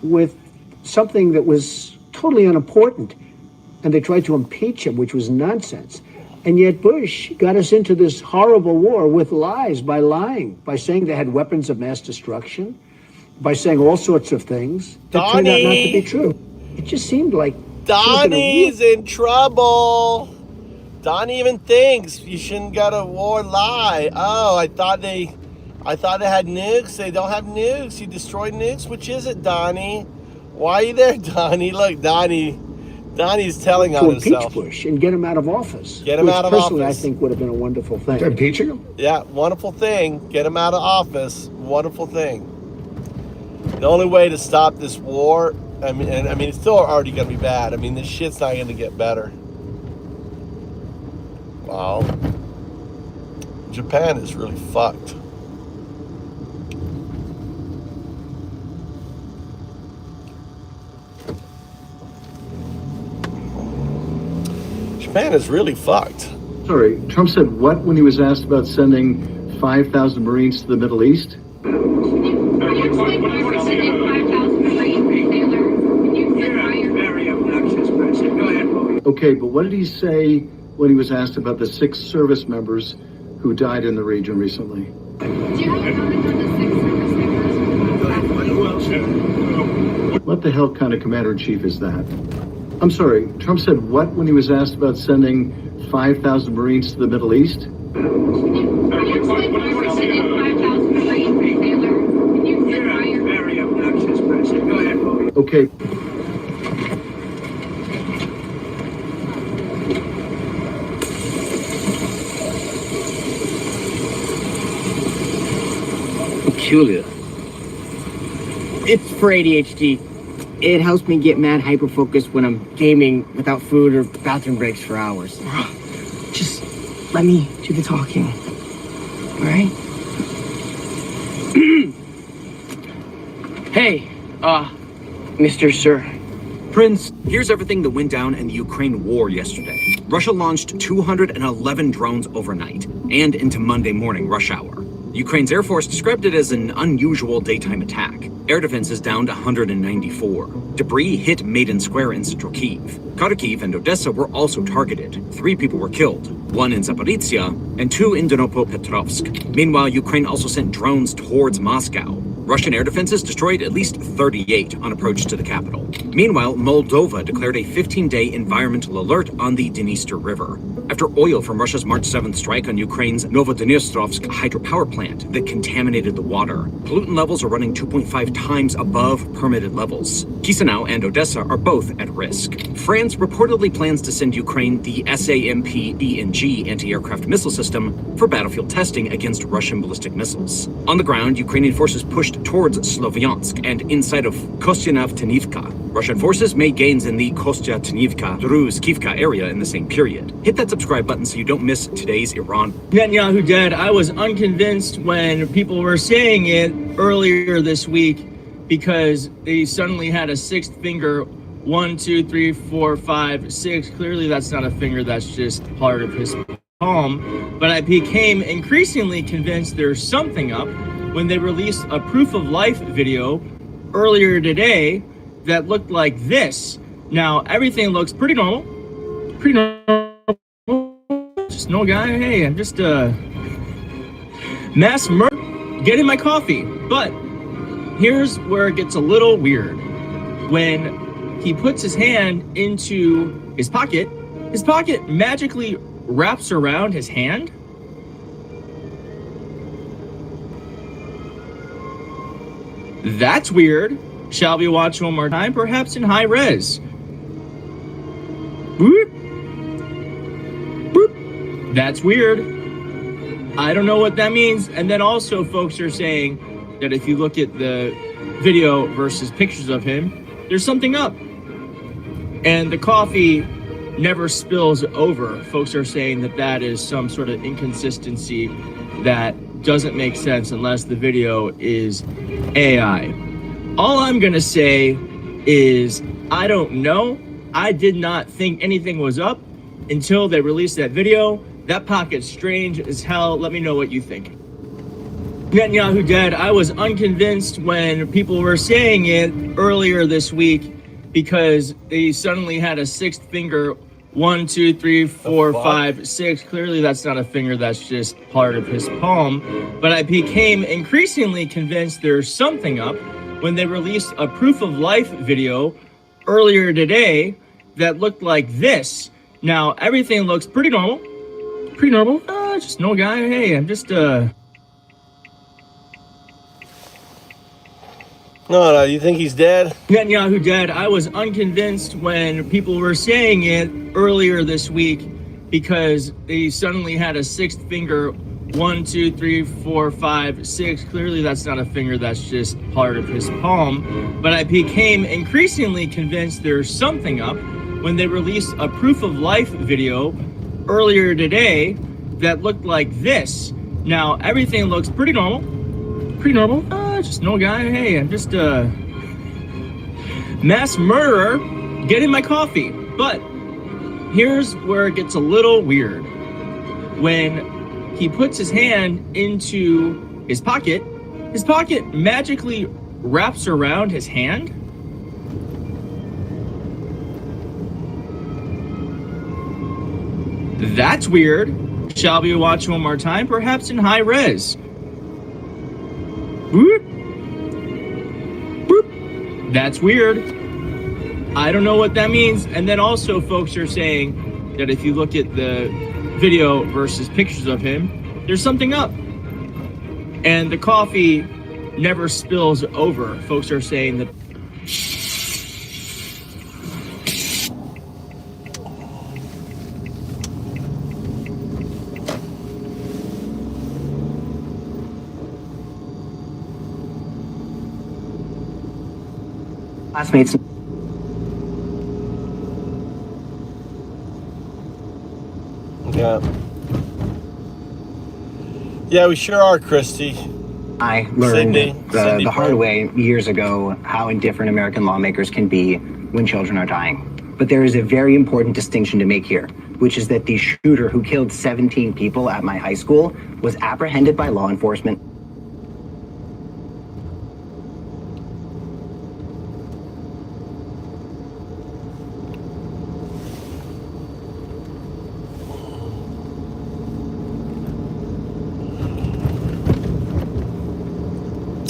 with something that was totally unimportant. And they tried to impeach him, which was nonsense. And yet Bush got us into this horrible war with lies, by lying, by saying they had weapons of mass destruction, by saying all sorts of things that turned out not to be true. It just seemed like Donnie's in trouble. Donnie even thinks you shouldn't go to war lie. Oh, I thought they had nukes. They don't have nukes. You destroyed nukes. Which is it, Donnie? Why are you there, Donnie? Look, Donnie Donnie's telling to on impeach himself. Bush and get him out of office. Get him which out of personally office. I think would have been a wonderful thing. Impeaching him? Yeah, wonderful thing. Get him out of office. Wonderful thing. The only way to stop this war, I mean, it's still already going to be bad. I mean, this shit's not going to get better. Wow. Japan is really fucked. Japan is really fucked. Sorry, Trump said what when he was asked about sending 5,000 Marines to the Middle East? Okay, but what did he say when he was asked about the 6 service members who died in the region recently? What the hell kind of commander-in-chief is that? I'm sorry, Trump said what when he was asked about sending 5,000 Marines to the Middle East? Okay. Peculiar. It's for ADHD. It helps me get mad hyper-focused when I'm gaming without food or bathroom breaks for hours. Just let me do the talking, all right? Hey, Mr. Sir. Prince, here's everything that went down in the Ukraine war yesterday. Russia launched 211 drones overnight and into Monday morning rush hour. Ukraine's Air Force described it as an unusual daytime attack. Air defense is down to 194. Debris hit Maidan Square in central Kyiv. Kharkiv and Odessa were also targeted. 3 people were killed, 1 in Zaporizhia and 2 in Dnipropetrovsk. Meanwhile, Ukraine also sent drones towards Moscow. Russian air defenses destroyed at least 38 on approach to the capital. Meanwhile, Moldova declared a 15-day environmental alert on the Dniester River after oil from Russia's March 7th strike on Ukraine's Novodnestrovsk hydropower plant that contaminated the water. Pollutant levels are running 2.5 times above permitted levels. Chisinau and Odessa are both at risk. France reportedly plans to send Ukraine the SAMP-ENG anti-aircraft missile system for battlefield testing against Russian ballistic missiles. On the ground, Ukrainian forces pushed towards Sloviansk and inside of Kostyanav-Tenivka. Russian forces made gains in the Kostya-Tenivka-Druz-Kivka area in the same period. Hit that subscribe button so you don't miss today's Iran. Netanyahu dead. I was unconvinced when people were saying it earlier this week because they suddenly had a 6th finger. 1, 2, 3, 4, 5, 6. Clearly that's not a finger, that's just part of his palm. But I became increasingly convinced there's something up when they released a proof of life video earlier today that looked like this. Now, everything looks pretty normal. Pretty normal. Just no guy. Hey, I'm just mass murder. Getting my coffee. But here's where it gets a little weird. When he puts his hand into his pocket magically wraps around his hand. That's weird. Shall we watch one more time? Perhaps in high res. Boop. Boop. That's weird. I don't know what that means. And then also folks are saying that if you look at the video versus pictures of him, there's something up. And the coffee never spills over. Folks are saying that that is some sort of inconsistency that doesn't make sense unless the video is AI. All I'm gonna say is I don't know. I did not think anything was up until they released that video. That pocket's strange as hell. Let me know what you think. Netanyahu dead. I was unconvinced when people were saying it earlier this week because they suddenly had a 6th finger. 1, 2, 3, 4, 5, 6. Clearly that's not a finger, that's just part of his palm. But I became increasingly convinced there's something up when they released a proof of life video earlier today that looked like this. Now, everything looks pretty normal. Pretty normal. Just no guy. Hey, I'm just No, you think he's dead? Netanyahu dead. I was unconvinced when people were saying it earlier this week because they suddenly had a sixth finger. 1, 2, 3, 4, 5, 6. Clearly that's not a finger, that's just part of his palm. But I became increasingly convinced there's something up when they released a proof of life video earlier today that looked like this. Now, everything looks pretty normal. Just no guy. Hey, I'm just a mass murderer getting my coffee. But here's where it gets a little weird. When he puts his hand into his pocket magically wraps around his hand. That's weird. Shall we watch one more time? Perhaps in high res. Boop. Boop. That's weird. I don't know what that means. And then also folks are saying that if you look at the video versus pictures of him, there's something up. And the coffee never spills over. Folks are saying that classmates. Yeah, we sure are, Christy. I learned Sydney the hard way years ago how indifferent American lawmakers can be when children are dying. But there is a very important distinction to make here, which is that the shooter who killed 17 people at my high school was apprehended by law enforcement.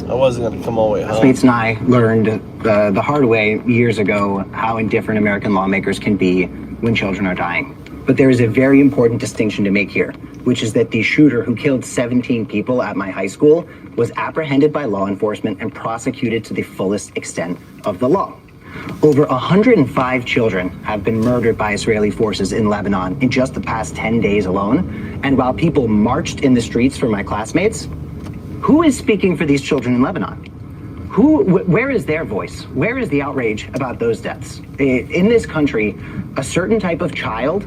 I wasn't going to come all the way home. Classmates and I learned the hard way years ago how indifferent American lawmakers can be when children are dying. But there is a very important distinction to make here, which is that the shooter who killed 17 people at my high school was apprehended by law enforcement and prosecuted to the fullest extent of the law. Over 105 children have been murdered by Israeli forces in Lebanon in just the past 10 days alone. And while people marched in the streets for my classmates, who is speaking for these children in Lebanon? Where is their voice? Where is the outrage about those deaths? In this country, a certain type of child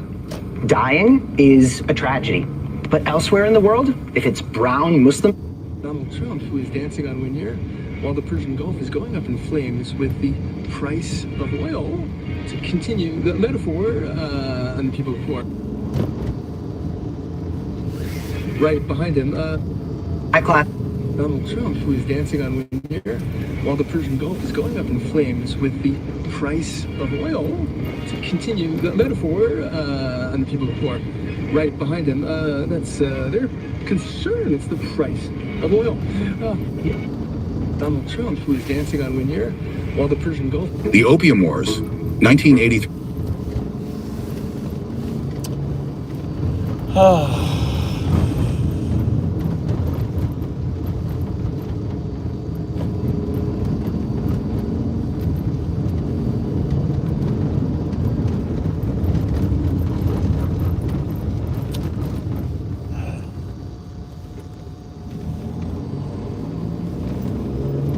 dying is a tragedy. But elsewhere in the world, if it's brown Muslim... Donald Trump, who is dancing on Windmere, while the Persian Gulf is going up in flames with the price of oil, to continue the metaphor on the people of war. Right behind him, Donald Trump, who is dancing on Windmere, while the Persian Gulf is going up in flames with the price of oil, to continue the metaphor on the people of war. Right behind him, that's their concern. It's the price of oil. Donald Trump, who is dancing on Windmere, while the Persian Gulf... The Opium Wars, 1983.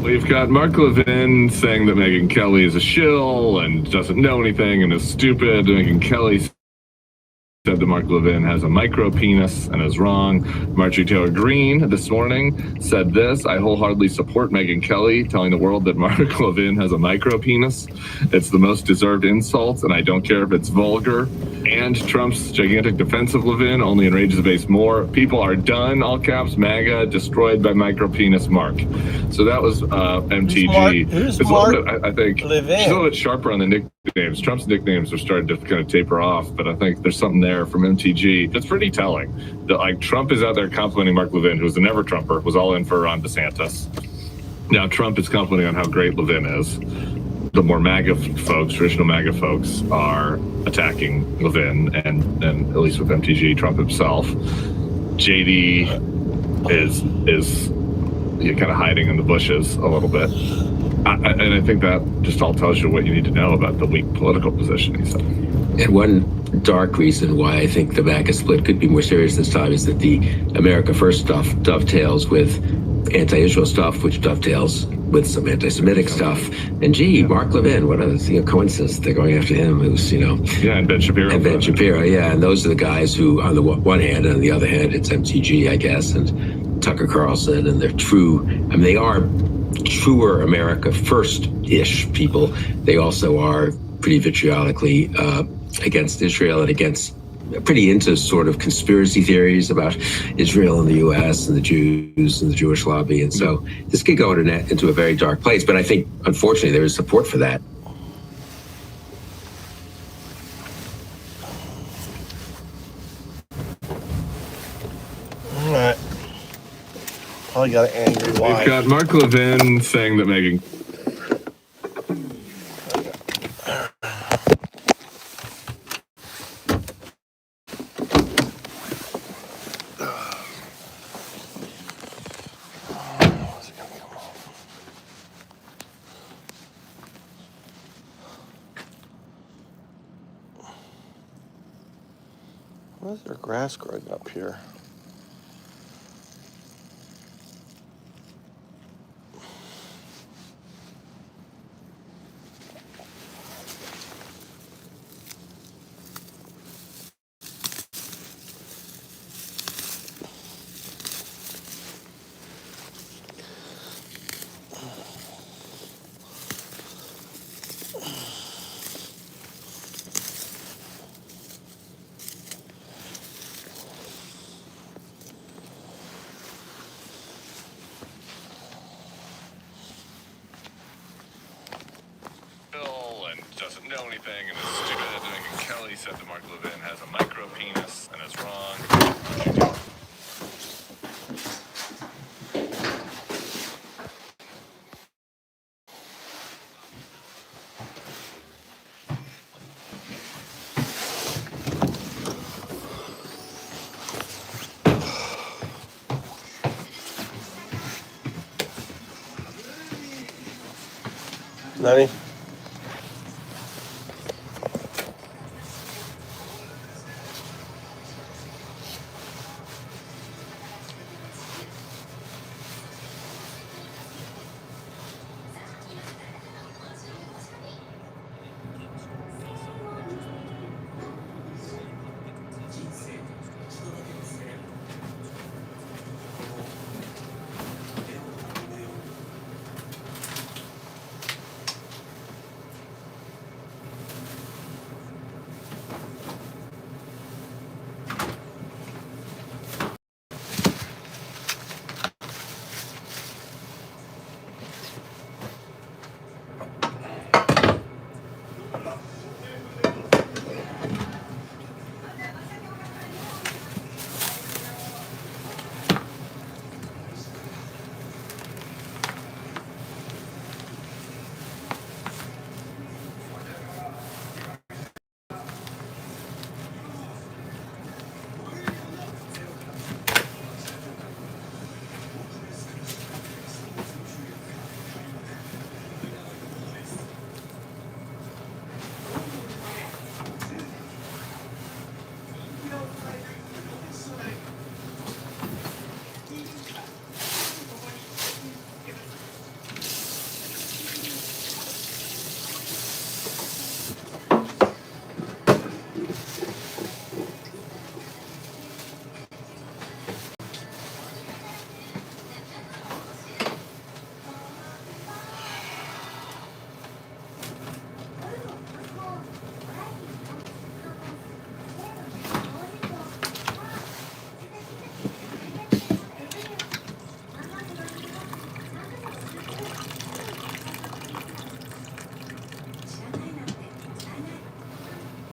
We've got Mark Levin saying that Megyn Kelly is a shill and doesn't know anything and is stupid. Megyn Kelly said that Mark Levin has a micro penis and is wrong. Marjorie Taylor Greene this morning said this: I wholeheartedly support Megyn Kelly telling the world that Mark Levin has a micro penis. It's the most deserved insult, and I don't care if it's vulgar. And Trump's gigantic defense of Levin only enrages the base more. People are done, all caps, MAGA, destroyed by micro penis Mark. So that was MTG. Who's Mark? I think Levin? She's a little bit sharper on the nicknames. Trump's nicknames are starting to kind of taper off, but I think there's something there from MTG that's pretty telling. That like Trump is out there complimenting Mark Levin, who's the never Trumper, was all in for Ron DeSantis. Now Trump is complimenting on how great Levin is. The more MAGA folks, traditional MAGA folks, are attacking Levin, and at least with MTG, Trump himself. JD is kind of hiding in the bushes a little bit. And I think that just all tells you what you need to know about the weak political position, he said. And one dark reason why I think the MAGA split could be more serious this time is that the America First stuff dovetails with anti-Israel stuff, which dovetails with some anti-Semitic stuff. And gee, Mark Levin, what a coincidence they're going after him, who's, Yeah, and Ben Shapiro. And Ben Shapiro, yeah. And those are the guys who, on the one hand, and on the other hand, it's MTG, I guess, and Tucker Carlson, and they're they are truer America First-ish people. They also are pretty vitriolically against Israel and pretty into sort of conspiracy theories about Israel and the U.S. and the Jews and the Jewish lobby. And so this could go into a very dark place. But I think, unfortunately, there is support for that. All right. Probably got an angry wife. We've got Mark Levin saying that Megyn. Why is there grass growing up here? And doesn't know anything and is stupid. And Kelly said that Mark Levin has a micro penis and is wrong. Lenny?